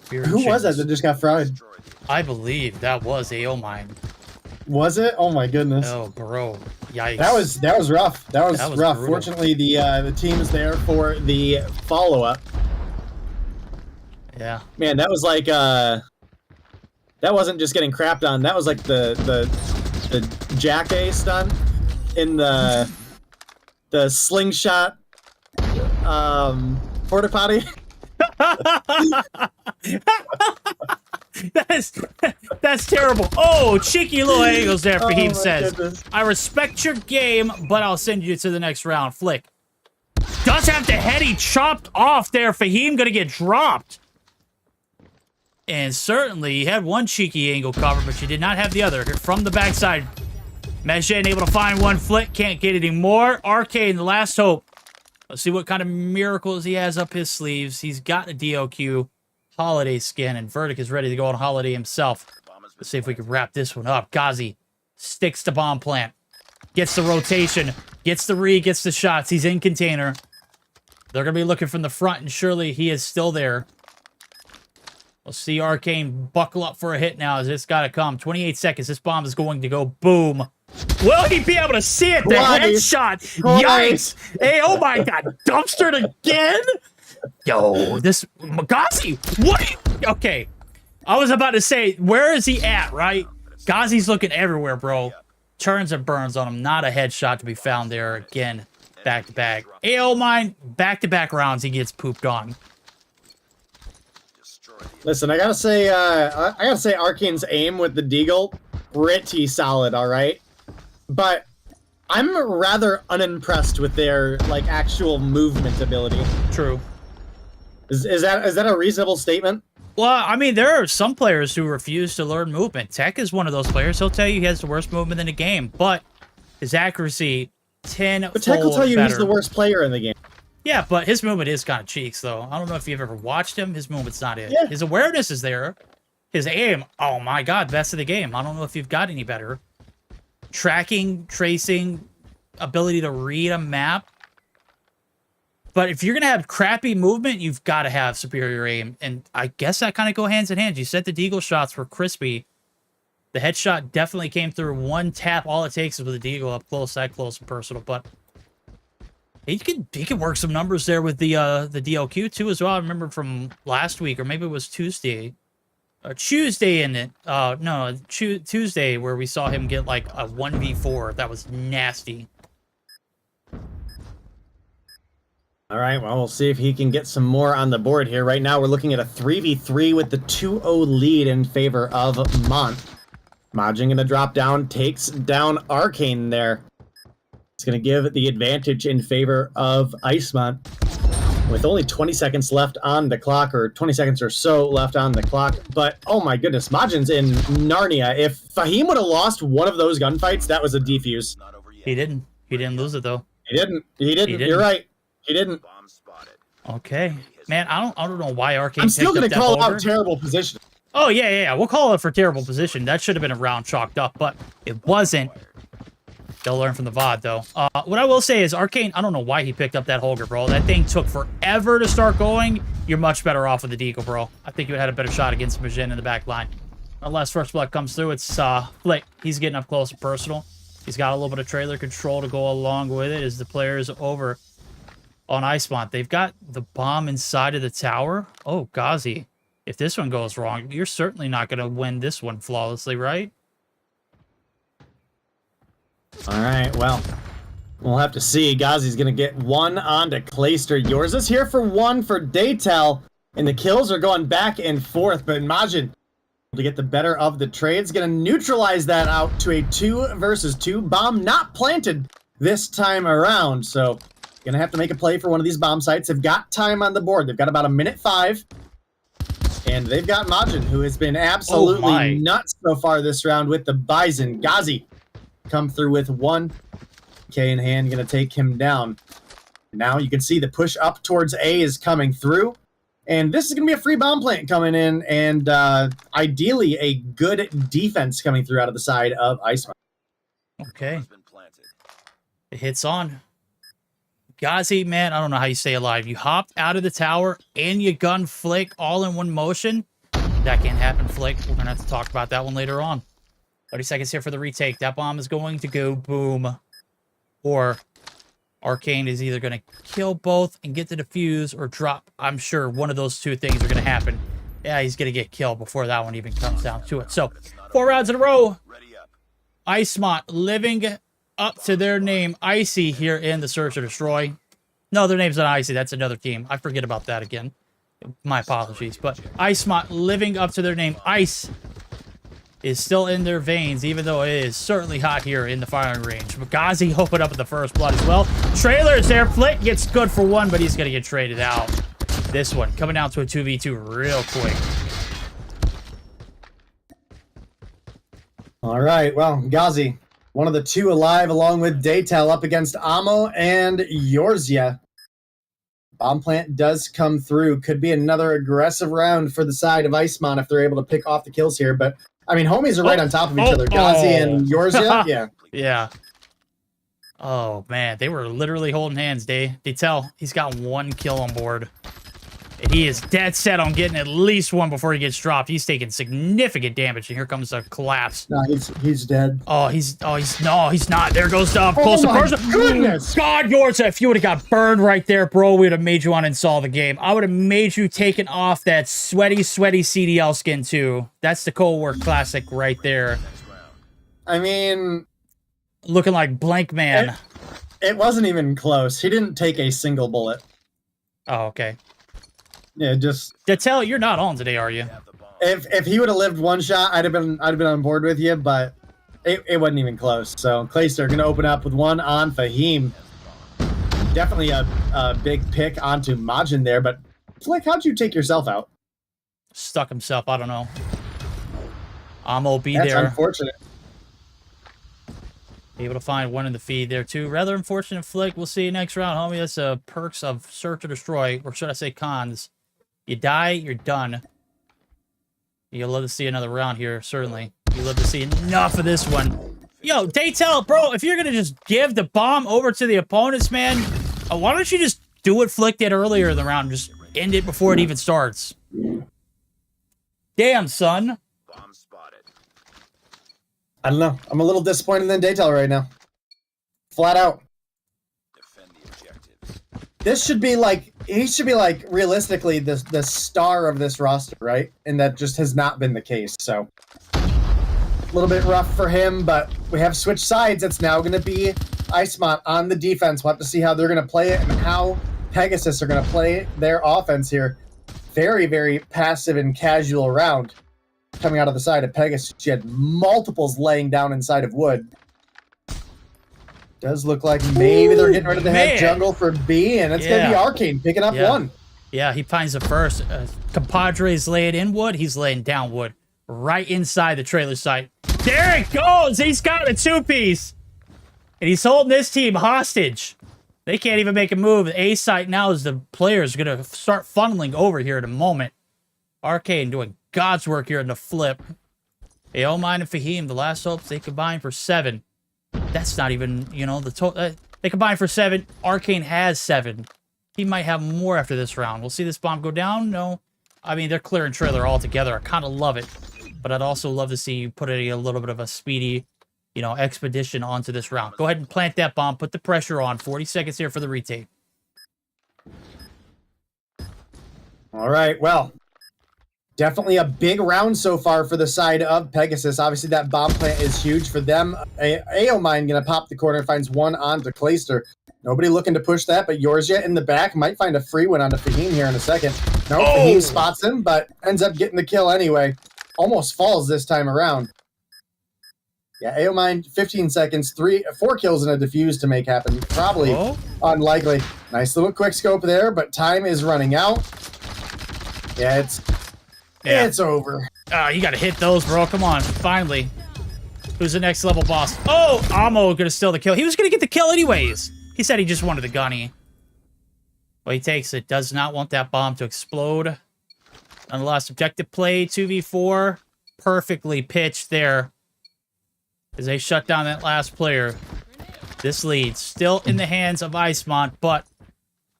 Who was that just got fried? I believe that was AO mine. Was it? Oh my goodness. Oh, bro. Yikes. That was rough. That was rough. Brutal. Fortunately, the team is there for the follow-up. Yeah. Man, that was like that wasn't just getting crapped on. That was like the Jack A stun in the slingshot porta potty. That's terrible. Oh, cheeky little angles there, Fahim says. Goodness. I respect your game, but I'll send you to the next round. Flick. Does have the head he chopped off there. Fahim gonna get dropped. And certainly, he had 1 cheeky angle cover, but you did not have the other. From the backside, Meshen able to find 1 Flick. Can't get any more. Arcane, the last hope. Let's see what kind of miracles he has up his sleeves. He's got a DOQ Holiday skin, and Verdict is ready to go on Holiday himself. Let's see if we can wrap this one up. Ghazi sticks to bomb plant. Gets the rotation. Gets the read. Gets the shots. He's in container. They're going to be looking from the front, and surely he is still there. We'll see Arcane buckle up for a hit now as it's got to come. 28 seconds. This bomb is going to go boom. Will he be able to see it? The headshot. Yikes. Hey, oh my God. Dumpstered again? Yo, this Ghazi. What are you? Okay. I was about to say, where is he at, right? Ghazi's looking everywhere, bro. Turns and burns on him. Not a headshot to be found there again. Back to back. AO mine. Back-to-back rounds. He gets pooped on. Listen, I gotta say Arcane's aim with the Deagle, pretty solid, all right? But I'm rather unimpressed with their, like, actual movement ability. True. Is that a reasonable statement? Well, I mean, there are some players who refuse to learn movement. Tech is one of those players. He'll tell you he has the worst movement in the game, but his accuracy, 10-fold But Tech will tell you better. he's the worst player in the game. Yeah, but his movement is kind of cheeks, though. I don't know if you've ever watched him. His movement's not it. Yeah. His awareness is there. His aim, oh my God, best of the game. I don't know if you've got any better. Tracking, tracing, ability to read a map. But if you're going to have crappy movement, you've got to have superior aim. And I guess that kind of go hands in hand. You said the Deagle shots were crispy. The headshot definitely came through one tap. All it takes is with the Deagle up close, that close and personal. But he can work some numbers there with the DLQ too as well. I remember from last week, or maybe it was Tuesday. Tuesday in it. No, Tuesday where we saw him get like a 1v4. That was nasty. All right, well, we'll see if he can get some more on the board here. Right now, we're looking at a 3v3 with the 2-0 lead in favor of Mont. Majin going to drop down, takes down Arcane there. It's going to give the advantage in favor of Iceman. With only 20 seconds left on the clock, or 20 seconds or so left on the clock. But, oh my goodness, Majin's in Narnia. If Fahim would have lost one of those gunfights, that was a defuse. He didn't. He didn't lose it, though. He didn't. You're right. He didn't. Okay. Man, I don't know why Arcane I'm still going to call out terrible position. Oh, yeah. We'll call it for terrible position. That should have been a round chalked up, but it wasn't. They'll learn from the VOD, though. What I will say is Arcane, I don't know why he picked up that Holger, bro. That thing took forever to start going. You're much better off with the Deagle, bro. I think you would have had a better shot against Majin in the back line. Unless First Blood comes through, it's Flick. He's getting up close and personal. He's got a little bit of trailer control to go along with it as the players over on Iceman. They've got the bomb inside of the tower. Oh, Ghazi. If this one goes wrong, you're certainly not going to win this one flawlessly, right? All right, well, we'll have to see. Ghazi's going to get one onto Clayster. Yours is here for one for Daytel, and the kills are going back and forth, but Majin to get the better of the trades, going to neutralize that out to a 2 versus 2 bomb, not planted this time around, so going to have to make a play for one of these bomb sites. They've got time on the board. They've got about 1:05, and they've got Majin, who has been absolutely nuts so far this round with the Bison. Ghazi come through with 1K in hand, going to take him down. Now you can see the push up towards A is coming through, and this is going to be a free bomb plant coming in, and ideally a good defense coming through out of the side of Iceman. Okay. It hits on. Ghazi, man, I don't know how you stay alive. You hopped out of the tower and you gun Flick all in one motion. That can't happen, Flick. We're going to have to talk about that one later on. 30 seconds here for the retake. That bomb is going to go boom. Or Arcane is either going to kill both and get the defuse or drop. I'm sure one of those two things are going to happen. Yeah, he's going to get killed before that one even comes down to it. So, 4 rounds in a row. Iceman living up to their name, Icy, here in the Search or Destroy. No, their name's not Icy. That's another team. I forget about that again. My apologies. But Iceman living up to their name, Ice, is still in their veins, even though it is certainly hot here in the firing range. But Ghazi opened up at the first blood as well. Trailer's there. Flick gets good for one, but he's going to get traded out. This one coming down to a 2v2 real quick. All right, well, Ghazi, one of the 2 alive, along with Daytel up against Amo and Yorzia. Bomb plant does come through. Could be another aggressive round for the side of Iceman if they're able to pick off the kills here, but I mean, homies are right on top of each other. Gazi and Yorzia, yeah. Yeah. Oh, man. They were literally holding hands, They tell he's got 1 kill on board. And he is dead set on getting at least 1 before he gets dropped. He's taking significant damage, and here comes a collapse. No, he's dead. No, he's not. There goes the up close. Oh my goodness! God, Yorzia, if you would have got burned right there, bro, we would have made you uninstall the game. I would have made you taken off that sweaty CDL skin, too. That's the Cold War Classic right there. I mean... Looking like Blank Man. It wasn't even close. He didn't take a single bullet. Oh, okay. Yeah, just... Detel, you're not on today, are you? If he would have lived 1 shot, I'd have been on board with you, but it wasn't even close. So Clayster gonna open up with 1 on Fahim. Definitely a big pick onto Majin there, but Flick, how'd you take yourself out? Stuck himself, I don't know. Amo be That's there. Unfortunate. Able to find 1 in the feed there, too. Rather unfortunate, Flick. We'll see you next round, homie. That's perks of Search or Destroy, or should I say cons. You die, you're done. You'll love to see another round here, certainly. You'll love to see enough of this one. Yo, Daytel, bro, if you're going to just give the bomb over to the opponents, man, why don't you just do what Flick did earlier in the round? Just end it before it even starts. Damn, son. I don't know. I'm a little disappointed in Daytel right now. Flat out. This should be like, he should be like, realistically, the star of this roster, right? And that just has not been the case, so. A little bit rough for him, but we have switched sides. It's now going to be Iceman on the defense. We'll have to see how they're going to play it and how Pegasus are going to play their offense here. Very, very passive and casual round. Coming out of the side of Pegasus, she had multiples laying down inside of wood. Does look like maybe they're getting rid of the head jungle for B, and it's going to be Arcane picking up 1. Yeah, he finds the first. Compadre's laying in wood. He's laying down wood right inside the trailer site. There it goes. He's got a 2-piece. And he's holding this team hostage. They can't even make a move. A site now is the players going to start funneling over here in a moment. Arcane doing God's work here in the flip. Aomine and Fahim, the last hopes, they combine for 7. That's not even, you know, the total. They combine for 7. Arcane has 7. He might have more after this round. We'll see this bomb go down. No. I mean, they're clearing trailer altogether. I kind of love it. But I'd also love to see you put a little bit of a speedy, you know, expedition onto this round. Go ahead and plant that bomb. Put the pressure on. 40 seconds here for the retake. All right, well. Definitely a big round so far for the side of Pegasus. Obviously, that bomb plant is huge for them. Aomine going to pop the corner, finds 1 onto Clayster. Nobody looking to push that, but Yorzia in the back might find a free one onto Fahim here in a second. No, Fahim spots him, but ends up getting the kill anyway. Almost falls this time around. Yeah, Aomine, 15 seconds, 4 kills and a defuse to make happen. Probably unlikely. Nice little quick scope there, but time is running out. Yeah, it's over. You gotta hit those, bro. Come on. Finally. Who's the next level boss? Oh! Amo gonna steal the kill. He was gonna get the kill anyways. He said he just wanted the gunny. Well, he takes it. Does not want that bomb to explode. Nonetheless, objective play, 2v4. Perfectly pitched there. As they shut down that last player. This lead still in the hands of Iceman, but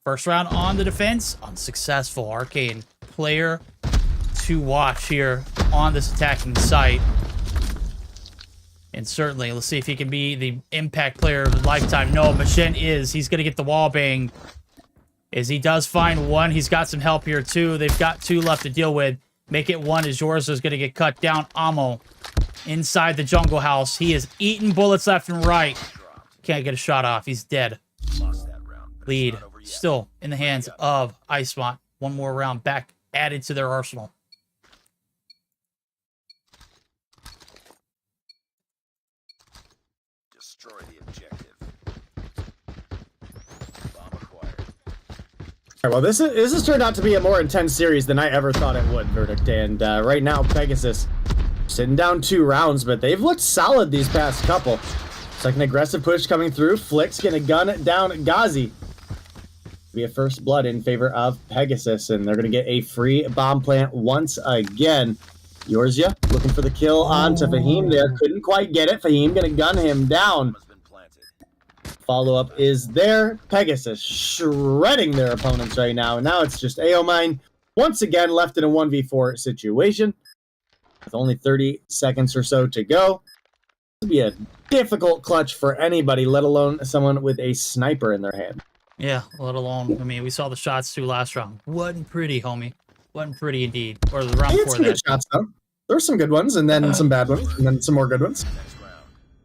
first round on the defense. Unsuccessful. Arcane player to watch here on this attacking site. And certainly, let's see if he can be the impact player of the lifetime. No, Machen is. He's going to get the wall bang. As he does find 1. He's got some help here, too. They've got 2 left to deal with. Make it 1 as yours is going to get cut down. Amo inside the jungle house. He is eating bullets left and right. Can't get a shot off. He's dead. Lead still in the hands of Iceman. 1 more round back added to their arsenal. Destroy the objective. Bomb acquired. All right, well, this has turned out to be a more intense series than I ever thought it would, Verdict. And right now, Pegasus sitting down 2 rounds, but they've looked solid these past couple. It's like an aggressive push coming through. Flick's gonna gun down Gazi. Be a first blood in favor of Pegasus, and they're gonna get a free bomb plant once again. Yorzia looking for the kill onto Fahim there. Couldn't quite get it. Fahim gonna gun him down. Follow-up is there. Pegasus shredding their opponents right now. And now it's just Aomine once again left in a 1v4 situation. With only 30 seconds or so to go. This would be a difficult clutch for anybody, let alone someone with a sniper in their hand. Yeah, let alone, I mean, we saw the shots too last round. Wasn't pretty, homie. Wasn't pretty indeed. Or the round before some that. good shots, though. There were some good ones, and then some bad ones, and then some more good ones.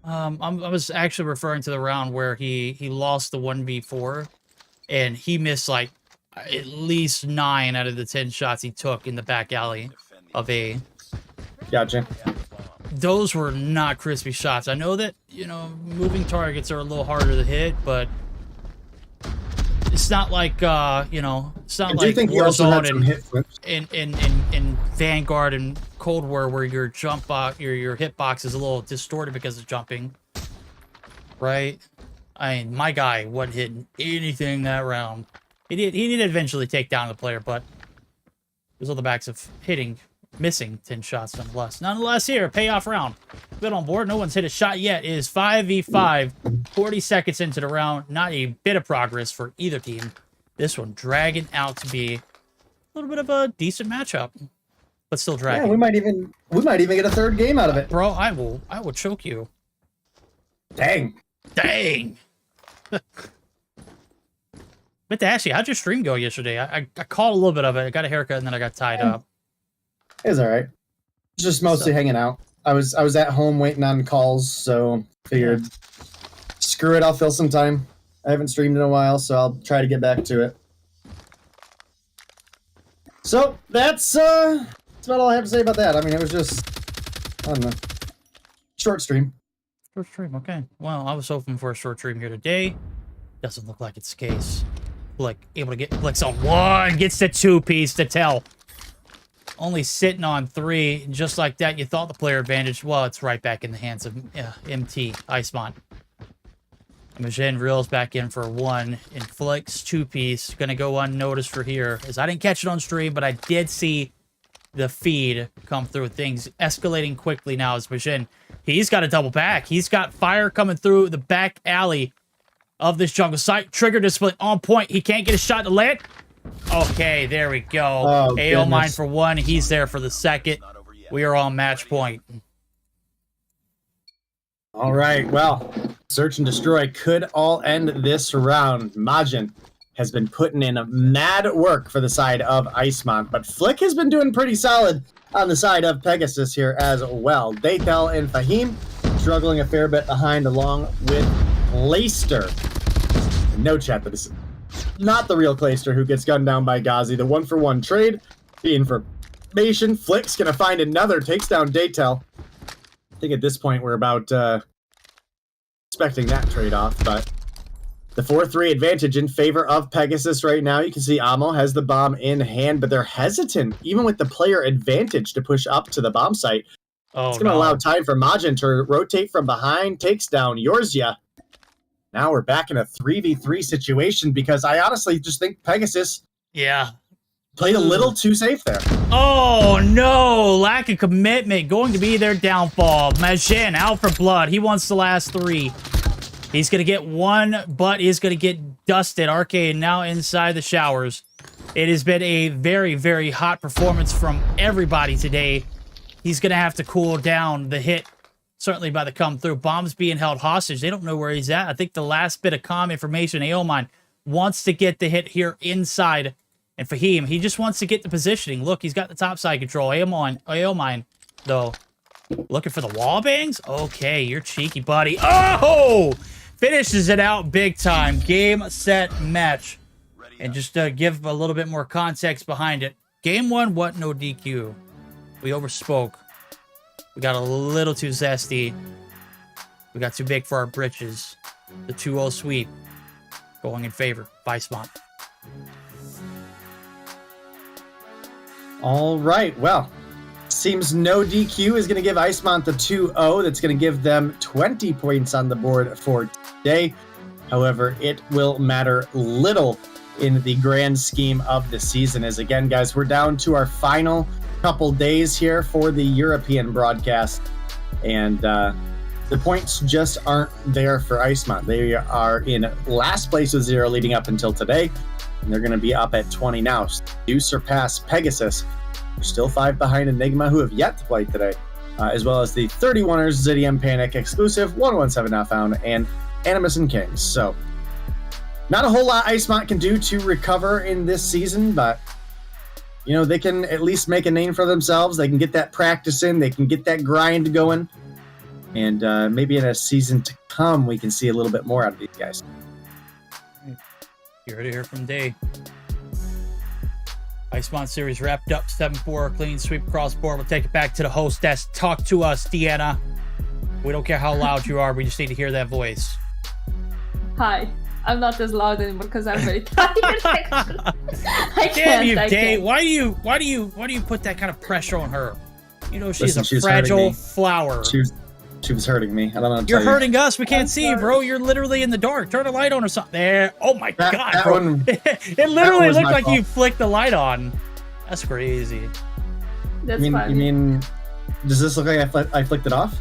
I was actually referring to the round where he lost the 1v4, and he missed like at least 9 out of the 10 shots he took in the back alley of A. Gotcha. Those were not crispy shots. I know that, you know, moving targets are a little harder to hit, but it's not like, you know, it's not like Warzone in Vanguard and Cold War where your jump box, your hitbox is a little distorted because of jumping, right? I mean, my guy wasn't hitting anything that round. He did eventually take down the player, but there's other backs of missing 10 shots nonetheless. Nonetheless, here, payoff round. Been on board. No one's hit a shot yet. It is 5v5. 40 seconds into the round. Not a bit of progress for either team. This one dragging out to be a little bit of a decent matchup, but still dragging. Yeah, we might even get a third game out of it. Bro, I will choke you. Dang. But Ashley, how'd your stream go yesterday? I caught a little bit of it. I got a haircut and then I got tied up. It was all right. Just mostly hanging out. I was at home waiting on calls, so figured, screw it, I'll fill some time. I haven't streamed in a while, so I'll try to get back to it. So that's about all I have to say about that. I mean, it was just, I don't know, short stream. Short stream, okay. Well, I was hoping for a short stream here today. Doesn't look like it's the case. Like, able to get Flicks on 1, gets the 2-piece to tell. Only sitting on 3, just like that, you thought the player advantage. Well, it's right back in the hands of MT, Iceman. Mayhem reels back in for 1, and Flicks 2-piece. Gonna go unnoticed for here, as I didn't catch it on stream, but I did see the feed come through. Things escalating quickly now as Mayhem, he's got a double back. He's got fire coming through the back alley of this jungle site. Trigger display on point. He can't get a shot to land. Okay, there we go. Oh, Aomine for 1. He's there for the second. We are on match point. All right, well, search and destroy could all end this round. Majin has been putting in mad work for the side of Iceman, but Flick has been doing pretty solid on the side of Pegasus here as well. Daytel and Fahim struggling a fair bit behind, along with Clayster. No chat, that is not the real Clayster who gets gunned down by Ghazi. The 1-for-1 trade. The information. Flick's gonna find another, takes down Daytel. I think at this point we're about expecting that trade-off, but the 4-3 advantage in favor of Pegasus right now. You can see Amo has the bomb in hand, but they're hesitant, even with the player advantage, to push up to the bomb site. It's going to allow time for Majin to rotate from behind, takes down Yorzia. Now we're back in a 3v3 situation, because I honestly just think Pegasus played a little too safe there. Oh no, lack of commitment going to be their downfall. Mayhem out for blood. He wants the last 3. He's going to get 1, but is going to get dusted. Arcade now inside the showers. It has been a very, very hot performance from everybody today. He's going to have to cool down the hit, certainly by the come through. Bomb's being held hostage. They don't know where he's at. I think the last bit of comm information, Aomine wants to get the hit here inside. And Fahim, he just wants to get the positioning. Look, he's got the top side control. Aomine, though, looking for the wall bangs? Okay, you're cheeky, buddy. Oh! Finishes it out big time. Game, set, match. And just to give a little bit more context behind it. Game 1, what? No DQ. We overspoke. We got a little too zesty. We got too big for our britches. The 2-0 sweep going in favor of Iceman. All right, well, seems no DQ is going to give Iceman the 2-0. That's going to give them 20 points on the board for today. However, it will matter little in the grand scheme of the season. As again, guys, we're down to our final couple days here for the European broadcast, and the points just aren't there for Iceman. They are in last place with 0 leading up until today, and they're going to be up at 20 now. So they do surpass Pegasus. They're still 5 behind Enigma, who have yet to play today, as well as the 31ers, Zidium, Panic, Exclusive, 117 Not Found, and Animus and Kings. So not a whole lot Iceman can do to recover in this season, but you know, they can at least make a name for themselves. They can get that practice in. They can get that grind going. And maybe in a season to come, we can see a little bit more out of these guys. You heard it here from Day. Iceman series wrapped up, 7-4, clean sweep across the board. We'll take it back to the hostess. Talk to us, Deanna. We don't care how loud you are. We just need to hear that voice. Hi. I'm not as loud anymore because I'm very tired. I Damn you, can't. Day. Why do you put that kind of pressure on her? You know she's Listen, a fragile flower. She was hurting me. I don't know. You're hurting us. We can't see you, bro. You're literally in the dark. Turn a light on or something. There. Oh my god, bro. It literally looked like you flicked the light on. That's crazy. That's you funny. mean, does this look like I flicked it off?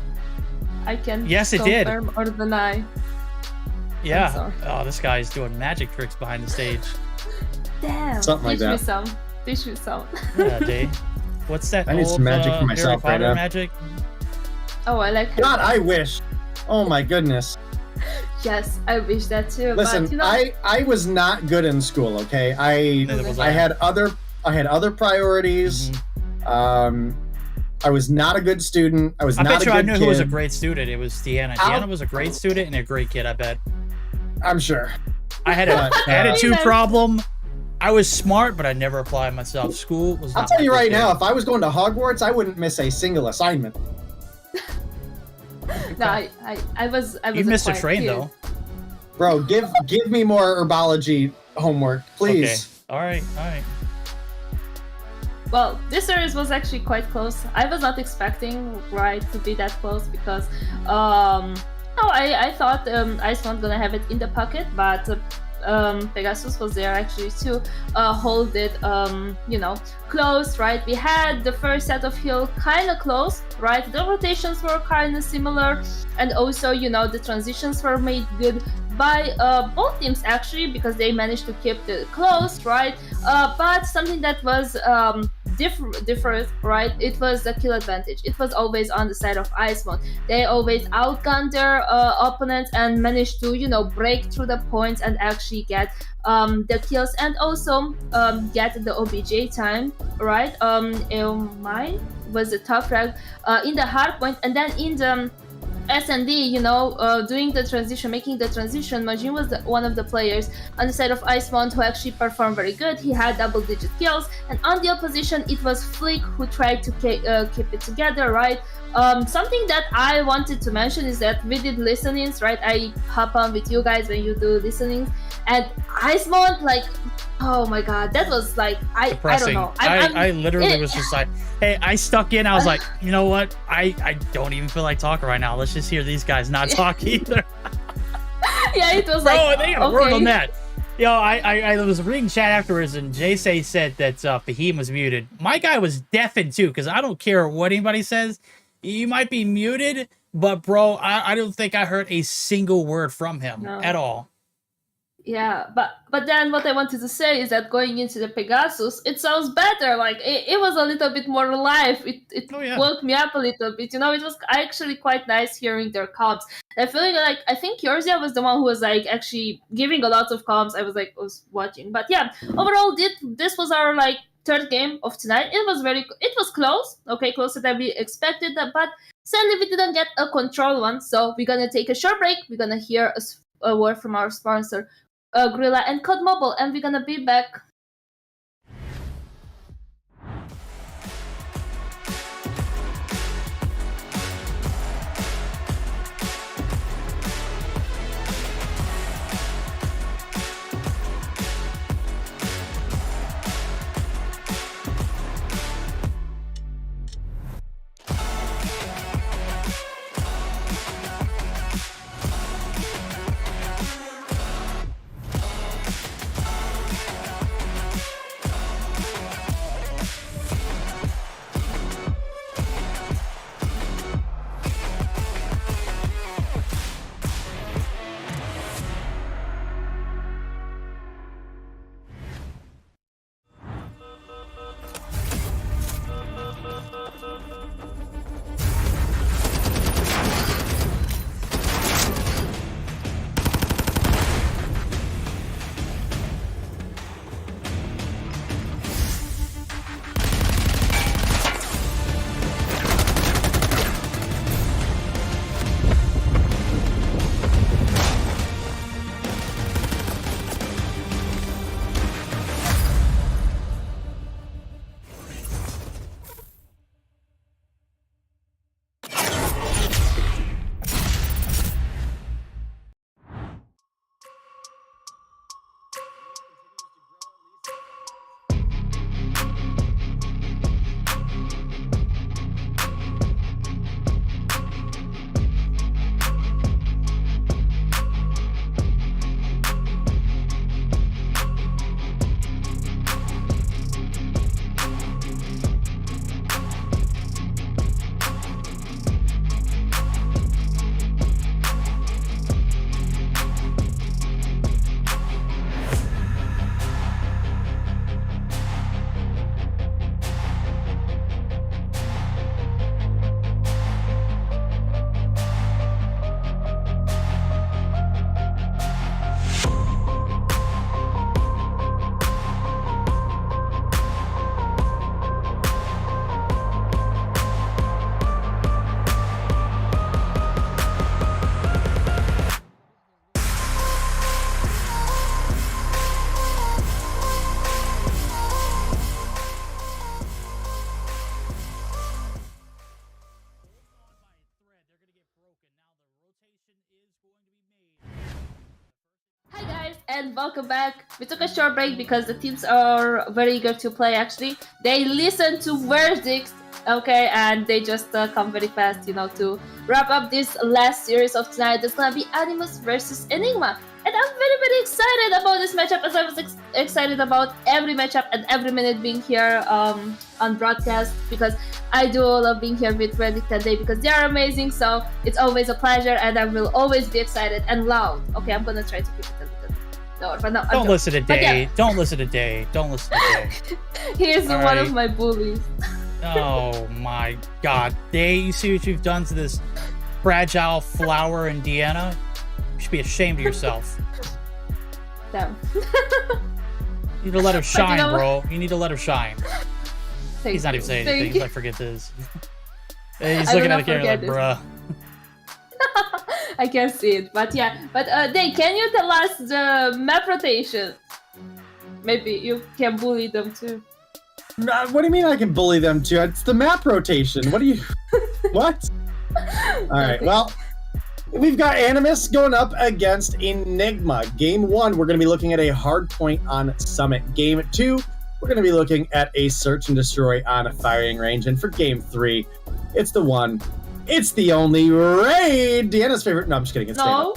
I can Yes, it did. confirm or deny. Yeah. Oh, this guy's doing magic tricks behind the stage. Damn. Something like that. Teach me some. Yeah, Day. What's that? I need some magic for myself right now. Magic? Oh, I like God, I wish. Oh my goodness. Yes, I wish that too. Listen, but, you know, I was not good in school. Okay, I had other priorities. I was not a good student. I was not a good kid. I bet you I knew who was a great student. It was Deanna. Deanna was a great student and a great kid, I bet. I'm sure. I had an attitude problem. I was smart, but I never applied myself. School was not I'll tell you right now, if I was going to Hogwarts, I wouldn't miss a single assignment. No, I was. You missed a train kid. though. Bro, give me more herbology homework, please. Okay. All right. Well, this series was actually quite close. I was not expecting to be that close because I thought Iceman gonna have it in the pocket, but Pegasus was there actually to hold it close, right? We had the first set of heal kind of close, right? The rotations were kind of similar, and also the transitions were made good by both teams actually, because they managed to keep it close, right? But something that was different, right? It was the kill advantage. It was always on the side of Iceman. They always outgunned their opponents and managed to break through the points and actually get the kills, and also get the OBJ time, right? Mine was a tough frag in the hard point, and then in the S&D, doing the transition, making the transition. Majin was one of the players on the side of Iceman who actually performed very good. He had double-digit kills, and on the opposition, it was Flick who tried to keep it together, right? Something that I wanted to mention is that we did listenings, right? I hop on with you guys when you do listenings, and Iceman, like, oh my god, that was like, I don't know. I literally was just like, hey, I stuck in. I was like, you know what? I don't even feel like talking right now. Let's just hear these guys not talk either. Yeah, it was like, like, they gotta work on that. I was reading chat afterwards, and Jay said that Fahim was muted. My guy was deafened too, because I don't care what anybody says. You might be muted, but bro, I don't think I heard a single word from him at all. Yeah, but then what I wanted to say is that going into the Pegasus, it sounds better. Like it was a little bit more alive. It woke me up a little bit. It was actually quite nice hearing their comms. I feel like I think Yorzia was the one who was like actually giving a lot of comms. I was watching, but yeah, overall, this was our like third game of tonight. It was close. Okay, closer than we expected, but sadly we didn't get a control one. So we're gonna take a short break. We're gonna hear a word from our sponsor, Gorilla and COD Mobile, and we're gonna be back. and welcome back. We took a short break because the teams are very eager to play actually. They listen to verdicts, okay, and they just come very fast, you know, to wrap up this last series of tonight. It's gonna be Animus versus Enigma. And I'm very, very excited about this matchup, as I was excited about every matchup and every minute being here on broadcast, because I do love being here with Verdict and Day because they are amazing. So it's always a pleasure, and I will always be excited and loud. Okay, I'm gonna try to keep it a little bit lower, but no. Don't listen to Day. Yeah. Don't listen to Day. Don't listen to Day. He is one of my bullies. Oh my God, Day! You see what you've done to this fragile flower in Deanna? You should be ashamed of yourself. Damn. You need to let her shine, bro. You need to let her shine. He's not even saying anything. He's like, forget this. He's looking at the camera like, bruh. I can't see it, but yeah. But Day, can you tell us the map rotation? Maybe you can bully them too. What do you mean I can bully them too? It's the map rotation. What do you... What? Alright, well... We've got Animus going up against Enigma. Game 1, we're going to be looking at a hard point on Summit. Game 2, we're going to be looking at a search and destroy on a firing range. And for Game 3, it's the one, it's the only Raid. Deanna's favorite. No, I'm just kidding. It's no.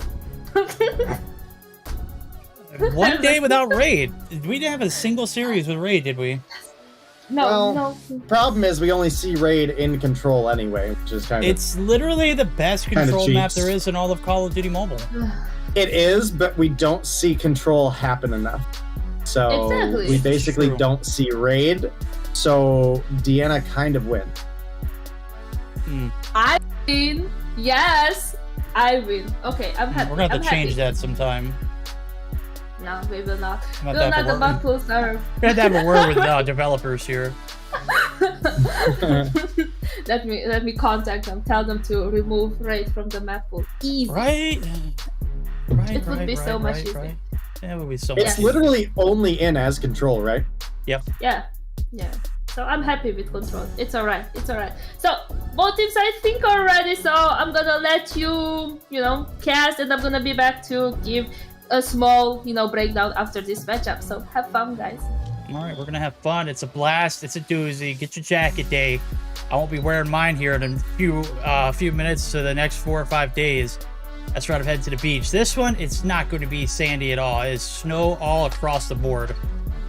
One day without Raid. We didn't have a single series with Raid, did we? No, no. Problem is, we only see Raid in Control anyway, which is kind of... It's literally the best Control map there is in all of Call of Duty Mobile. It is, but we don't see Control happen enough. So we basically don't see Raid, so Deanna kind of wins. I win. Yes, I win. Okay, I'm happy. We're going to have to change that sometime. No, we will not. We will not the battle serve. We have to have a word with developers here. let me contact them. Tell them to remove Raid from the map pool. Easy. Right. It would be so much easier. Yeah, it would be so much. It's literally only in as Control, right? Yep. Yeah. So I'm happy with Control. It's alright. So both teams I think are ready. So I'm gonna let you, cast, and I'm gonna be back to give a small, breakdown after this matchup. So have fun, guys. All right, we're gonna have fun. It's a blast. It's a doozy. Get your jacket, Day. I won't be wearing mine here in a few minutes to the next 4 or 5 days. That's right. I'm heading to the beach. This one, it's not going to be sandy at all. It's snow all across the board.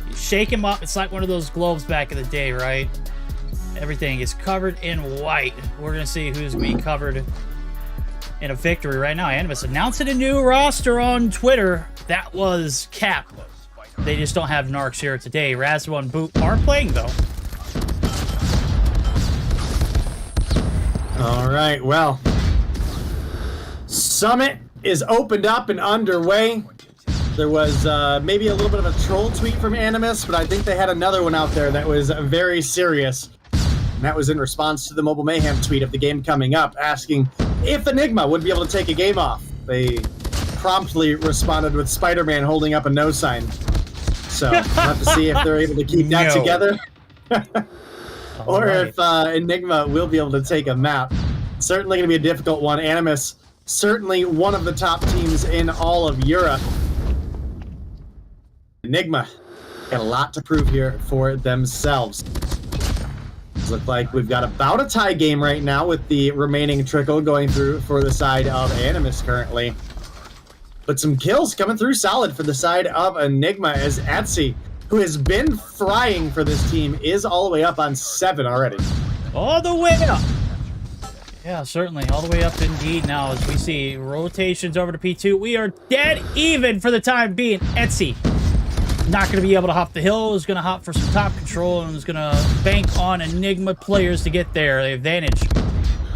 You shake him up. It's like one of those globes back in the day, right? Everything is covered in white. We're gonna see who's gonna be covered in a victory right now. Animus announcing a new roster on Twitter. That was Cap. They just don't have Narcs here today. Razwa and Boot are playing, though. All right, well. Summit is opened up and underway. There was maybe a little bit of a troll tweet from Animus, but I think they had another one out there that was very serious. And that was in response to the Mobile Mayhem tweet of the game coming up, asking if Enigma would be able to take a game off. They promptly responded with Spider-Man holding up a no sign. So we'll have to see if they're able to keep that together. Or if Enigma will be able to take a map. Certainly going to be a difficult one. Animus, certainly one of the top teams in all of Europe. Enigma got a lot to prove here for themselves. Look like we've got about a tie game right now with the remaining trickle going through for the side of Animus currently. But some kills coming through solid for the side of Enigma as Etsy, who has been frying for this team, is all the way up on 7 already. All the way up! Yeah, certainly. All the way up indeed now as we see rotations over to P2. We are dead even for the time being. Etsy not going to be able to hop the hill. Is going to hop for some top control and is going to bank on Enigma players to get there. The advantage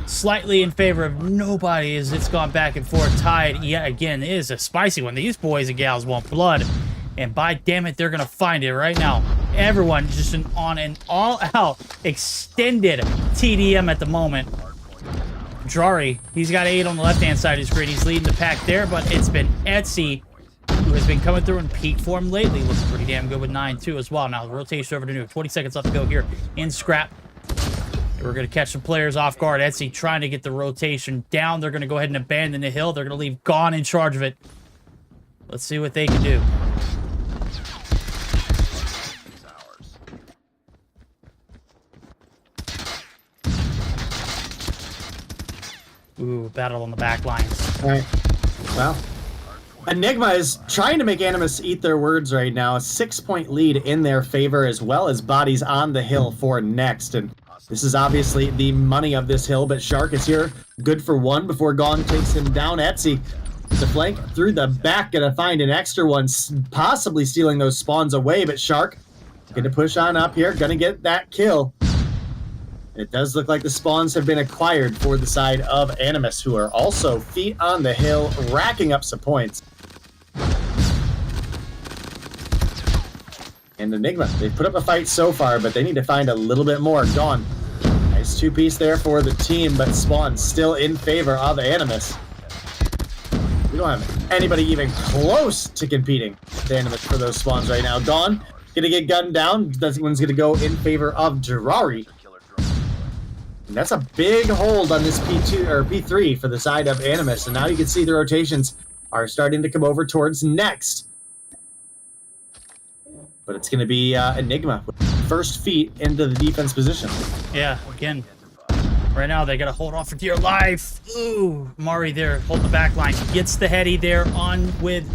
slightly in favor of nobody as it's gone back and forth. Tied yet again. It is a spicy one. These boys and gals want blood. And by damn it, they're going to find it right now. Everyone just on an all-out extended TDM at the moment. Drari, he's got 8 on the left-hand side of his screen. He's leading the pack there, but it's been Etsy who has been coming through in peak form lately. Looking pretty damn good with 9-2 as well. Now, the rotation over to Nuke. 20 seconds left to go here in Scrap. We're going to catch some players off guard. Etsy trying to get the rotation down. They're going to go ahead and abandon the hill. They're going to leave Gone in charge of it. Let's see what they can do. Ooh, battle on the back lines. All right. Well, Enigma is trying to make Animus eat their words right now. A 6-point lead in their favor, as well as bodies on the hill for next. And this is obviously the money of this hill, but Shark is here. Good for one before Gong takes him down. Etsy, the flank through the back, gonna find an extra one, possibly stealing those spawns away, but Shark gonna push on up here, gonna get that kill. It does look like the spawns have been acquired for the side of Animus, who are also feet on the hill, racking up some points. And Enigma, they've put up a fight so far, but they need to find a little bit more. Gone. Nice two-piece there for the team, but Spawn still in favor of Animus. We don't have anybody even close to competing with Animus for those spawns right now. Gone, gonna get gunned down. This one's gonna go in favor of Jirari. And that's a big hold on this P2 or P3 for the side of Animus. And now you can see the rotations are starting to come over towards next. But it's going to be Enigma with first feet into the defense position. Yeah, again, right now they got to hold off for dear life. Ooh, Mari there holding the back line. Gets the heady there on with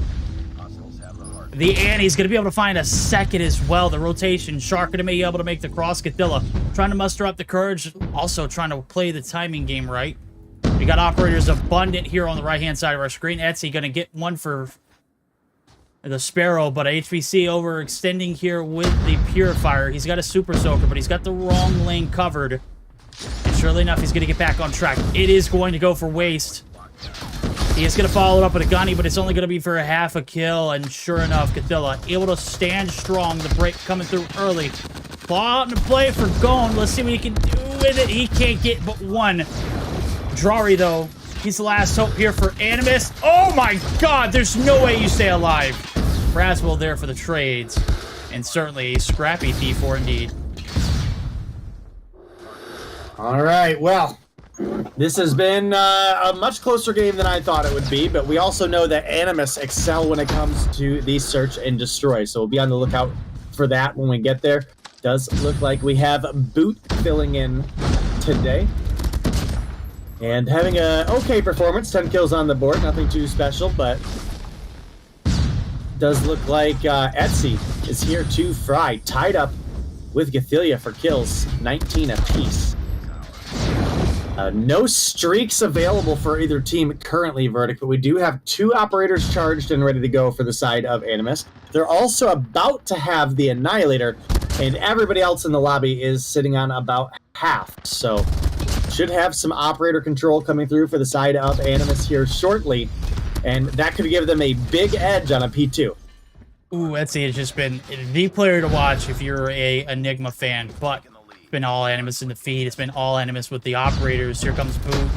the Annie's going to be able to find a second as well. The rotation, Shark going to be able to make the cross. Cathilla trying to muster up the courage. Also trying to play the timing game right. We got operators abundant here on the right-hand side of our screen. Etsy going to get one for the Sparrow, but HBC overextending here with the Purifier. He's got a Super Soaker, but he's got the wrong lane covered. And surely enough, he's going to get back on track. It is going to go for waste. He is going to follow it up with a gunny, but it's only going to be for a half a kill. And sure enough, Cathilla able to stand strong. The break coming through early. Ball out into play for Gone. Let's see what he can do with it. He can't get but one. Drari, though, he's the last hope here for Animus. Oh my god, there's no way you stay alive. Braswell there for the trades. And certainly a scrappy T4 indeed. All right, well, this has been a much closer game than I thought it would be, but we also know that Animus excel when it comes to the search and destroy, so we'll be on the lookout for that when we get there. Does look like we have Boot filling in today. And having a okay performance, 10 kills on the board, nothing too special, but does look like Etsy is here to fry, tied up with Gathilia for kills, 19 apiece. No streaks available for either team currently, Verdict, but we do have 2 operators charged and ready to go for the side of Animus. They're also about to have the Annihilator, and everybody else in the lobby is sitting on about half, so should have some operator control coming through for the side of Animus here shortly, and that could give them a big edge on a P2. Ooh, Etsy has just been the player to watch if you're a Enigma fan, but it's been all Animus in the feed. It's been all Animus with the operators. Here comes Boot.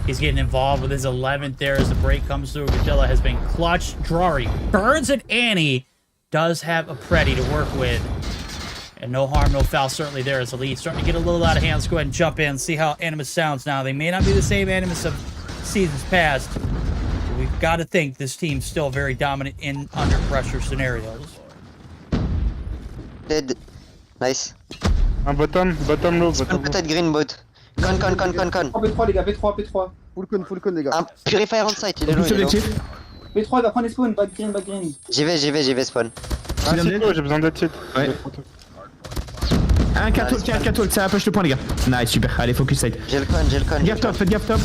He's getting involved with his 11th there as the break comes through. Gadilla has been clutch. Drari burns and Annie does have a Preddy to work with. And no harm, no foul certainly there as the lead. Starting to get a little out of hand. Let's go ahead and jump in and see how Animus sounds now. They may not be the same Animus of seasons past, but we've got to think this team's still very dominant in under pressure scenarios. Dead. Nice. Un bottom low, bottom low. Peut-être green bot. Con. P3 les gars, P3. Full con les gars. Un Purifier on site, il est low, il est low. P3 il va prendre les spawns, back green. J'y vais spawn. Ah, c'est low, j'ai besoin de tilt. Ouais. Un catwalk, ça push le point les gars. Nice, super, allez focus side. J'ai le con. Faites gaffe top.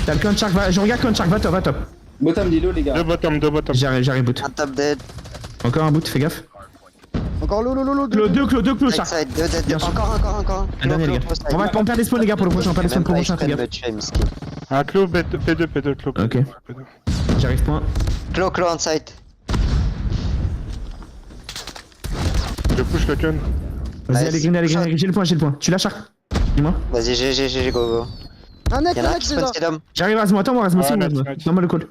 T'as le con Shark, je regarde con Shark, va top. Bottom dis-le les gars. Deux bottom. J'arrive boot. Un top dead. Encore un boot, fais gaffe. Encore low. Deux clos Shark. Side, 2 dead. Encore. Un dernier les gars. On perd les spawns les gars pour le prochain, fais gaffe. Un clos, P2 clos. Ok. J'arrive point. Clos on site. Je push le con. Vas-y, allez green, j'ai le point. Tu lâches Shark. Dis-moi. Vas-y, GG, go. Un net Zidium. J'arrive, Razmo, attends-moi, Razmo, c'est moi le call.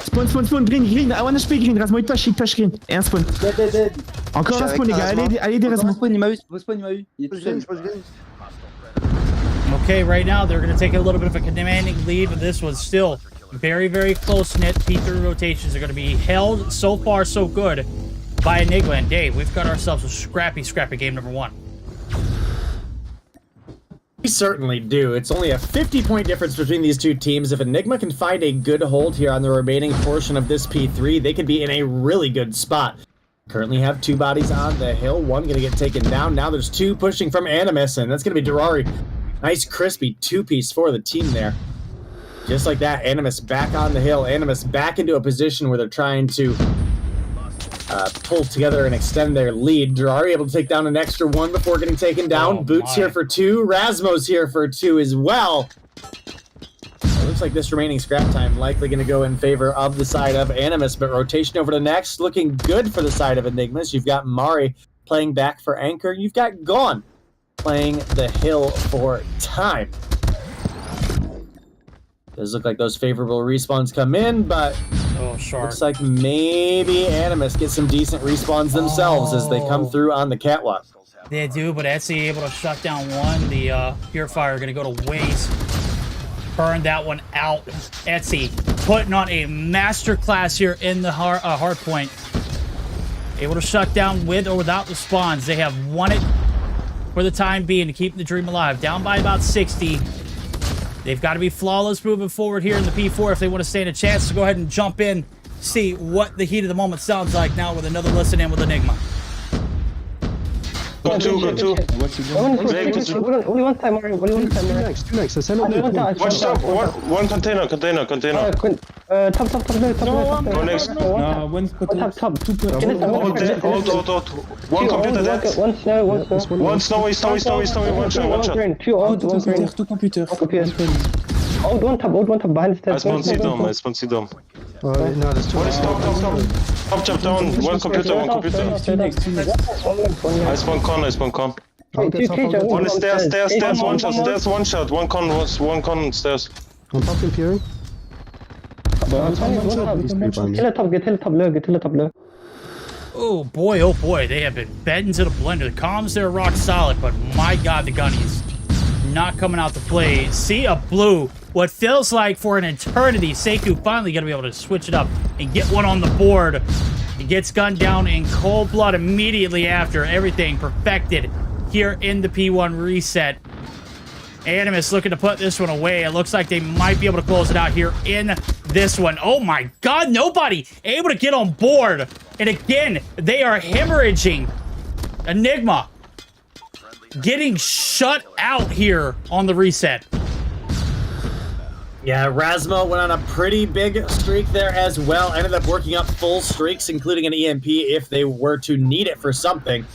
Spawn, green, I want HP green, Razmo, il push green. Et un spawn. Dead. Encore un spawn, les gars, allez des Razmo. Spawn, il m'a eu. Il est tout seul. Okay, right now they're going to take a little bit of a commanding lead, but this was still very, very close-knit P3 rotations are going to be held so far so good by Enigma. And Dave, we've got ourselves a scrappy game number 1. We certainly do. It's only a 50-point difference between these two teams. If Enigma can find a good hold here on the remaining portion of this P3, they could be in a really good spot. Currently have 2 bodies on the hill. 1 going to get taken down. Now there's 2 pushing from Animus, and that's going to be Durari. Nice crispy 2-piece for the team there. Just like that, Animus back on the hill. Animus back into a position where they're trying to pull together and extend their lead. Durari able to take down an extra 1 before getting taken down. Boots here for 2. Rasmo's here for 2 as well. It looks like this remaining scrap time likely going to go in favor of the side of Animus, but rotation over to next looking good for the side of Enigmas. You've got Mari playing back for Anchor. You've got Gone playing the hill for Time. Does look like those favorable respawns come in, but looks like maybe Animus gets some decent respawns themselves as they come through on the catwalk. They do, but Etsy able to shut down 1. The Purifier going to go to waste. Burn that one out. Etsy putting on a masterclass here in the hard point. Able to shut down with or without the spawns. They have won it for the time being to keep the dream alive. Down by about 60. They've got to be flawless moving forward here in the P4 if they want to stand a chance to go ahead and jump in, see what the heat of the moment sounds like now with another listen in with Enigma. Go two. Only one time, Mario. Only one time, Mario. Two next. One stop. One container. Top. Go next. Top. Hold. One computer dead. One snowy. One shot. Two computer. Old one top behind the stairs. Iceman Zidium. No, there's 2. Top jump down. One computer. Iceman con. One is stairs. One shot. One con stairs. On top in Fury. Kill the top low. Oh boy, they have been bed into the blender. The comms there are rock solid, but my god, the gunnies not coming out to play. See a blue. What feels like for an eternity, Sekou finally going to be able to switch it up and get one on the board. He gets gunned down in cold blood immediately after. Everything perfected here in the P1 reset. Animus looking to put this one away. It looks like they might be able to close it out here in this one. Oh my god, nobody able to get on board. And again, they are hemorrhaging. Enigma getting shut out here on the reset. Yeah, Rasmo went on a pretty big streak there as well. Ended up working up full streaks, including an EMP if they were to need it for something.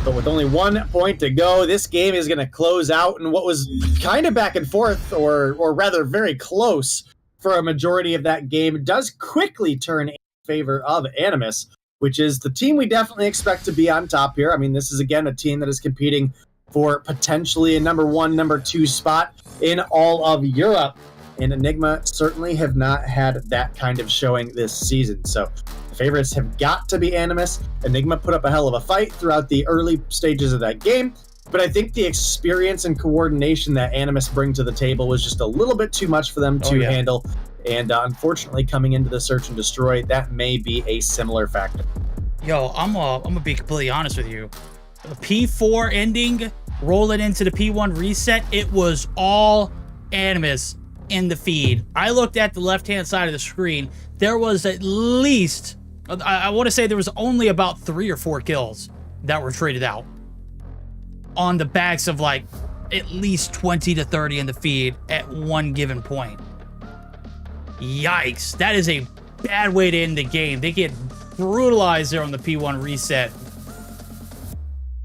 But with only 1 point to go, this game is going to close out. And what was kind of back and forth, or rather very close for a majority of that game, does quickly turn in favor of Animus, which is the team we definitely expect to be on top here. I mean, this is, again, a team that is competing for potentially a number 1, number 2 spot in all of Europe. And Enigma certainly have not had that kind of showing this season. So the favorites have got to be Animus. Enigma put up a hell of a fight throughout the early stages of that game. But I think the experience and coordination that Animus bring to the table was just a little bit too much for them to handle. And unfortunately, coming into the Search and Destroy, that may be a similar factor. Yo, I'm gonna be completely honest with you. The P4 ending, rolling into the P1 reset, it was all Animus in the feed. I looked at the left-hand side of the screen. There was at least, I want to say there was only about 3 or 4 kills that were traded out on the backs of like at least 20 to 30 in the feed at one given point. Yikes. That is a bad way to end the game. They get brutalized there on the P1 reset.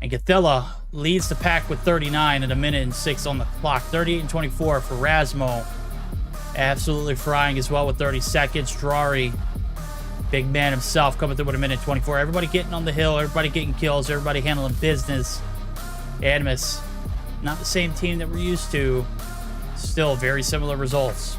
And Gathilla leads the pack with 39 and 1:06 on the clock. 38 and 24 for Rasmo. Absolutely frying as well with 30 seconds. Drari, big man himself, coming through with 1:24. Everybody getting on the hill, everybody getting kills, everybody handling business. Animus, not the same team that we're used to. Still very similar results.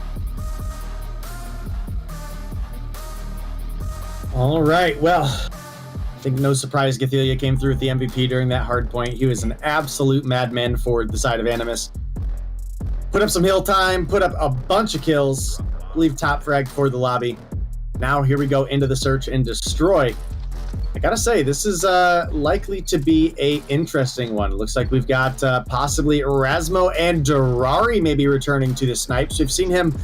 All right, well, I think no surprise Gathelia came through with the MVP during that hard point. He was an absolute madman for the side of Animus. Put up some hill time, put up a bunch of kills, believe top frag for the lobby. Now here we go into the search and destroy. I gotta say, this is likely to be a interesting one. Looks like we've got possibly Erasmo and Durari maybe returning to the snipes. We've seen him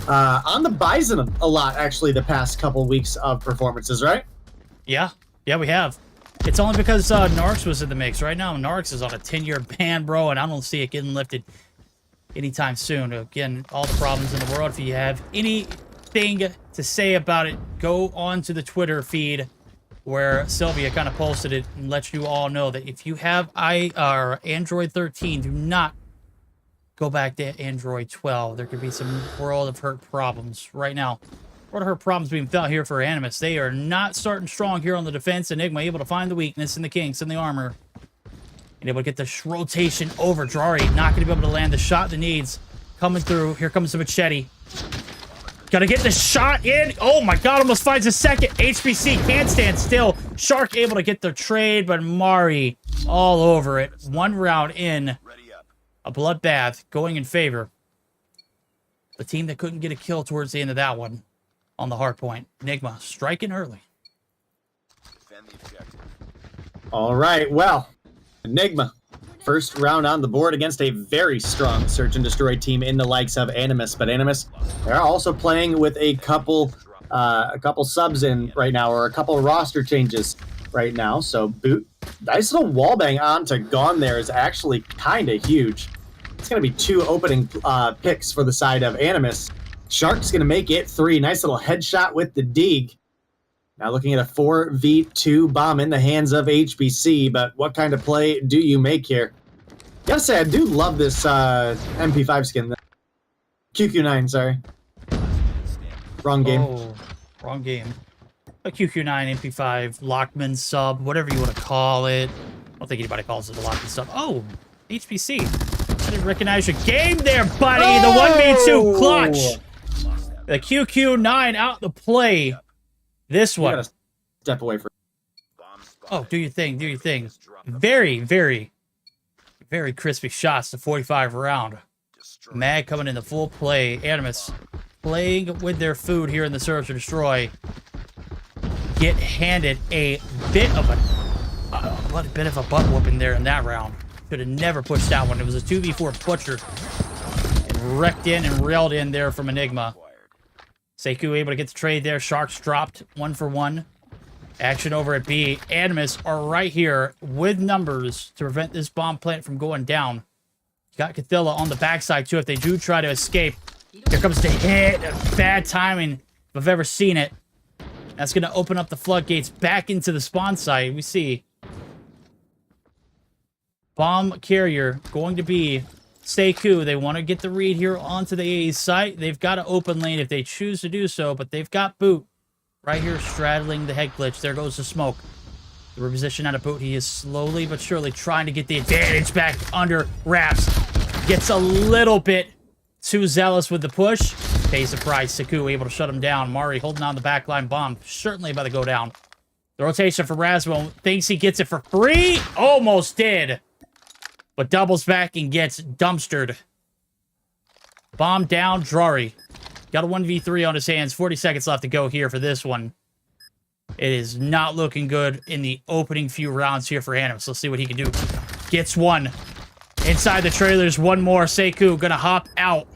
on the Bison a lot, actually, the past couple weeks of performances, right? Yeah, we have. It's only because Narcs was in the mix. Right now, Narcs is on a 10-year ban, bro, and I don't see it getting lifted anytime soon. Again, all the problems in the world. If you have anything to say about it, go on to the Twitter feed where Sylvia kind of posted it and let you all know that if you have Android 13, do not go back to Android 12. There could be some World of Hurt problems right now. World of Hurt problems being felt here for Animus. They are not starting strong here on the defense. Enigma able to find the weakness in the kinks in the armor. And able to get the rotation over. Durari not going to be able to land the shot that needs. Coming through. Here comes the machete. Gotta get the shot in. Oh my god, almost finds a second. HBC can't stand still. Shark able to get the trade, but Mari all over it. 1 round in. A bloodbath going in favor. The team that couldn't get a kill towards the end of that one on the hard point. Enigma striking early. All right, well, Enigma. First round on the board against a very strong search and destroy team in the likes of Animus. But Animus, they're also playing with a couple subs in right now, or a couple roster changes right now. So boot, nice little wallbang onto Gone there is actually kind of huge. It's going to be 2 opening picks for the side of Animus. Shark's going to make it 3. Nice little headshot with the Deeg. Now looking at a 4v2 bomb in the hands of HBC, but what kind of play do you make here? Gotta say, I do love this MP5 skin. QQ9, sorry. Wrong game. Oh, wrong game. A QQ9, MP5, Lockman sub, whatever you want to call it. I don't think anybody calls it a Lockman sub. Oh, HBC. I didn't recognize your game there, buddy. Oh! The 1v2 clutch. The QQ9 out the play. This one. You gotta step away from. Oh, do your thing. Do your thing. Very, very, very crispy shots to 45 round. Mag coming into full play. Animus playing with their food here in the search or destroy. Get handed a bit of a butt whooping there in that round. Could have never pushed that one. It was a 2v4 butcher. And wrecked in and railed in there from Enigma. Sekou able to get the trade there. Sharks dropped 1 for 1. Action over at B. Animus are right here with numbers to prevent this bomb plant from going down. Got Cathilla on the backside too if they do try to escape. Here comes the hit. Bad timing if I've ever seen it. That's going to open up the floodgates back into the spawn site. We see bomb carrier going to be Sekou. They want to get the read here onto the A site. They've got an open lane if they choose to do so, but they've got Boot right here straddling the head glitch. There goes the smoke. The reposition out of Boot. He is slowly but surely trying to get the advantage back under wraps. Gets a little bit too zealous with the push. Pays the price. Sekou able to shut him down. Mari holding on the backline bomb. Certainly about to go down. The rotation for Rasmo. Thinks he gets it for free. Almost did. But doubles back and gets dumpstered. Bomb down, Durari. Got a 1v3 on his hands. 40 seconds left to go here for this one. It is not looking good in the opening few rounds here for Animus. Let's see what he can do. Gets one. Inside the trailers, one more. Sekou gonna hop out.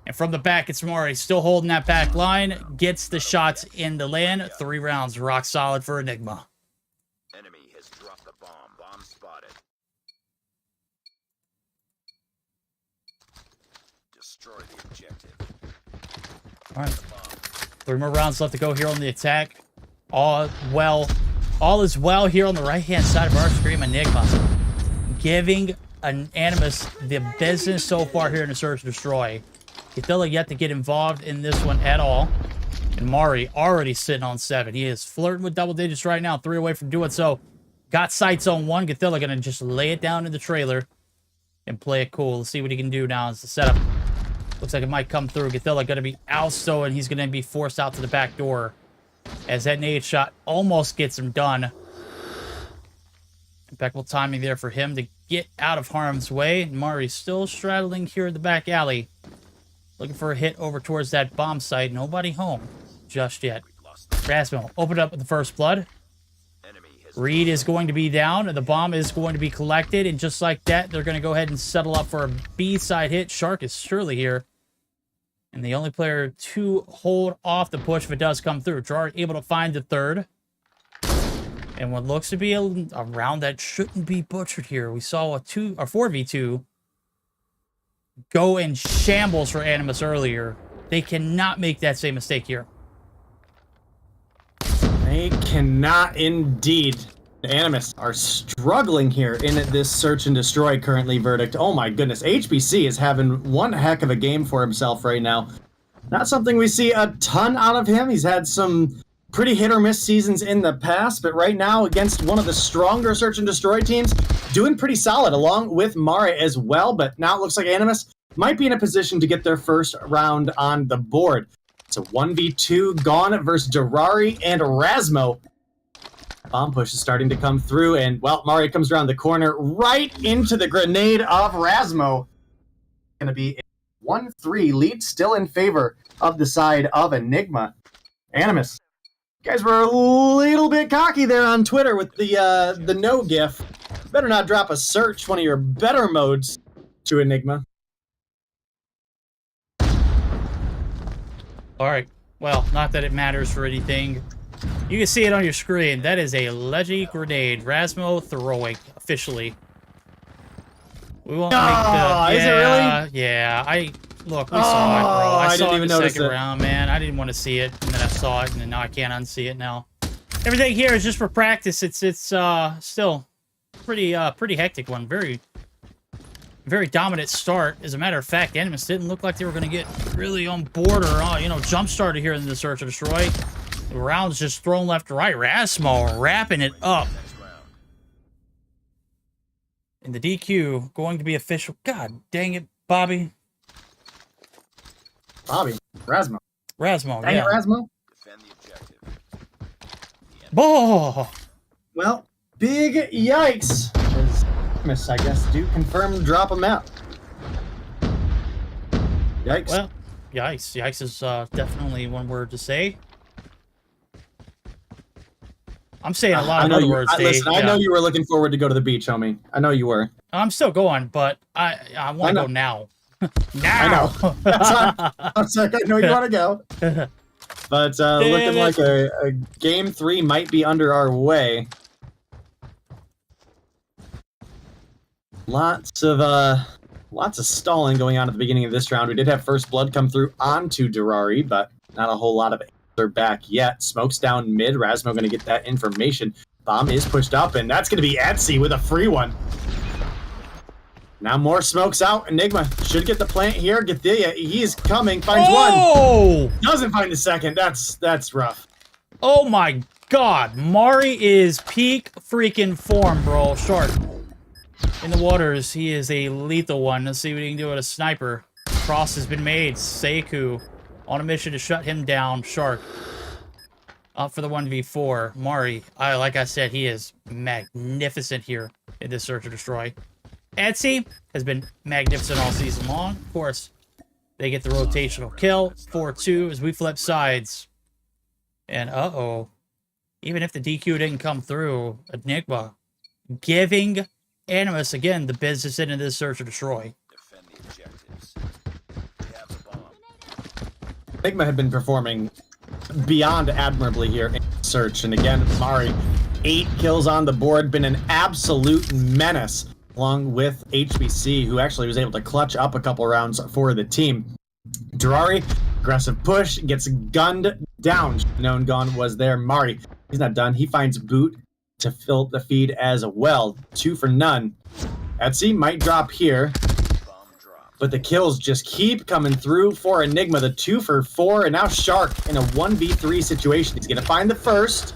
And from the back, it's Mari. Still holding that back line. Gets the shots in the land. 3 rounds. Rock solid for Enigma. Enemy has dropped the bomb. Bomb spotted. Destroy the objective. All right. 3 more rounds left to go here on the attack. All is well here on the right-hand side of our screen. Enigma giving an Animus the business so far here in the search and destroy. Cathilla yet to get involved in this one at all. And Mari already sitting on 7. He is flirting with double digits right now. 3 away from doing so. Got sights on 1. Cathilla gonna just lay it down in the trailer and play it cool. Let's see what he can do now as the setup. Looks like it might come through. Cathilla gonna be ousto and he's gonna be forced out to the back door. As that nade shot almost gets him done. Impeccable timing there for him to get out of harm's way. Mari's still straddling here in the back alley. Looking for a hit over towards that bomb site. Nobody home just yet. Rasmo opened up with the first blood. Reed is going to be down, and the bomb is going to be collected. And just like that, they're going to go ahead and settle up for a B-side hit. Shark is surely here. And the only player to hold off the push if it does come through. Jar able to find the third. And what looks to be a round that shouldn't be butchered here. We saw a 4v2 go in shambles for Animus earlier. They cannot make that same mistake here. They cannot indeed. The Animus are struggling here in this search and destroy currently verdict. Oh my goodness, HBC is having one heck of a game for himself right now. Not something we see a ton out of him. He's had some pretty hit or miss seasons in the past, but right now against one of the stronger search and destroy teams, doing pretty solid along with Mare as well. But now it looks like Animus might be in a position to get their first round on the board. It's a 1v2 gone versus Durari and Rasmo. Bomb push is starting to come through, and, well, Mare comes around the corner right into the grenade of Rasmo. Going to be a 1-3 lead, still in favor of the side of Enigma. Animus, you guys were a little bit cocky there on Twitter with the no gif. Better not drop a search, one of your better modes, to Enigma. All right. Well, not that it matters for anything. You can see it on your screen. That is a Leggy grenade. Rasmo throwing officially. We won't make the. Is it really? Yeah. Look, we saw it, bro. I saw didn't it in even the second round, man. I didn't want to see it, and then I saw it, and then now I can't unsee it now. Everything here is just for practice. It's still pretty hectic one. Very dominant start. As a matter of fact, Animus didn't look like they were going to get really on board or, jump started here in the search and destroy. The rounds just thrown left to right. Rasmo wrapping it up. And the DQ going to be official. God dang it, Bobby. Rasmo. Rasmo, Dang yeah. it, Rasmo. Oh! Well, big yikes. Miss, I guess, do confirm drop a map. Yikes. Well, yikes. Yikes is definitely one word to say. I'm saying a lot of other words, Dave. Listen, I know you were looking forward to go to the beach, homie. I know you were. I'm still going, but I want to go now. I know. That's I know you want to go. But looking like a game 3 might be under our way. Lots of stalling going on at the beginning of this round. We did have first blood come through onto Durari, but not a whole lot of answer back yet. Smoke's down mid. Rasmo going to get that information. Bomb is pushed up, and that's going to be Etsy with a free one. Now more smokes out. Enigma should get the plant here. Gathia, he's coming. Finds one. Doesn't find the second. That's rough. Oh my god. Mari is peak freaking form, bro. Shark. In the waters, he is a lethal one. Let's see what he can do with a sniper. Cross has been made. Seiku on a mission to shut him down. Shark up for the 1v4. Mari, like I said, he is magnificent here in this search and destroy. Etsy has been magnificent all season long. Of course, they get the rotational kill. 4-2 as we flip sides. And even if the DQ didn't come through, Enigma giving Animus, again, the business into this search and destroy. Enigma had been performing beyond admirably here in search. And again, Mari, 8 kills on the board, been an absolute menace, along with HBC, who actually was able to clutch up a couple rounds for the team. Durari, aggressive push, gets gunned down. Known gone was there. Mari, he's not done. He finds Boot to fill the feed as well. 2 for none. Etsy might drop here, but the kills just keep coming through for Enigma. The 2 for 4, and now Shark in a 1v3 situation. He's going to find the first.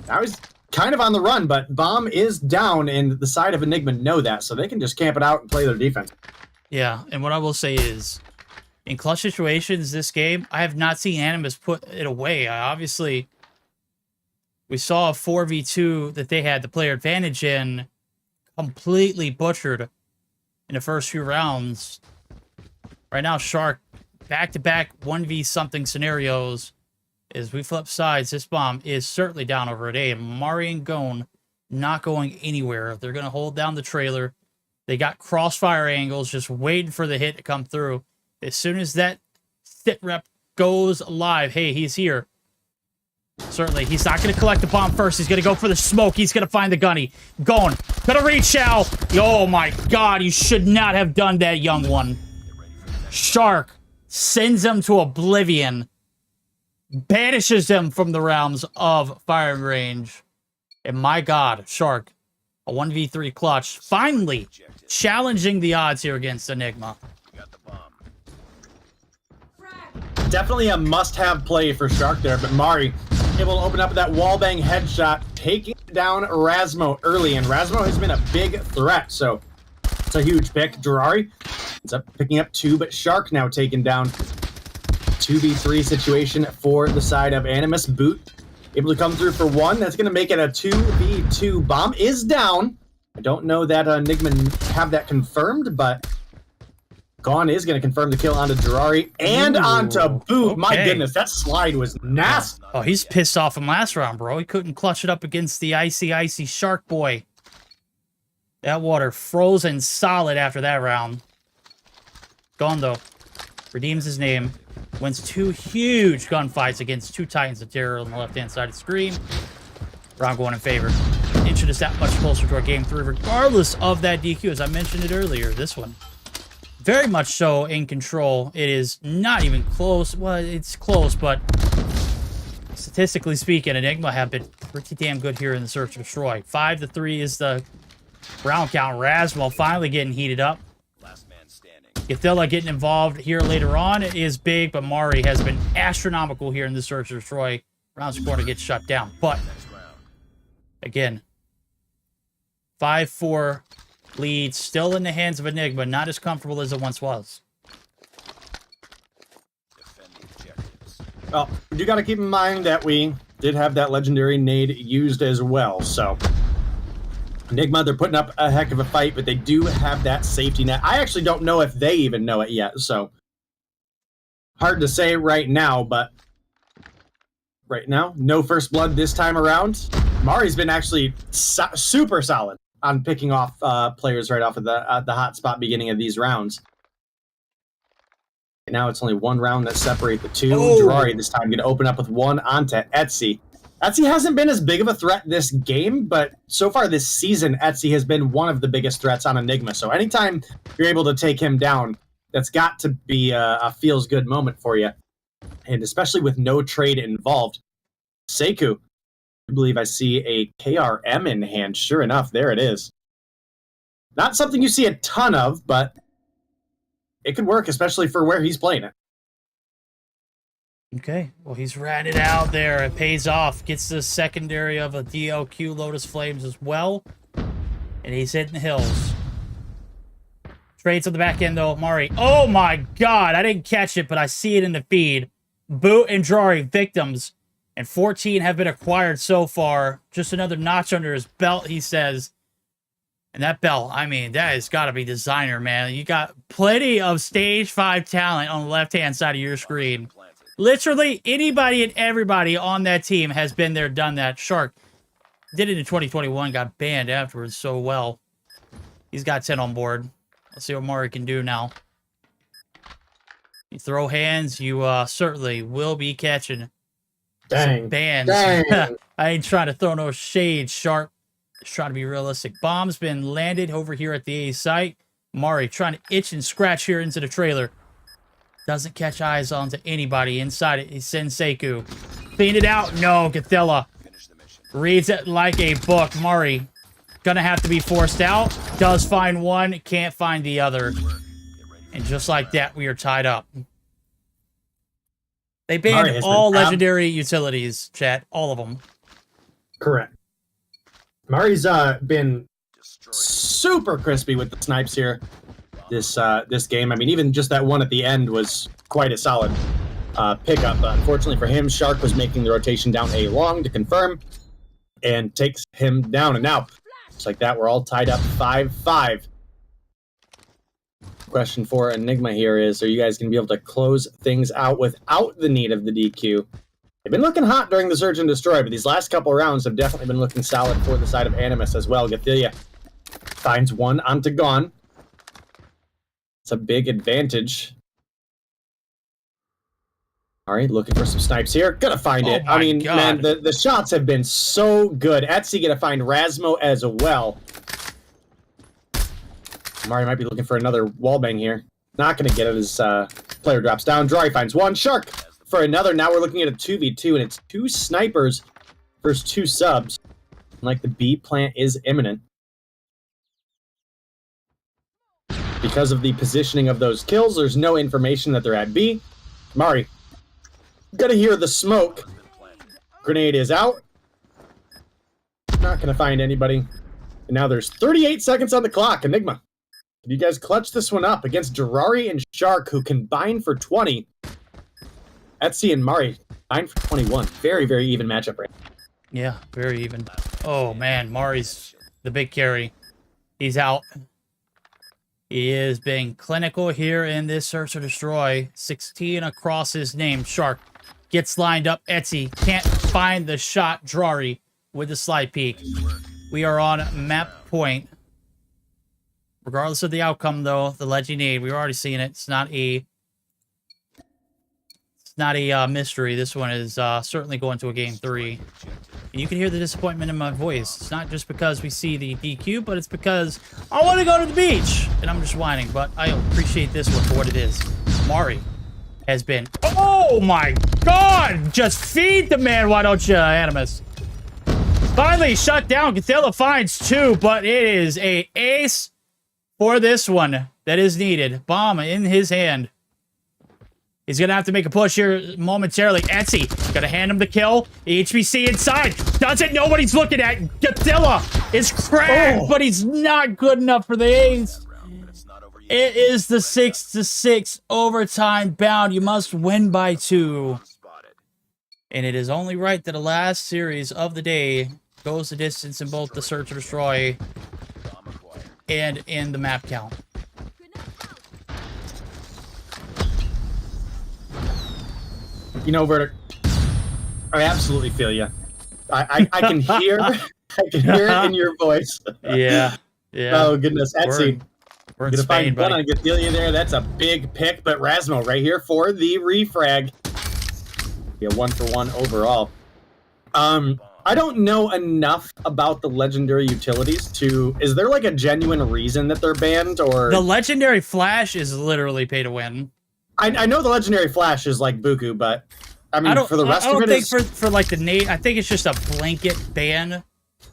Now he's kind of on the run, but bomb is down, and the side of Enigma know that, so they can just camp it out and play their defense. Yeah, and what I will say is, in clutch situations this game, I have not seen Animus put it away. Obviously, we saw a 4v2 that they had the player advantage in, completely butchered in the first few rounds. Right now, Shark, back-to-back 1v something scenarios. As we flip sides, this bomb is certainly down over at A. And Mari and Gone not going anywhere. They're going to hold down the trailer. They got crossfire angles, just waiting for the hit to come through. As soon as that sit rep goes live, hey, he's here. Certainly, he's not going to collect the bomb first. He's going to go for the smoke. He's going to find the gunny. Going. Going to reach out. Oh, my God. You should not have done that, young one. Shark sends him to oblivion. Banishes him from the realms of firing range. And my God, Shark, a 1v3 clutch. Finally, challenging the odds here against Enigma. Definitely a must-have play for Shark there, but Mari able to open up that wallbang headshot, taking down Rasmo early, and Rasmo has been a big threat, so it's a huge pick. Durari ends up picking up 2, but Shark now taken down. 2v3 situation for the side of Animus. Boot able to come through for 1. That's going to make it a 2v2. Bomb is down. I don't know that Enigma have that confirmed, but Gone is going to confirm the kill onto Durari and onto Boot. Okay. My goodness, that slide was nasty. Oh, he's pissed off from last round, bro. He couldn't clutch it up against the icy Shark boy. That water frozen solid after that round. Gone, though. Redeems his name. Wins 2 huge gunfights against 2 Titans of Terror on the left-hand side of the screen. Round going in favor. Inching us that much closer to our game 3, regardless of that DQ. As I mentioned it earlier, this one very much so in control. It is not even close. Well, it's close, but statistically speaking, Enigma have been pretty damn good here in the search and destroy. 5-3 is the round count. Rasmo finally getting heated up. Gothilla getting involved here later on is big, but Mari has been astronomical here in the search and destroy. Round's corner gets shut down. But, again, 5-4 lead still in the hands of Enigma, not as comfortable as it once was. Well, you got to keep in mind that we did have that legendary nade used as well, so Enigma, they're putting up a heck of a fight, but they do have that safety net. I actually don't know if they even know it yet, so hard to say right now, but right now, no first blood this time around. Mari's been actually super solid on picking off players right off of the hot spot beginning of these rounds. And now it's only 1 round that separate the 2. Oh. Durari this time going to open up with 1 onto Etsy. Etsy hasn't been as big of a threat this game, but so far this season, Etsy has been one of the biggest threats on Enigma. So anytime you're able to take him down, that's got to be a feels-good moment for you. And especially with no trade involved. Sekou, I believe I see a KRM in hand. Sure enough, there it is. Not something you see a ton of, but it could work, especially for where he's playing it. Okay, well, he's ratted out there. It pays off. Gets the secondary of a DLQ Lotus Flames as well. And he's hitting the hills. Trades on the back end, though. Mari. Oh, my God. I didn't catch it, but I see it in the feed. Boot and Durari victims. And 14 have been acquired so far. Just another notch under his belt, he says. And that belt, I mean, that has got to be designer, man. You got plenty of stage 5 talent on the left-hand side of your screen. Literally, anybody and everybody on that team has been there, done that. Shark did it in 2021, got banned afterwards so well. He's got 10 on board. Let's see what Mari can do now. You throw hands, you certainly will be catching some bans. I ain't trying to throw no shade, Shark. Just trying to be realistic. Bomb's been landed over here at the A site. Mari trying to itch and scratch here into the trailer. Doesn't catch eyes onto anybody inside it. He sends Sekou. Clean it out. No, Gothilla reads it like a book. Mari gonna have to be forced out. Does find one, can't find the other. And just like that, we are tied up. They banned all legendary utilities, chat. All of them. Correct. Mari's been super crispy with the snipes here this game. I mean, even just that one at the end was quite a solid pickup. Unfortunately for him, Shark was making the rotation down A long to confirm and takes him down. And now, just like that, we're all tied up 5-5. Question for Enigma here is, are you guys going to be able to close things out without the need of the DQ? They've been looking hot during the Search and Destroy, but these last couple rounds have definitely been looking solid for the side of Animus as well. Gathelia finds one onto Gone. It's a big advantage. All right, looking for some snipes here. Gonna find it. I mean, man, the shots have been so good. Etsy gonna find Rasmo as well. Mari might be looking for another wallbang here. Not gonna get it as player drops down. Dry finds one. Shark for another. Now we're looking at a 2v2, and it's 2 snipers versus 2 subs. Like the B plant is imminent. Because of the positioning of those kills, there's no information that they're at B. Mari, gonna hear the smoke. Grenade is out. Not gonna find anybody. And now there's 38 seconds on the clock. Enigma, can you guys clutch this one up against Durari and Shark, who combined for 20? Etsy and Mari combined for 21. Very, very even matchup right now. Yeah, very even. Oh, man. Mari's the big carry. He's out. He is being clinical here in this Search or Destroy. 16 across his name. Shark gets lined up. Etsy can't find the shot. Durari with the slide peek. We are on map point. Regardless of the outcome, though, the ledge you need, we've already seen it. It's not a mystery. This one is certainly going to a game 3. And you can hear the disappointment in my voice. It's not just because we see the DQ, but it's because I want to go to the beach. And I'm just whining, but I appreciate this one for what it is. Mari has been... Oh, my God! Just feed the man, why don't you, Animus? Finally shut down. Gathela finds 2, but it is a ace for this one that is needed. Bomb in his hand. He's going to have to make a push here momentarily. Etsy, going to hand him the kill. HBC inside. Doesn't know what he's looking at. Gathela is cracked, but he's not good enough for the ace. It is the 6-6 overtime bound. You must win by 2. And it is only right that the last series of the day goes the distance in both the Search or Destroy and in the map count. You know, Verdict, I absolutely feel you. I can hear it in your voice. Yeah. Oh goodness, Etsy. We're in Spain, buddy. One on Gathelia there. That's a big pick, but Rasmo right here for the refrag. Yeah, 1-for-1 overall. I don't know enough about the legendary utilities to... Is there like a genuine reason that they're banned, or... The legendary flash is literally pay to win. I know the legendary flash is like buku, but I mean, for the rest of it, I don't think for like the nade, I think it's just a blanket ban,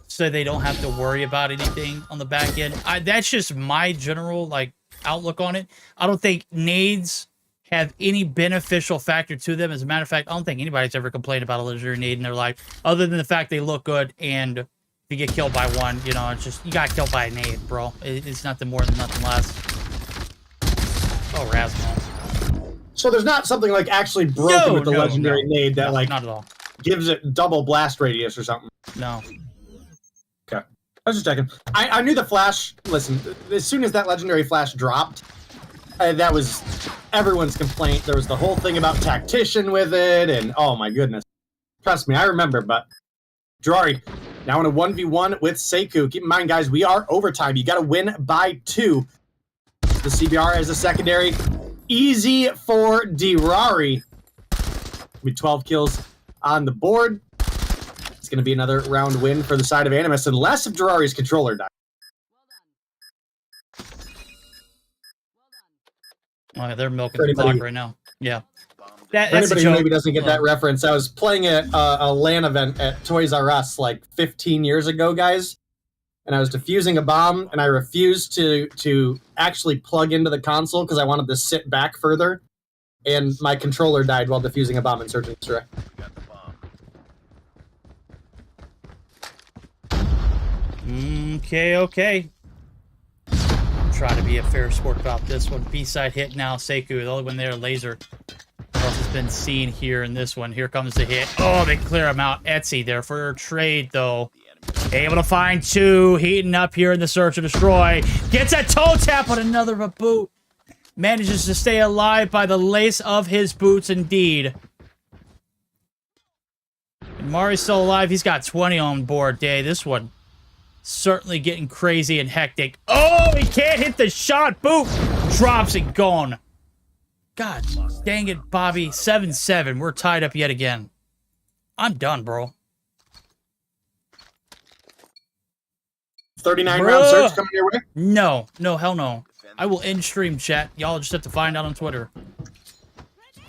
so they don't have to worry about anything on the back end. That's just my general like outlook on it. I don't think nades have any beneficial factor to them. As a matter of fact, I don't think anybody's ever complained about a legendary nade in their life, other than the fact they look good, and if you get killed by one, you know, it's just, you got killed by a nade, bro. It's nothing more than nothing less. Oh, Rasmo. So there's not something like actually broken with the legendary nade that like not at all gives it double blast radius or something. No. Okay, I was just checking. I knew the flash. Listen, as soon as that legendary flash dropped, that was everyone's complaint. There was the whole thing about tactician with it, and oh my goodness, trust me, I remember. But Durari now in a 1v1 with Seku. Keep in mind, guys, we are overtime. You got to win by 2. The CBR as a secondary. Easy for Durari. With 12 kills on the board. It's going to be another round win for the side of Animus, unless if Durari's controller dies. Oh, they're milking the clock right now. Yeah. For anybody who maybe doesn't get that reference, I was playing at a LAN event at Toys R Us like 15 years ago, guys. And I was defusing a bomb, and I refused to actually plug into the console because I wanted to sit back further. And my controller died while defusing a bomb in Search and Destroy. Okay. Try to be a fair sport about this one. B-side hit now. Seku, the only one there, laser. What else has been seen here in this one? Here comes the hit. Oh, they clear him out. Etsy there for a trade, though. Able to find 2. Heating up here in the Search and Destroy. Gets a toe tap on another boot. manages to stay alive by the lace of his boots, indeed. And Mari's still alive. He's got 20 on board. Day. This one certainly getting crazy and hectic. Oh, he can't hit the shot. Boop. Drops it. Gone. God dang it, Bobby. 7-7. We're tied up yet again. I'm done, bro. 39-round search coming your way? No. No, hell no. I will end stream, chat. Y'all just have to find out on Twitter.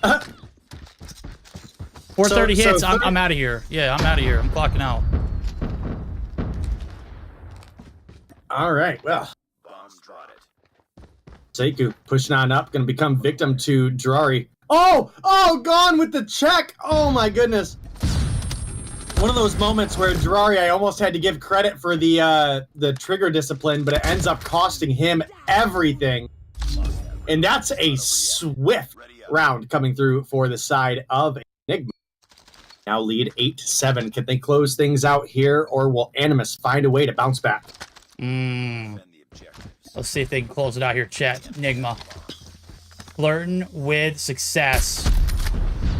430 hits. I'm out of here. Yeah, I'm out of here. I'm clocking out. All right, well. Sekou pushing on up, going to become victim to Drari. Oh, gone with the check. Oh my goodness. One of those moments where Drari, I almost had to give credit for the trigger discipline, but it ends up costing him everything. And that's a swift round coming through for the side of Enigma. Now lead 8-7. Can they close things out here, or will Animus find a way to bounce back? Let's see if they can close it out here, chat. Enigma flirting with success.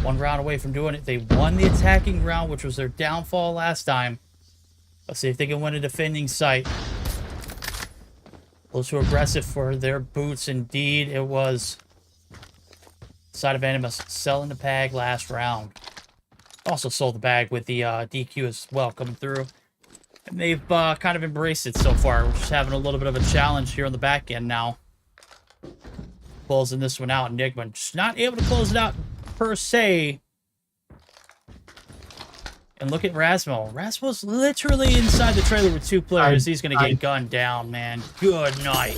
One round away from doing it. They won the attacking round, which was their downfall last time. Let's see if they can win a defending site. A little too aggressive for their boots. Indeed, it was. Side of Animus selling the bag last round. Also sold the bag with the DQ as well coming through. And they've kind of embraced it so far. We're just having a little bit of a challenge here on the back end now. Closing this one out. Enigma just not able to close it out per se. And look at Rasmo. Rasmo's literally inside the trailer with two players. He's going to get gunned down, man. Good night.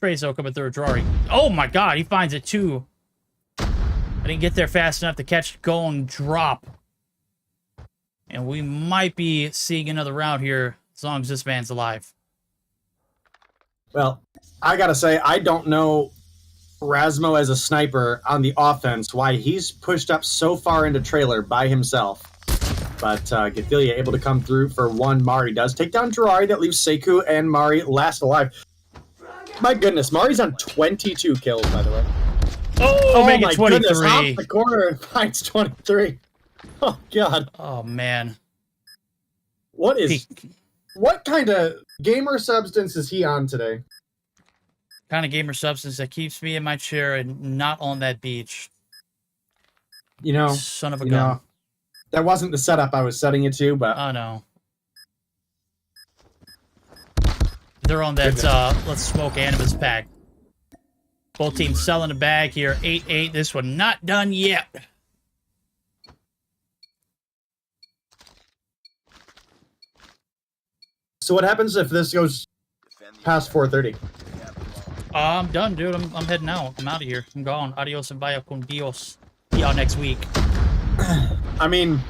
Trezo coming through a Drari. Oh my god, he finds it too. I didn't get there fast enough to catch go and drop. And we might be seeing another round here as long as this man's alive. Well, I gotta say, I don't know Rasmo as a sniper on the offense, why he's pushed up so far into trailer by himself. But Gethilia able to come through for one. Mari does take down Jirari. That leaves Sekou and Mari last alive. My goodness, Mari's on 22 kills, by the way. Oh make it 23. Goodness, off the corner and finds 23. Oh, God. Oh, man. What kind of gamer substance is he on today? Kind of gamer substance that keeps me in my chair and not on that beach. You know, son of a gun. That wasn't the setup I was setting it to, but... Oh, no. They're on that, let's smoke Animus pack. Both teams selling the bag here. 8-8. This one not done yet. So what happens if this goes past 4:30? I'm done, dude. I'm heading out. I'm out of here. I'm gone. Adios and vaya con Dios. See y'all next week. I mean,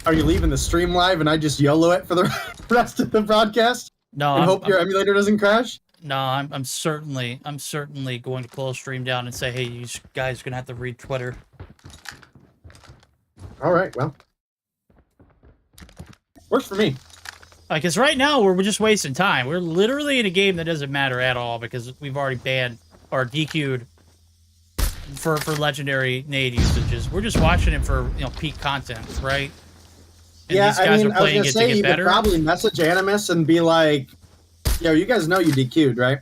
are you leaving the stream live and I just YOLO it for the rest of the broadcast? No. And hope your emulator doesn't crash? No, I'm certainly going to close stream down and say, hey, you guys are gonna have to read Twitter. All right, well, works for me. Because right now we're just wasting time. We're literally in a game that doesn't matter at all because we've already banned or DQ'd for legendary nade usages. We're just watching it for peak content, right? And yeah, these guys I mean, are playing I was gonna say you could probably message Animus and be like, "Yo, you guys know you DQ'd, right?"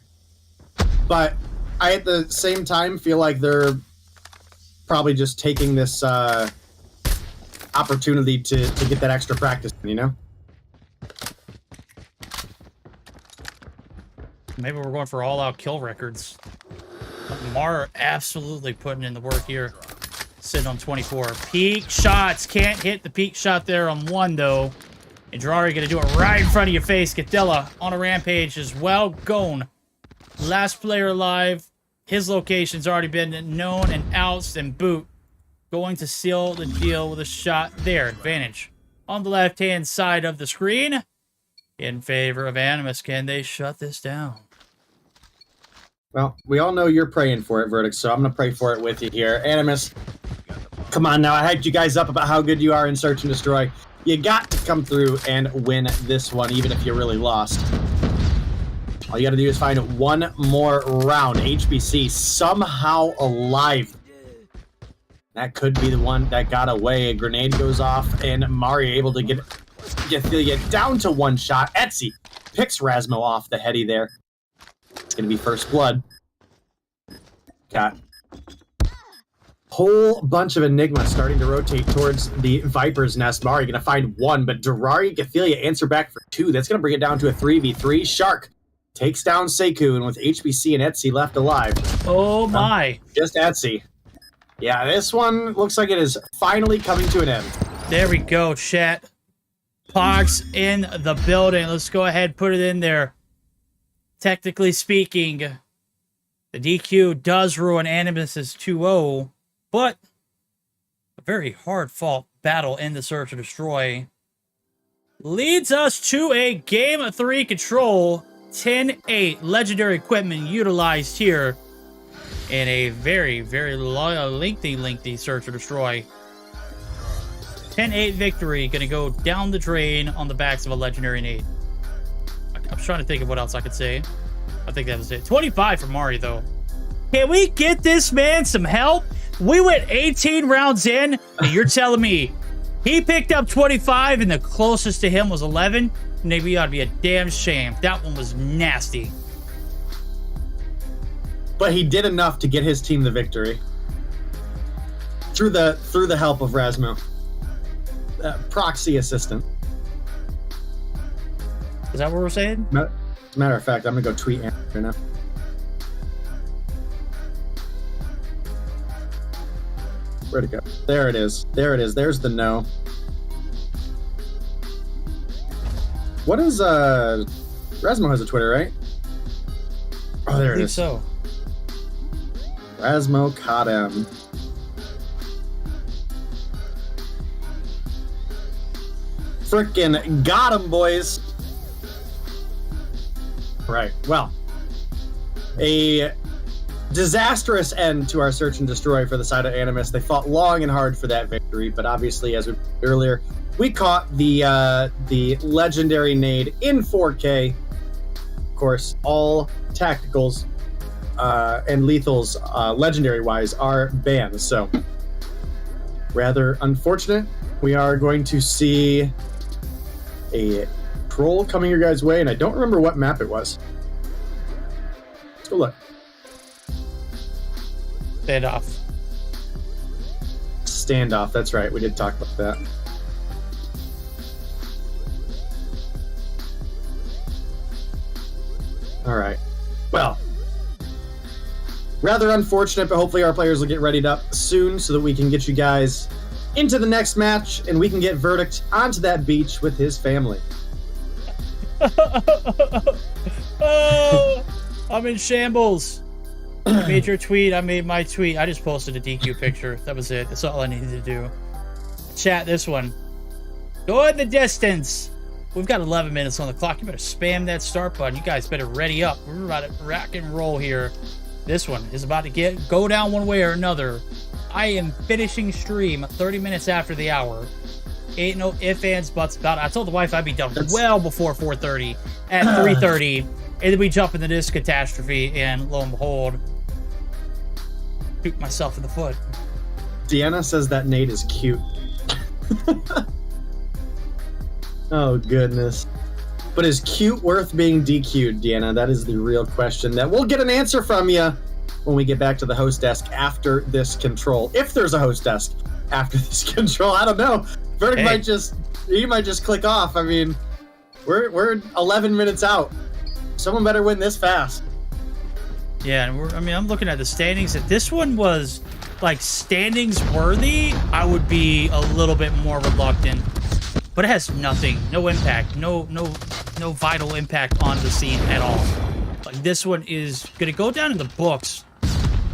But I at the same time feel like they're probably just taking this opportunity to get that extra practice, you know? Maybe we're going for all-out kill records. Mar absolutely putting in the work here. Sitting on 24. Peak shots. Can't hit the peak shot there on one, though. And Jirari going to do it right in front of your face. Gatella on a rampage as well. Gone. Last player alive. His location's already been known and ousted. And Boot going to seal the deal with a shot there. Advantage on the left-hand side of the screen. In favor of Animus. Can they shut this down? Well, we all know you're praying for it, Verdict, so I'm going to pray for it with you here. Animus, come on now. I hyped you guys up about how good you are in Search and Destroy. You got to come through and win this one, even if you really lost. All you gotta do is find one more round. HBC somehow alive. That could be the one that got away. A grenade goes off, and Mari able to get Celia down to one shot. Etsy picks Rasmo off the heady there. It's gonna be first blood. Got a whole bunch of Enigma starting to rotate towards the Viper's nest. Mari gonna find one, but Durari Gathelia answer back for two. That's gonna bring it down to a 3v3. Shark takes down Seku, and with HBC and Etsy left alive. Oh my. Just Etsy. Yeah, this one looks like it is finally coming to an end. There we go, chat. Pogs in the building. Let's go ahead, put it in there. Technically speaking, the DQ does ruin Animus' 2-0, but a very hard-fought battle in the Search and Destroy leads us to a Game 3 control. 10-8 legendary equipment utilized here in a very, very lengthy Search and Destroy. 10-8 victory, gonna go down the drain on the backs of a legendary nade. I'm trying to think of what else I could say. I think that was it. 25 for Mari, though. Can we get this man some help? We went 18 rounds in, and you're telling me he picked up 25 and the closest to him was 11? Maybe ought to be a damn shame. That one was nasty. But he did enough to get his team the victory. Through the help of Rasmo. Proxy assistant. Is that what we're saying? As a matter of fact, I'm gonna go tweet Aaron right now. Where'd it go? There it is. There it is. There's the no. What is Rasmo has a Twitter, right? Oh, there it is. So. Rasmo CODM. Frickin' got him, boys. Right. Well, a disastrous end to our Search and Destroy for the side of Animus. They fought long and hard for that victory, but obviously, as we mentioned earlier, we caught the legendary nade in 4K. Of course, all tacticals and lethals, legendary-wise, are banned. So, rather unfortunate. We are going to see a troll coming your guys' way, and I don't remember what map it was. Let's go look. Standoff. Standoff, that's right. We did talk about that. All right. Well, rather unfortunate, but hopefully our players will get readied up soon so that we can get you guys into the next match and we can get Verdict onto that beach with his family. Oh, I'm in shambles. I made your tweet. I made my tweet. I just posted a DQ picture. That was it. That's all I needed to do. Chat this one. Go in the distance. We've got 11 minutes on the clock. You better spam that start button. You guys better ready up. We're about to rock and roll here. This one is about to go down one way or another. I am finishing stream 30 minutes after the hour. Ain't no ifs, ands, buts about it. I told the wife I'd be done well before 4:30. At 3:30, and then we jump into this catastrophe, and lo and behold, shoot myself in the foot. Deanna says that nade is cute. Oh, goodness. But is cute worth being DQ'd, Deanna? That is the real question that we'll get an answer from you when we get back to the host desk after this control. If there's a host desk after this control, I don't know. Verdict might just click off. I mean, we're 11 minutes out. Someone better win this fast. Yeah, and I'm looking at the standings. If this one was like standings worthy, I would be a little bit more reluctant. But it has nothing, no impact, no vital impact on the scene at all. Like, this one is gonna go down in the books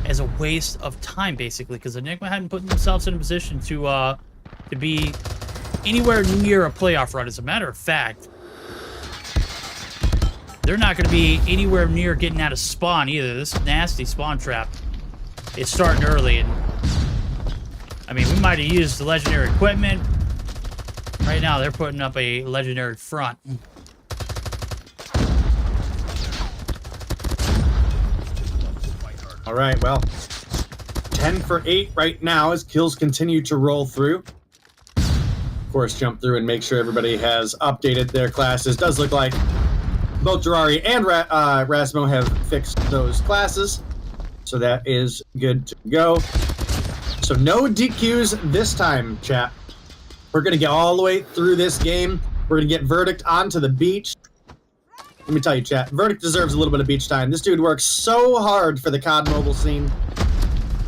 as a waste of time, basically, because Enigma hadn't put themselves in a position to be anywhere near a playoff run. As a matter of fact, they're not going to be anywhere near getting out of spawn either. This nasty spawn trap is starting early, and I mean, we might have used the legendary equipment. Right now, they're putting up a legendary front. All right, well, 10 for 8 right now as kills continue to roll through. Of course, jump through and make sure everybody has updated their classes. Does look like both Jirari and Rasmo have fixed those classes, so that is good to go. So no DQs this time, chat. We're going to get all the way through this game. We're going to get Verdict onto the beach. Let me tell you, chat, Verdict deserves a little bit of beach time. This dude works so hard for the COD mobile scene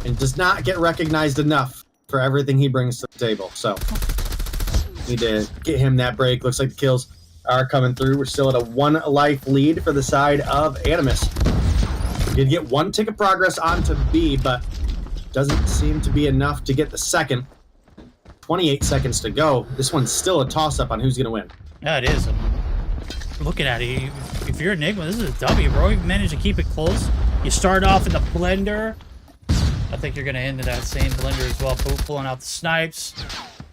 and does not get recognized enough for everything he brings to the table. So, need to get him that break. Looks like the kills are coming through. We're still at a 1 life lead for the side of Animus. We did get 1 tick of progress onto B, but doesn't seem to be enough to get the second. 28 seconds to go. This one's still a toss-up on who's going to win. Yeah, it is. Looking at it, if you're Enigma, this is a W, bro. You managed to keep it close. You start off in the blender. I think you're going to end in that same blender as well. Pulling out the snipes.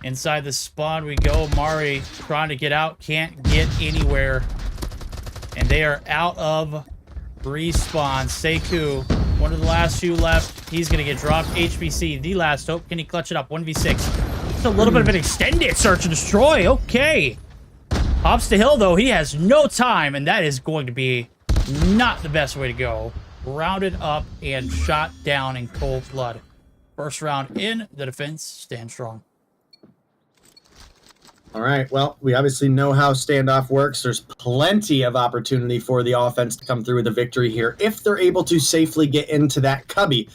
Inside the spawn we go. Mari trying to get out. Can't get anywhere. And they are out of respawn. Seku, one of the last few left. He's going to get dropped. HBC, the last hope. Can he clutch it up? 1v6. It's a little bit of an extended search and destroy. Okay. Hops the hill, though. He has no time, and that is going to be not the best way to go. Rounded up and shot down in cold blood. First round in, the defense stands strong. All right, well, we obviously know how standoff works. There's plenty of opportunity for the offense to come through with a victory here if they're able to safely get into that cubby,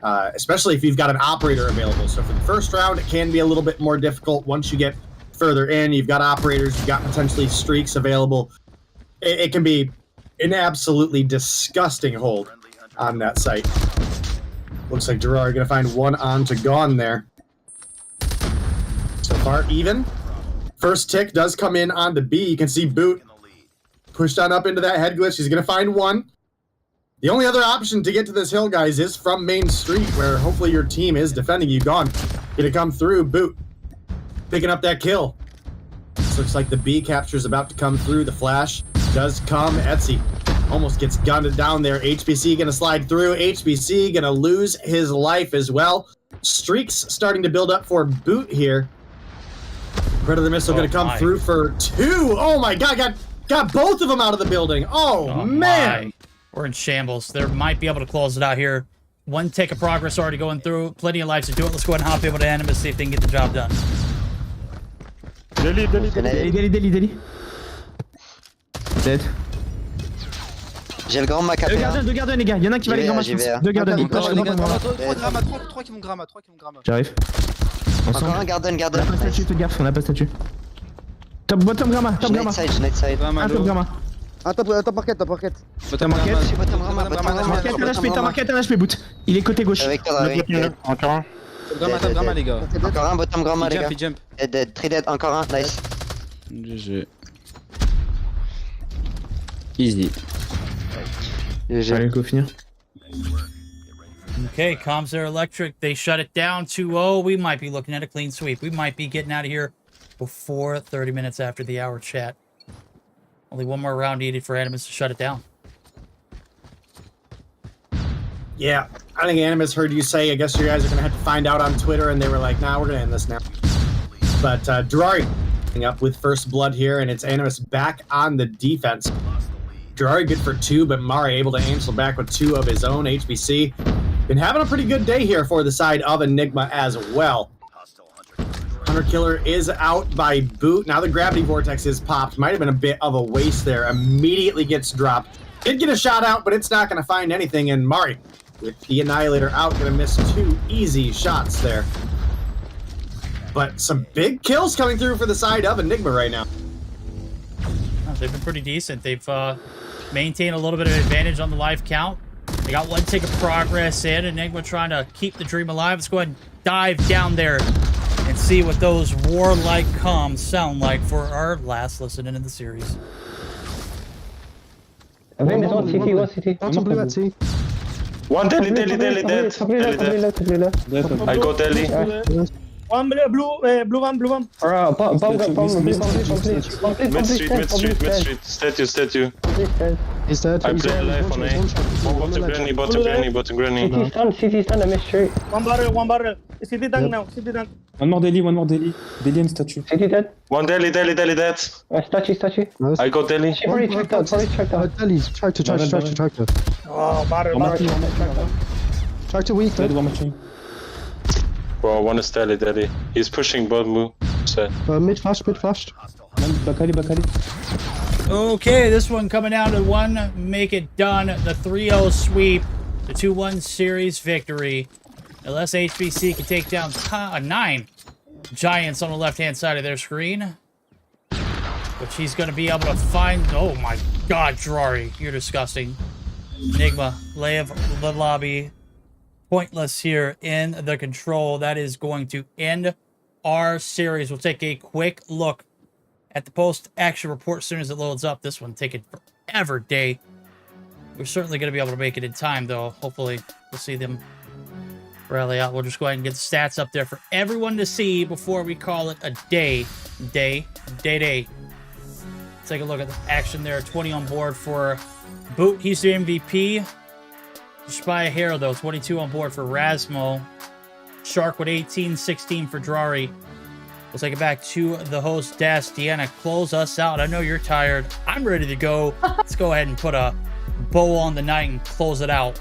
especially if you've got an operator available. So for the first round, it can be a little bit more difficult. Once you get further in, you've got operators, you've got potentially streaks available. It can be an absolutely disgusting hold on that site. Looks like Jirari going to find one on to gone there. So far, even. First tick does come in on the B. You can see Boot pushed on up into that head glitch. He's going to find one. The only other option to get to this hill, guys, is from Main Street, where hopefully your team is defending you. Gone. Going to come through. Boot picking up that kill. This looks like the B capture is about to come through. The flash does come. Etsy almost gets gunned down there. HBC going to slide through. HBC going to lose his life as well. Streaks starting to build up for Boot here. Predator missile going to come through for 2. Oh my god, got both of them out of the building. Oh man. We're in shambles. They might be able to close it out here. 1 tick of progress already going through. Plenty of lives to do it. Let's go ahead and hop over to Animus, see if they can get the job done. Deli. Dead. J'ai le grand Mac à faire. Deux gardiens, les gars. Y'en a un qui va les grammes. Deux gardiens. 3 qui vont gramma. J'arrive. Encore un garden. On a pas statue, fais gaffe, on a pas statue. Top gramma. Night side. Un top gramma. Top market. Bottom market. Market un HP boot. Il est côté gauche. Encore un. Top gramma les gars. Encore un bottom gramma les gars. Jump. Dead, 3 dead, encore un, nice. GG. Easy. Allez, go finir. Okay, comms are electric. They shut it down 2-0. We might be looking at a clean sweep. We might be getting out of here before 30 minutes after the hour, chat. Only one more round needed for Animus to shut it down. Yeah, I think Animus heard you say, I guess you guys are going to have to find out on Twitter, and they were like, nah, we're going to end this now. But Jirari up with first blood here, and it's Animus back on the defense. Jirari good for 2, but Mari able to answer back with 2 of his own. HBC been having a pretty good day here for the side of Enigma as well. Hunter Killer is out by Boot. Now the Gravity Vortex is popped. Might have been a bit of a waste there. Immediately gets dropped. Did get a shot out, but it's not going to find anything. And Mari, with the Annihilator out, going to miss 2 easy shots there. But some big kills coming through for the side of Enigma right now. They've been pretty decent. They've maintained a little bit of advantage on the life count. They got 1 tick of progress in. Enigma trying to keep the dream alive. Let's go ahead and dive down there and see what those warlike comms sound like for our last listen in the series. One Deli dead. I go Deli. One blue one. Alright, bomb, Mid street. Statue. He's dead. I play life on A. Bottom granny. CT stun, I missed straight. One barrel. City dunk now. One more daily. Daily and statue. CT dead. One deli dead. Statue. Nice. I got deli. She already checked out. Daily, tractor. Oh, barrel. Tractor weak, Dead one machine. Bro, one is deli. He's pushing both move. Set. Mid flashed. Bakali. Okay, this one coming down to one. Make it done. The 3-0 sweep. The 2-1 series victory. Unless HBC can take down 9 Giants on the left-hand side of their screen. Which he's going to be able to find. Oh my god, Drari. You're disgusting. Enigma, Lev, the lobby. Pointless here in the control. That is going to end our series. We'll take a quick look at the post-action report as soon as it loads up. This one taking forever day. We're certainly going to be able to make it in time, though. Hopefully, we'll see them rally out. We'll just go ahead and get the stats up there for everyone to see before we call it a day. Take a look at the action there. 20 on board for Boot. He's the MVP. Just by a hair, though. 22 on board for Rasmo. Shark with 18, 16 for Drari. We'll take it back to the host desk. Deanna, close us out. I know you're tired. I'm ready to go. Let's go ahead and put a bow on the night and close it out.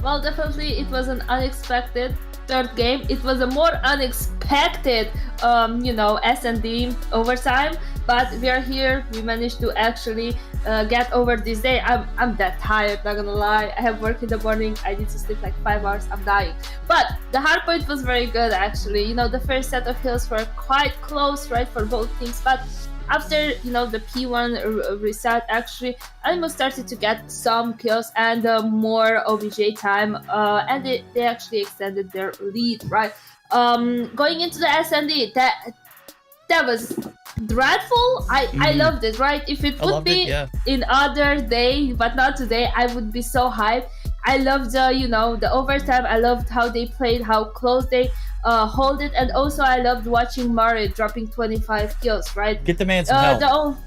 Well, definitely it was an unexpected third game. It was a more unexpected, S&D overtime. But we are here. We managed to actually get over this day. I'm that tired, not gonna lie. I have work in the morning. I need to sleep like 5 hours. I'm dying. But the hard point was very good, actually. The first set of hills were quite close, right, for both teams. But after, the P1 reset, actually, Animus started to get some kills and more OBJ time. And they actually extended their lead, right? Going into the SND, that was dreadful. I loved it, right? If it would be in other day, but not today, I would be so hyped. I loved the overtime. I loved how they played, how close they hold it, and also I loved watching Murray dropping 25 kills, right? Get the man some help.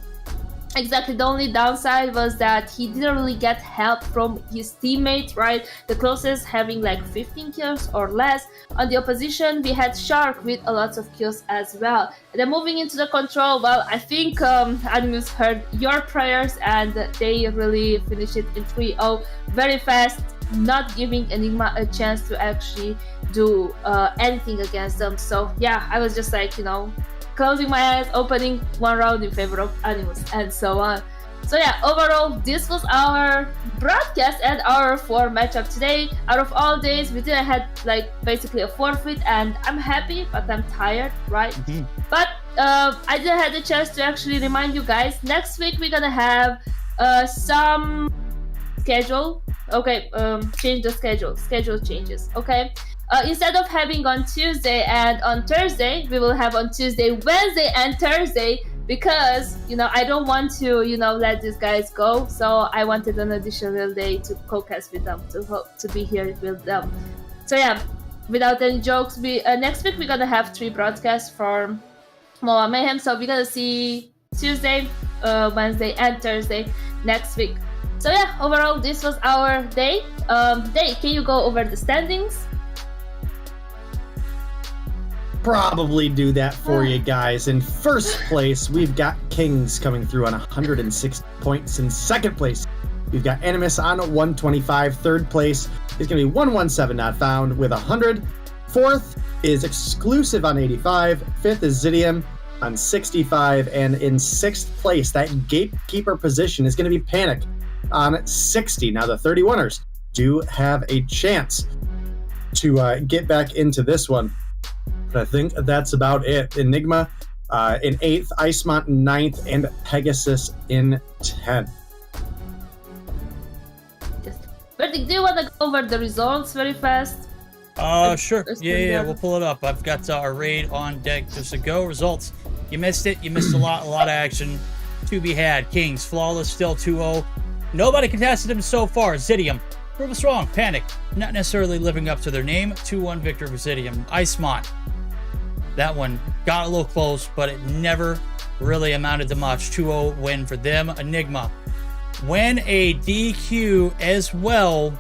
Exactly. The only downside was that he didn't really get help from his teammates, right? The closest having like 15 kills or less. On the opposition, we had Shark with a lot of kills as well. And then moving into the control, well, I think Animus heard your prayers and they really finished it in 3-0 very fast, not giving Enigma a chance to actually do anything against them. So yeah, I was just like, closing my eyes, opening one round in favor of Animus, and so on. So yeah, overall, this was our broadcast and our 4 matchup today. Out of all days, we didn't have like basically a forfeit, and I'm happy, but I'm tired, right? But I didn't have the chance to actually remind you guys. Next week we're gonna have some schedule. Okay, change the schedule. Schedule changes. Okay. Instead of having on Tuesday and on Thursday, we will have on Tuesday, Wednesday, and Thursday because, I don't want to, let these guys go. So I wanted an additional day to co-cast with them, to be here with them. So yeah, without any jokes, next week we're going to have 3 broadcasts for MOA Mayhem. So we're going to see Tuesday, Wednesday, and Thursday next week. So yeah, overall, this was our day. Can you go over the standings? Probably do that for you guys. In first place, we've got Kings coming through on 106 points. In second place, we've got Animus on 125. Third place is going to be 117 Not Found with 100. Fourth is Exclusive on 85. Fifth is Zidium on 65. And in sixth place, that gatekeeper position is going to be Panic on 60. Now, the 31ers do have a chance to get back into this one. But I think that's about it. Enigma in 8th, Iceman in 9th, and Pegasus in 10th. Bertic, do you want to go over the results very fast? Sure. Yeah, we'll pull it up. I've got our raid on deck just to go. Results. You missed it. You missed a lot of action to be had. Kings, flawless, still 2-0. Nobody contested him so far. Zidium, prove us wrong. Panic, not necessarily living up to their name. 2-1 victory for Zidium. Iceman, That one got a little close, but it never really amounted to much. 2-0 win for them. Enigma win a DQ as well.